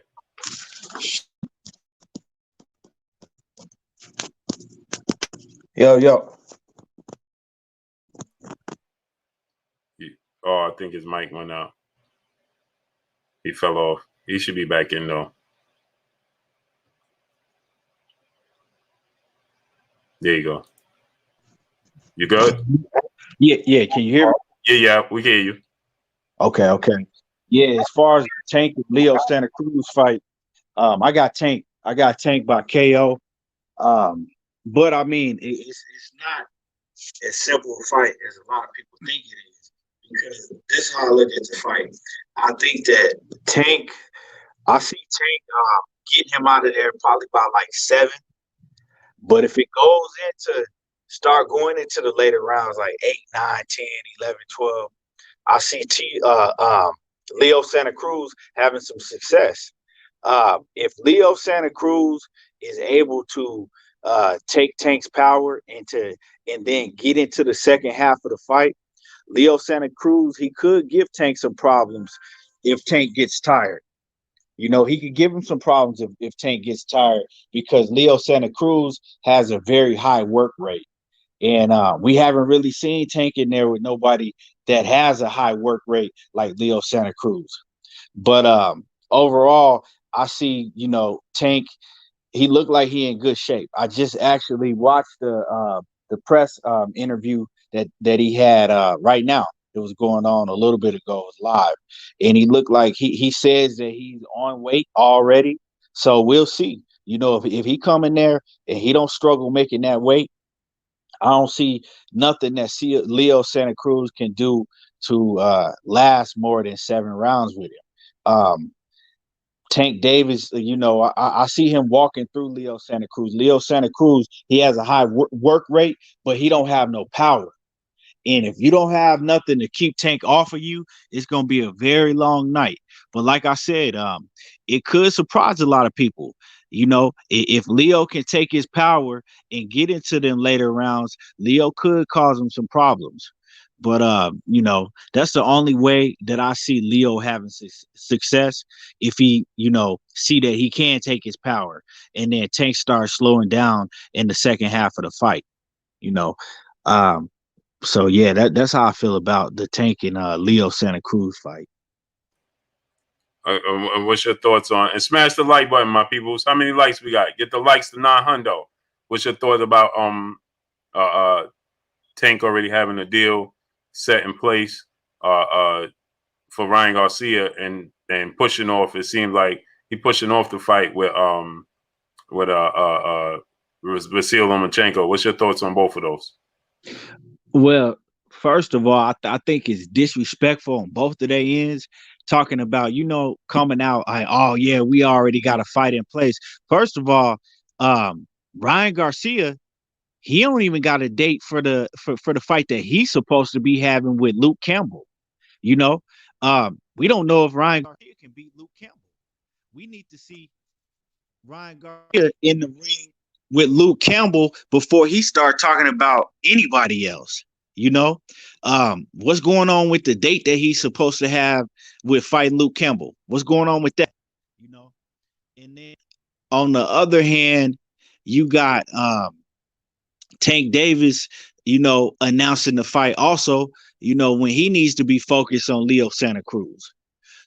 C: Yo.
A: Oh, I think his mic went out. He fell off. He should be back in, though. There you go. You good?
C: Yeah. Can you hear me?
A: Yeah, we can hear you.
C: Okay. Yeah, as far as Tank and Leo Santa Cruz fight, I got Tank. I got Tank by KO. But I mean, it's not as simple a fight as a lot of people think it is. Because this is how I look at the fight. I think that Tank, I see Tank getting him out of there probably by like 7. But if it goes start going into the later rounds, like 8, 9, 10, 11, 12, I see Leo Santa Cruz having some success. If Leo Santa Cruz is able to take Tank's power and then get into the second half of the fight, Leo Santa Cruz, he could give Tank some problems if Tank gets tired. You know, he could give him some problems if Tank gets tired, because Leo Santa Cruz has a very high work rate. And we haven't really seen Tank in there with nobody that has a high work rate like Leo Santa Cruz. But overall, I see, Tank, he looked like he in good shape. I just actually watched the press interview that he had right now. It was going on a little bit ago. It was live. And he looked like he says that he's on weight already. So we'll see. If he come in there and he don't struggle making that weight, I don't see nothing that Leo Santa Cruz can do to last more than 7 rounds with him. Tank Davis, I see him walking through Leo Santa Cruz. Leo Santa Cruz, he has a high work rate, but he don't have no power. And if you don't have nothing to keep Tank off of you, it's going to be a very long night. But like I said, it could surprise a lot of people. If Leo can take his power and get into them later rounds, Leo could cause him some problems. But, that's the only way that I see Leo having success, if he, see that he can take his power and then Tank starts slowing down in the second half of the fight, So yeah, that's how I feel about the Tank and Leo Santa Cruz fight.
A: What's your thoughts on? And smash the like button, my peoples. How many likes we got? Get the likes to 900. What's your thought about Tank already having a deal set in place for Ryan Garcia and pushing off? It seemed like he pushing off the fight with Vasil Lomachenko. What's your thoughts on both of those?
C: Well, first of all, I think it's disrespectful on both of their ends, talking about, coming out like, oh yeah, we already got a fight in place. First of all, Ryan Garcia, he don't even got a date for the fight that he's supposed to be having with Luke Campbell. We don't know if Ryan Garcia can beat Luke Campbell. We need to see Ryan Garcia in the ring with Luke Campbell before he start talking about anybody else. What's going on with the date that he's supposed to have with fighting Luke Campbell? What's going on with that? And then on the other hand, you got Tank Davis, announcing the fight also, when he needs to be focused on Leo Santa Cruz.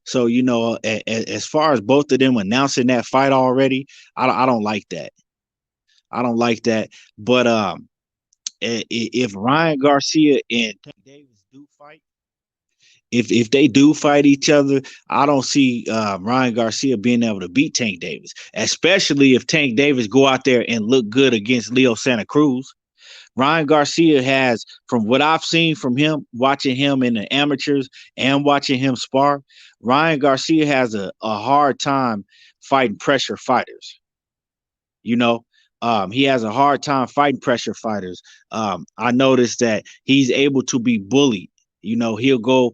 C: So, as far as both of them announcing that fight already, I don't like that. I don't like that. But if Ryan Garcia and Tank Davis do fight, if they do fight each other, I don't see Ryan Garcia being able to beat Tank Davis, especially if Tank Davis go out there and look good against Leo Santa Cruz. Ryan Garcia has, from what I've seen from him, watching him in the amateurs and watching him spar, Ryan Garcia has a hard time fighting pressure fighters. He has a hard time fighting pressure fighters. I noticed that he's able to be bullied. He'll go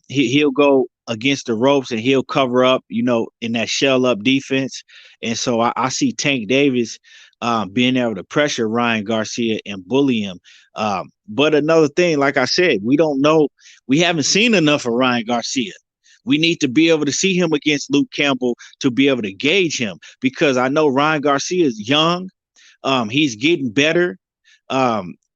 C: he'll go against the ropes and he'll cover up, in that shell up defense. And so I see Tank Davis being able to pressure Ryan Garcia and bully him. But another thing, like I said, we don't know. We haven't seen enough of Ryan Garcia. We need to be able to see him against Luke Campbell to be able to gauge him, because I know Ryan Garcia is young. He's getting better.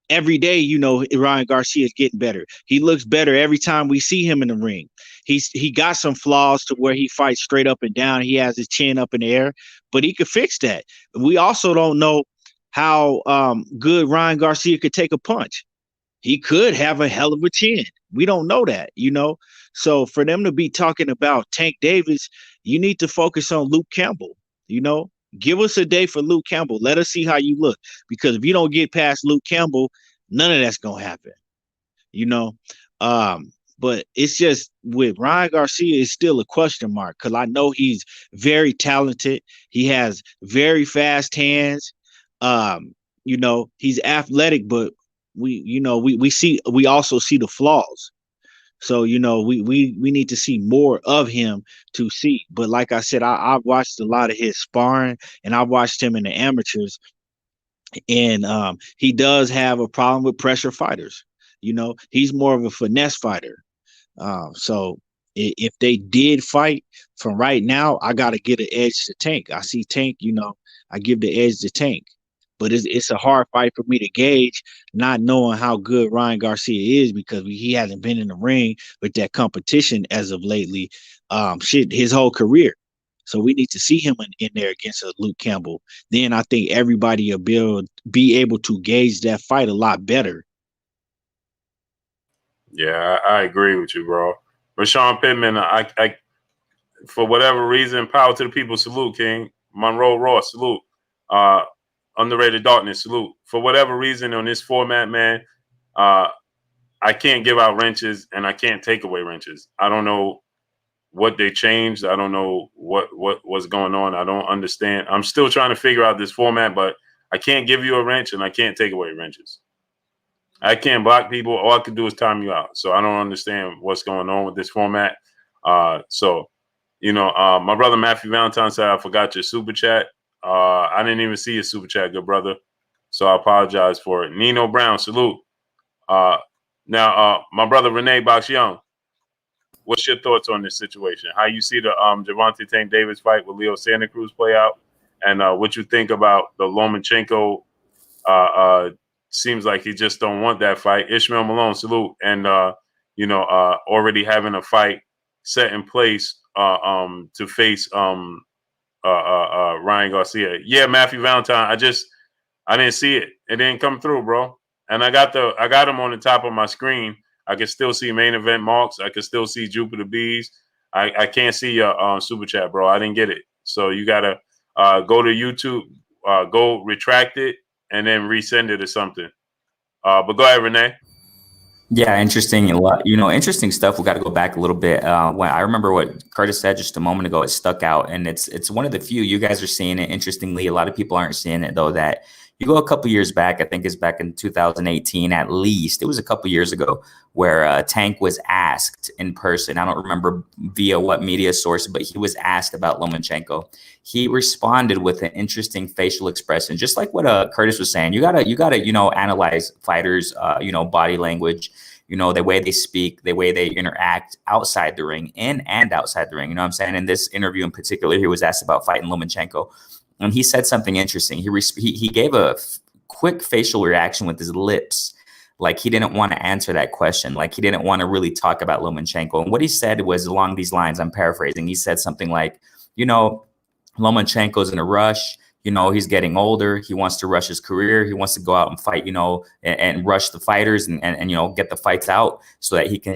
C: Every day, Ryan Garcia is getting better. He looks better every time we see him in the ring. He got some flaws to where he fights straight up and down. He has his chin up in the air, but he could fix that. We also don't know how good Ryan Garcia could take a punch. he could have a hell of a chin. We don't know that, So for them to be talking about Tank Davis, you need to focus on Luke Campbell, Give us a day for Luke Campbell. Let us see how you look. Because if you don't get past Luke Campbell, none of that's gonna happen. But it's just with Ryan Garcia, it's still a question mark because I know he's very talented. He has very fast hands. He's athletic, but we also see the flaws. So, we need to see more of him to see. But like I said, I've watched a lot of his sparring and I watched him in the amateurs. And he does have a problem with pressure fighters. He's more of a finesse fighter. So if they did fight from right now, I got to get an edge to Tank. I see Tank, I give the edge to Tank. But it's a hard fight for me to gauge, not knowing how good Ryan Garcia is because he hasn't been in the ring with that competition as of lately, his whole career. So we need to see him in there against a Luke Campbell. Then I think everybody will be able to gauge that fight a lot better.
A: Yeah, I agree with you, bro. Rashawn Pittman, I for whatever reason, power to the people, salute, King. Monroe Ross, salute. Underrated Darkness, salute. For whatever reason on this format, man, I can't give out wrenches and I can't take away wrenches. I don't know what they changed. I don't know what's going on. I don't understand. I'm still trying to figure out this format, but I can't give you a wrench and I can't take away wrenches. I can't block people. All I can do is time you out. So I don't understand what's going on with this format. My brother Matthew Valentine said, I forgot your super chat. I didn't even see your super chat, good brother. So I apologize for it. Nino Brown, salute. Now, my brother Renee Box Young, what's your thoughts on this situation? How you see the Gervonta Tank Davis fight with Leo Santa Cruz play out? And what you think about the Lomachenko seems like he just don't want that fight. Ishmael Malone, salute. And, already having a fight set in place to face Ryan Garcia. Yeah, Matthew Valentine. I didn't see it. It didn't come through, bro. And I got him on the top of my screen. I can still see main event marks. I can still see Jupiter Bees. I can't see your super chat, bro. I didn't get it. So you gotta go to YouTube, go retract it, and then resend it or something. But go ahead, Renee.
B: Yeah, interesting. Interesting stuff. We got to go back a little bit. When I remember what Curtis said just a moment ago, it stuck out, and it's one of the few you guys are seeing it. Interestingly, a lot of people aren't seeing it though. That you go a couple years back, I think it's back in 2018 at least. It was a couple years ago where Tank was asked in person. I don't remember via what media source, but he was asked about Lomachenko. He responded with an interesting facial expression, just like what Curtis was saying. You gotta analyze fighters, body language, the way they speak, the way they interact outside the ring, in and outside the ring. You know what I'm saying? In this interview in particular, he was asked about fighting Lomachenko. And he said something interesting. He gave a quick facial reaction with his lips, like he didn't want to answer that question, like he didn't want to really talk about Lomachenko. And what he said was along these lines, I'm paraphrasing. He said something like, Lomachenko's in a rush. He's getting older. He wants to rush his career. He wants to go out and fight, and rush the fighters and get the fights out so that he can,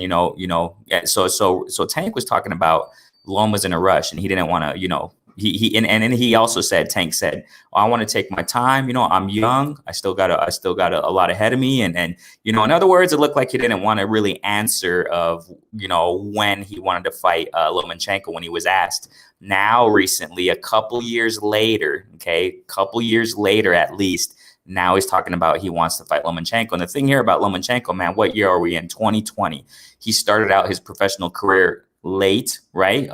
B: So Tank was talking about Loma's in a rush and he didn't want to, and he also said, Tank said, I want to take my time. I'm young. I still got a lot ahead of me. And in other words, it looked like he didn't want to really answer of, when he wanted to fight Lomachenko when he was asked. Now, recently, a couple years later at least, now he's talking about he wants to fight Lomachenko. And the thing here about Lomachenko, man, what year are we in? 2020. He started out his professional career late, right?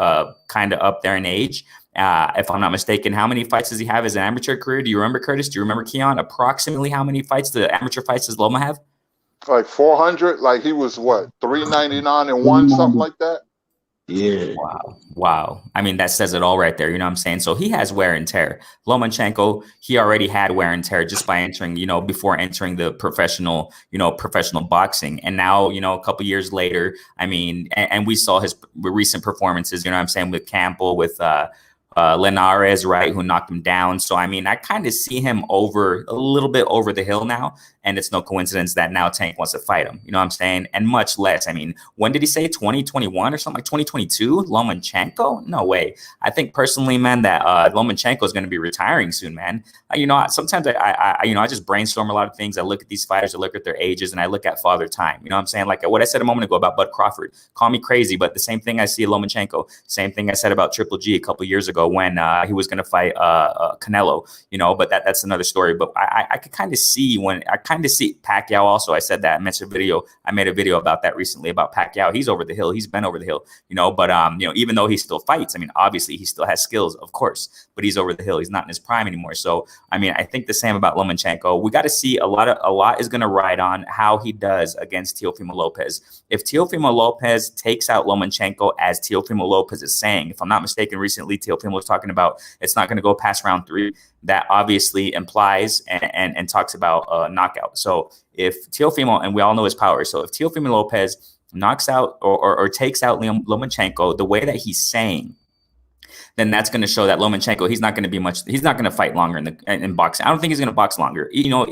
B: Kind of up there in age. If I'm not mistaken, how many fights does he have as an amateur career? Do you remember, Curtis? Do you remember, Keon? Approximately how many amateur fights does Loma have?
D: Like 400. Like he was what, 399 and one, something like that.
C: Yeah.
B: Wow. I mean, that says it all right there. You know what I'm saying? So he has wear and tear. Lomachenko, he already had wear and tear just by entering, before entering the professional boxing. And now, a couple years later, I mean, and we saw his recent performances, you know what I'm saying, with Campbell, with Linares, right, who knocked him down. So, I mean, I kind of see him a little bit over the hill now. And it's no coincidence that now Tank wants to fight him. You know what I'm saying? And much less. I mean, when did he say 2021 or something like 2022? Lomachenko? No way. I think personally, man, that Lomachenko is going to be retiring soon, man. Sometimes I just brainstorm a lot of things. I look at these fighters, I look at their ages, and I look at father time. You know what I'm saying? Like what I said a moment ago about Bud Crawford. Call me crazy, but the same thing I see Lomachenko. Same thing I said about Triple G a couple years ago when he was going to fight Canelo. You know, but that's another story. But I could kind of see Pacquiao also. I said that. I made a video about that recently about Pacquiao. He's over the hill. He's been over the hill. You know, but even though he still fights, I mean, obviously he still has skills, of course, but he's over the hill. He's not in his prime anymore. So I mean, I think the same about Lomachenko. We got to see a lot is going to ride on how he does against Teofimo Lopez. If Teofimo Lopez takes out Lomachenko, as Teofimo Lopez is saying, if I'm not mistaken, recently Teofimo was talking about it's not going to go past round 3. That obviously implies and talks about knockout. So if Teofimo, and we all know his power, so if Teofimo Lopez knocks out or takes out Lomachenko the way that he's saying, then that's going to show that Lomachenko, he's not going to fight longer in boxing. I don't think he's going to box longer. You know,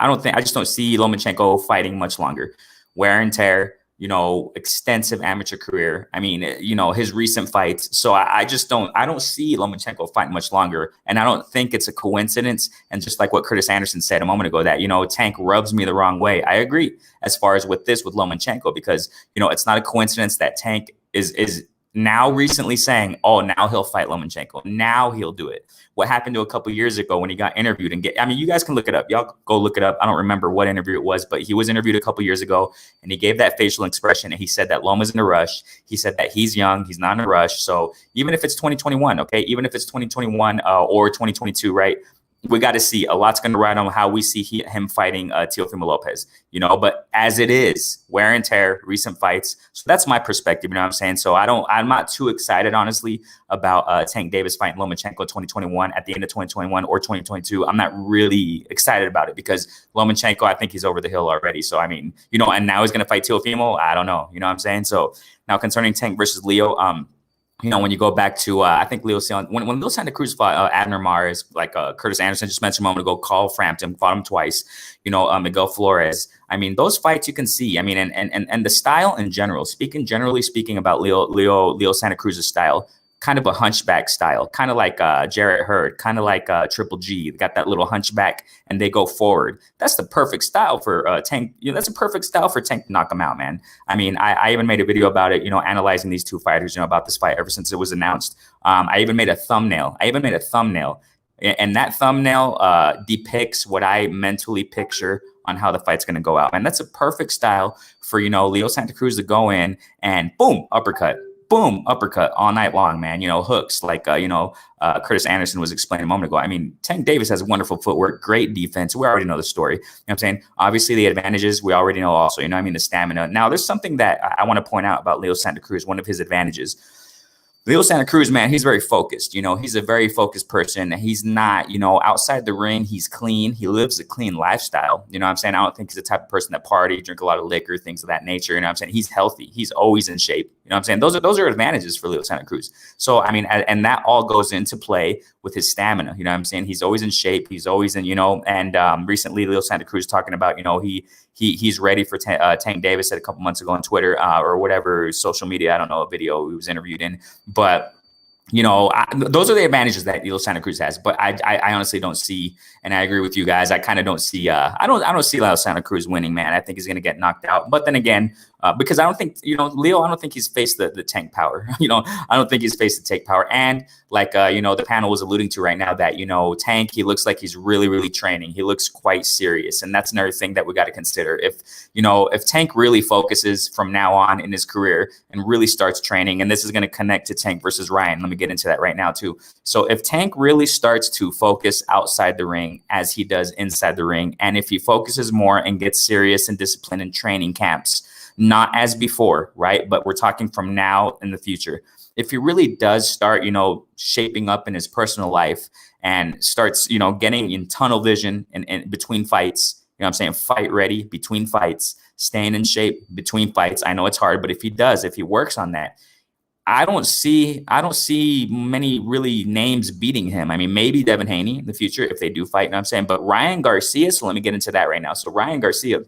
B: I just don't see Lomachenko fighting much longer. Wear and tear, you know, extensive amateur career. I mean, you know, his recent fights. So I don't see Lomachenko fighting much longer. And I don't think it's a coincidence. And just like what Curtis Anderson said a moment ago, that, you know, Tank rubs me the wrong way. I agree as far as with Lomachenko, because, you know, it's not a coincidence that Tank is now recently saying, oh, now he'll fight Lomachenko. Now he'll do it. What happened to a couple years ago when he got interviewed you guys can look it up. Y'all go look it up. I don't remember what interview it was, but he was interviewed a couple years ago and he gave that facial expression and he said that Loma's in a rush. He said that he's young. He's not in a rush. So even if it's 2021, okay, even if it's 2021 or 2022, right? We got to see. A lot's going to ride on how we see him fighting Teofimo Lopez, you know, but as it is, wear and tear, recent fights. So that's my perspective, you know what I'm saying? So I'm not too excited, honestly, about Tank Davis fighting Lomachenko 2021 at the end of 2021 or 2022. I'm not really excited about it because Lomachenko, I think he's over the hill already. So, I mean, you know, and now he's going to fight Teofimo. I don't know. You know what I'm saying? So now concerning Tank versus Leo, you know, when you go back to, I think when Leo Santa Cruz fought Abner Mares, like Curtis Anderson just mentioned a moment ago, Carl Frampton fought him twice, you know, Miguel Flores. I mean, those fights you can see. I mean, and the style in general, generally speaking about Leo Santa Cruz's style, kind of a hunchback style, kind of like Jarrett Hurd, kind of like Triple G. They got that little hunchback and they go forward. That's the perfect style for Tank. You know, that's a perfect style for Tank to knock him out, man. I mean, I even made a video about it, you know, analyzing these two fighters, you know, about this fight ever since it was announced. I even made a thumbnail. And that thumbnail depicts what I mentally picture on how the fight's going to go out. And that's a perfect style for, you know, Leo Santa Cruz to go in and boom, uppercut. Boom, uppercut all night long, man. You know, hooks like, Curtis Anderson was explaining a moment ago. I mean, Tank Davis has wonderful footwork, great defense. We already know the story. You know what I'm saying? Obviously, the advantages, we already know also. You know what I mean? The stamina. Now, there's something that I want to point out about Leo Santa Cruz, one of his advantages. Leo Santa Cruz, man, he's very focused. You know, he's a very focused person. He's not, you know, outside the ring, he's clean. He lives a clean lifestyle. You know what I'm saying? I don't think he's the type of person that party, drink a lot of liquor, things of that nature. You know what I'm saying? He's healthy. He's always in shape. You know what I'm saying? Those are advantages for Leo Santa Cruz. So, I mean, and that all goes into play with his stamina. You know what I'm saying? He's always in shape. He's always in, you know, and recently Leo Santa Cruz talking about, you know, he's ready for Tank Davis said a couple months ago on Twitter or whatever social media. I don't know, a video he was interviewed in. But, you know, those are the advantages that Leo Santa Cruz has. But I honestly don't see, and I agree with you guys, I kind of don't see, I don't see Leo Santa Cruz winning, man. I think he's going to get knocked out. But then again, because I don't think, you know, Leo, I don't think he's faced the Tank power. You know, I don't think he's faced the Tank power. And like, you know, the panel was alluding to right now that, you know, Tank, he looks like he's really, really training. He looks quite serious. And that's another thing that we got to consider. If Tank really focuses from now on in his career and really starts training, and this is going to connect to Tank versus Ryan. Let me get into that right now too. So if Tank really starts to focus outside the ring as he does inside the ring, and if he focuses more and gets serious and disciplined in training camps, not as before, right? But we're talking from now in the future. If he really does start, you know, shaping up in his personal life and starts, you know, getting in tunnel vision in between fights, you know what I'm saying? Fight ready between fights, staying in shape between fights. I know it's hard, but if he works on that, I don't see many really names beating him. I mean, maybe Devin Haney in the future if they do fight, you know what I'm saying? But Ryan Garcia, so let me get into that right now. So Ryan Garcia,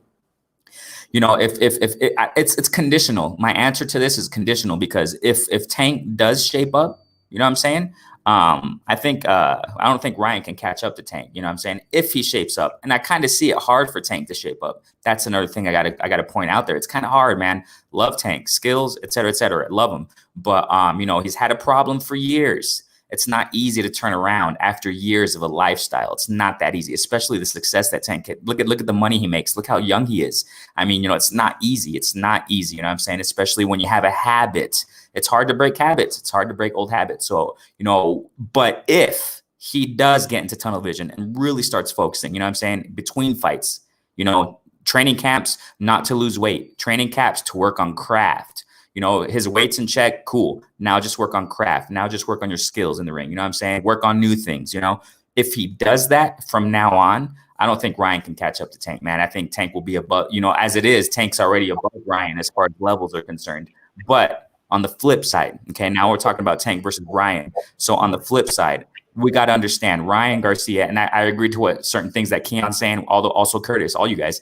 B: you know, if it's conditional. My answer to this is conditional because if Tank does shape up, you know what I'm saying? I don't think Ryan can catch up to Tank, you know what I'm saying? If he shapes up. And I kind of see it hard for Tank to shape up. That's another thing I gotta point out there. It's kind of hard, man. Love Tank, skills, et cetera, love him. But you know, he's had a problem for years. It's not easy to turn around after years of a lifestyle. It's not that easy, especially the success that Tank had. Look at the money he makes. Look how young he is. I mean, you know, it's not easy. It's not easy, you know what I'm saying? Especially when you have a habit. It's hard to break habits. It's hard to break old habits. So, you know, but if he does get into tunnel vision and really starts focusing, you know what I'm saying, between fights, you know, training camps, not to lose weight, training camps to work on craft. You know, his weight's in check, cool. Now just work on craft. Now just work on your skills in the ring. You know what I'm saying? Work on new things, you know? If he does that from now on, I don't think Ryan can catch up to Tank, man. I think Tank will be above, you know, as it is, Tank's already above Ryan as far as levels are concerned. But on the flip side, okay, now we're talking about Tank versus Ryan. So on the flip side, we got to understand Ryan Garcia, and I agree to what certain things that Keon's saying, although also Curtis, all you guys,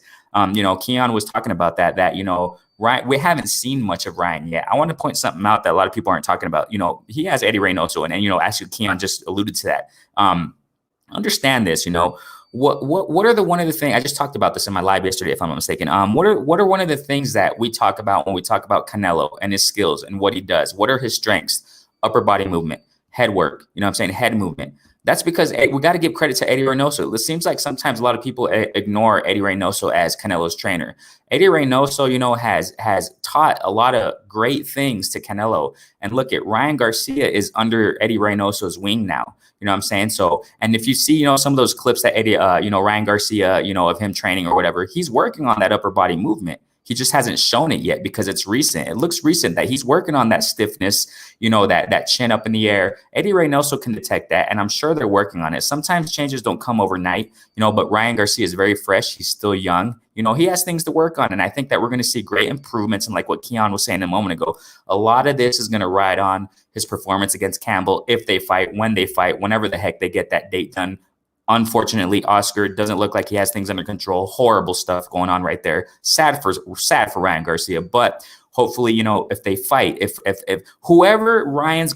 B: you know, Keon was talking about that, you know, Ryan, we haven't seen much of Ryan yet. I want to point something out that a lot of people aren't talking about. You know, he has Eddie Reynoso, and you know, actually Keon just alluded to that. Understand this, you know, what are one of the things I just talked about this in my live yesterday, if I'm not mistaken. What are one of the things that we talk about when we talk about Canelo and his skills and what he does? What are his strengths? Upper body movement, head work, you know what I'm saying? Head movement. That's because we got to give credit to Eddie Reynoso. It seems like sometimes a lot of people ignore Eddie Reynoso as Canelo's trainer. Eddie Reynoso, you know, has taught a lot of great things to Canelo. And look at Ryan Garcia is under Eddie Reynoso's wing now. You know what I'm saying? So, and if you see, you know, some of those clips that Eddie, you know, Ryan Garcia, you know, of him training or whatever, he's working on that upper body movement. He just hasn't shown it yet because it's recent. It looks recent that he's working on that stiffness, you know, that chin up in the air. Eddie Reynoso can detect that, and I'm sure they're working on it. Sometimes changes don't come overnight, you know, but Ryan Garcia is very fresh. He's still young. You know, he has things to work on, and I think that we're going to see great improvements. And like what Keon was saying a moment ago, a lot of this is going to ride on his performance against Campbell if they fight, when they fight, whenever the heck they get that date done. Unfortunately, Oscar doesn't look like he has things under control. Horrible stuff going on right there. Sad for Ryan Garcia, but hopefully, you know, if they fight, if whoever Ryan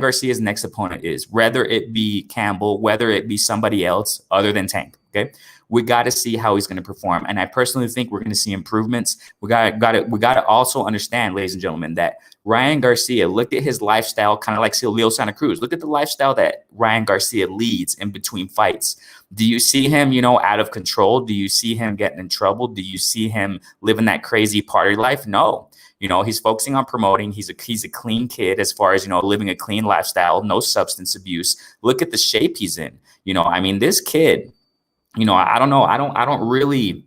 B: Garcia's next opponent is, whether it be Campbell, whether it be somebody else other than Tank, okay, we got to see how he's going to perform. And I personally think we're going to see improvements. We got to also understand, ladies and gentlemen, that Ryan Garcia, look at his lifestyle, kind of like Leo Santa Cruz. Look at the lifestyle that Ryan Garcia leads in between fights. Do you see him, you know, out of control? Do you see him getting in trouble? Do you see him living that crazy party life? No. You know, he's focusing on promoting. He's a clean kid as far as, you know, living a clean lifestyle, no substance abuse. Look at the shape he's in. You know, I mean, this kid, you know, I don't know. I don't really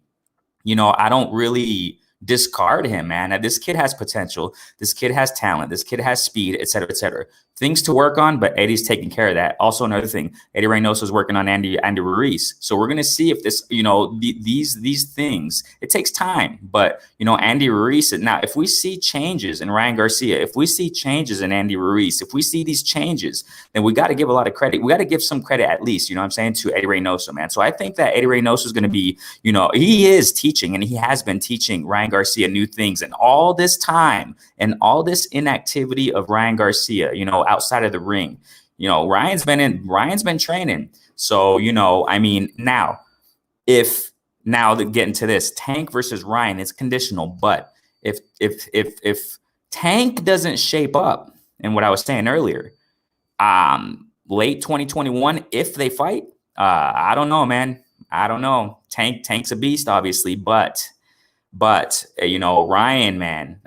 B: discard him, man. This kid has potential. This kid has talent. This kid has speed, et cetera, et cetera. Things to work on, but Eddie's taking care of that. Also, another thing, Eddie Reynoso is working on Andy Ruiz. So we're going to see if this, you know, these things, it takes time. But, you know, Andy Ruiz, now, if we see changes in Ryan Garcia, if we see changes in Andy Ruiz, if we see these changes, then we got to give a lot of credit. We got to give some credit at least, you know what I'm saying, to Eddie Reynoso, man. So I think that Eddie Reynoso is going to be, you know, he is teaching and he has been teaching Ryan Garcia new things. And all this time and all this inactivity of Ryan Garcia, you know, outside of the ring, you know, Ryan's been training. So, you know, I mean, now getting to this, Tank versus Ryan, it's conditional. But if Tank doesn't shape up, and what I was saying earlier, late 2021, if they fight, I don't know, man. I don't know. Tank's a beast, obviously, but you know, Ryan, man,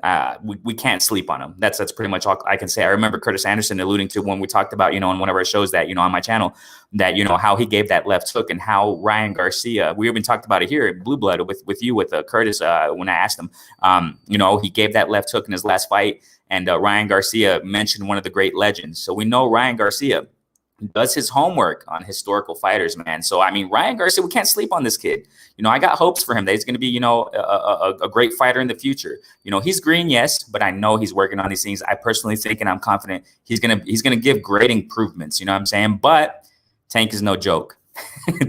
B: we can't sleep on him. That's pretty much all I can say. I remember Curtis Anderson alluding to when we talked about, you know, on one of our shows that, you know, on my channel, that, you know, how he gave that left hook and how Ryan Garcia, we even talked about it here in Blue Blood with Curtis when I asked him, you know, he gave that left hook in his last fight, and Ryan Garcia mentioned one of the great legends. So we know Ryan Garcia, does his homework on historical fighters, man. So, I mean, Ryan Garcia, we can't sleep on this kid. You know, I got hopes for him that he's going to be, you know, a great fighter in the future. You know, he's green, yes, but I know he's working on these things. I personally think, and I'm confident he's going to give great improvements. You know what I'm saying? But Tank is no joke.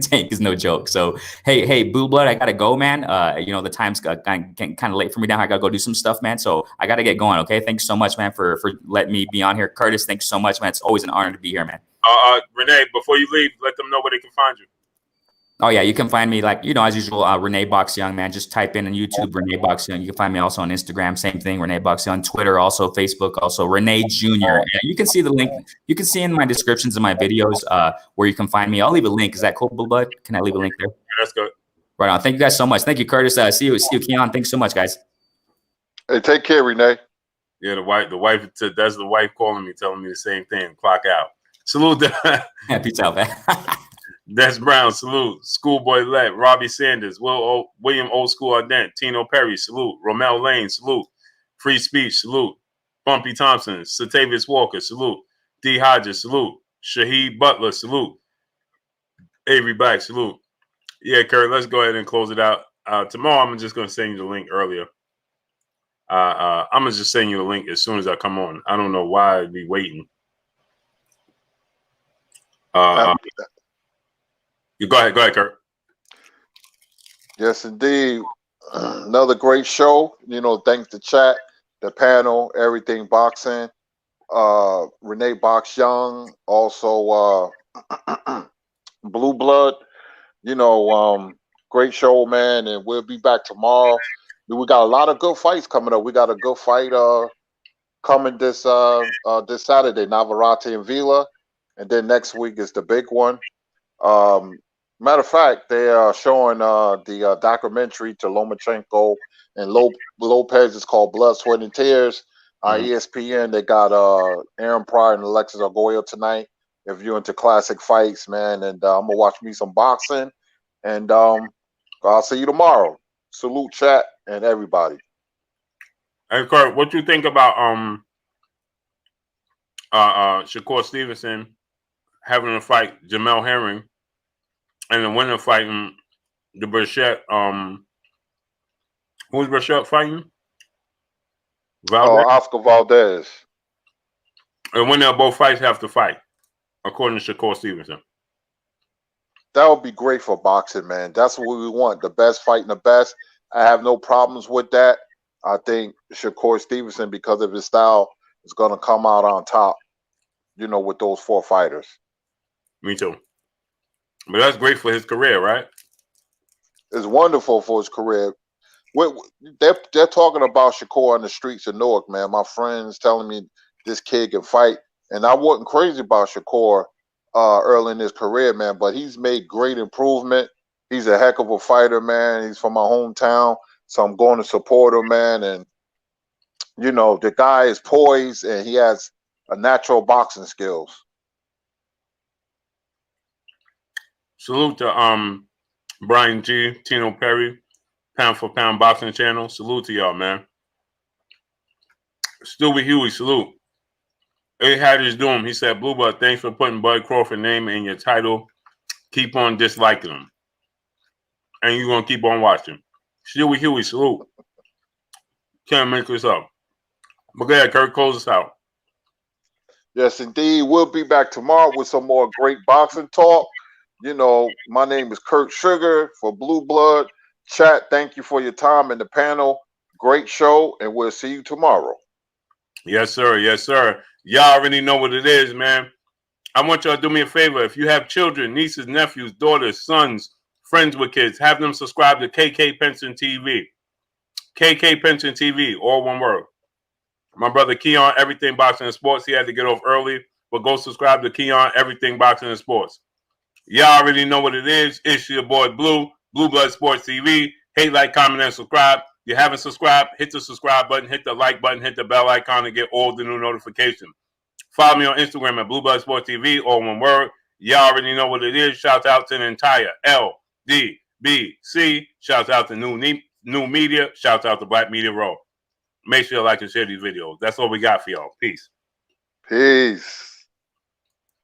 B: Tank is no joke. So, hey, Blue Blood, I got to go, man. You know, the time's kind of late for me now. I got to go do some stuff, man. So I got to get going. Okay. Thanks so much, man, for letting me be on here. Curtis, thanks so much, man. It's always an honor to be here, man.
A: Renee, before you leave, let them know where they can find you.
B: Oh, yeah. You can find me, like, you know, as usual, Renee Box Young, man. Just type in on YouTube, Renee Box Young. You can find me also on Instagram. Same thing, Renee Box Young. Twitter, also Facebook, also Renee Jr. And you can see the link. You can see in my descriptions of my videos where you can find me. I'll leave a link. Is that cool, Blue Blood? Can I leave a link there?
A: Yeah, that's good.
B: Right on. Thank you guys so much. Thank you, Curtis. See you, Keon. Thanks so much, guys.
D: Hey, take care, Renee.
A: Yeah, the wife. That's the wife calling me, telling me the same thing. Clock out. Salute.
B: Yeah, peace out, man.
A: Des Brown, salute. Schoolboy Let, Robbie Sanders, William Old School Ardent, Tino Perry, salute. Romel Lane, salute. Free Speech, salute. Bumpy Thompson, Satavius Walker, salute. D. Hodges, salute. Shaheed Butler, salute. Avery Black, salute. Yeah, Kurt, let's go ahead and close it out. Tomorrow, I'm just going to send you the link earlier. I'm going to just send you the link as soon as I come on. I don't know why I'd be waiting. You go ahead, Kurt.
D: Yes, indeed. Another great show. You know, thanks to chat, the panel, everything boxing. Renee Box Young, also Blue Blood. You know, great show, man, and we'll be back tomorrow. We got a lot of good fights coming up. We got a good fight coming this Saturday, Navarrete and Vila, and then next week is the big one. Matter of fact, they are showing the documentary to Lomachenko and Lopez. It's called Blood, Sweat, and Tears. ESPN, they got Aaron Pryor and Alexis Argoyo tonight. If you're into classic fights, man, and I'm going to watch me some boxing. And I'll see you tomorrow. Salute, chat, and everybody.
A: Hey, Kurt, what you think about Shakur Stevenson having to fight Jamel Herring and the winner fighting the Burchett? Who's Burchett fighting? Valdez?
D: Oscar Valdez.
A: And when they'll both fights have to fight, according to Shakur Stevenson.
D: That would be great for boxing, man. That's what we want. The best fighting the best. I have no problems with that. I think Shakur Stevenson, because of his style, is going to come out on top, you know, with those 4 fighters.
A: Me too. But that's great for his career, right?
D: It's wonderful for his career. They're talking about Shakur on the streets of Newark, man. My friends telling me this kid can fight. And I wasn't crazy about Shakur early in his career, man, but he's made great improvement. He's a heck of a fighter, man. He's from my hometown, so I'm going to support him, man. And, you know, the guy is poised, and he has a natural boxing skills.
A: Salute to Brian G, Tino Perry, Pound for Pound Boxing Channel. Salute to y'all, man. Stewie Huey, salute. Hey, how did you do him? He said, Blue Blood, thanks for putting Bud Crawford name in your title. Keep on disliking him. And you're going to keep on watching. Stewie Huey, salute. Can't make this up. But go ahead, Kurt, close us out.
D: Yes, indeed. We'll be back tomorrow with some more great boxing talk. You know, my name is Kurt Sugar for Blue Blood. Chat, thank you for your time in the panel. Great show, and we'll see you tomorrow.
A: Yes, sir. Yes, sir. Y'all already know what it is, man. I want y'all to do me a favor. If you have children, nieces, nephews, daughters, sons, friends with kids, have them subscribe to KK Pension TV. KK Pension TV, all one word. My brother Keon, Everything Boxing and Sports. He had to get off early, but go subscribe to Keon, Everything Boxing and Sports. Y'all already know what it is. It's your boy Blue, Blue Blood Sports TV. Hate, like, comment, and subscribe. If you haven't subscribed, hit the subscribe button, hit the like button, hit the bell icon to get all the new notifications. Follow me on Instagram at Blue Blood Sports TV, all one word. Y'all already know what it is. Shout out to the entire LDBC. Shout out to New Media. Shout out to Black Media Row. Make sure you like and share these videos. That's all we got for y'all. Peace.
D: Peace.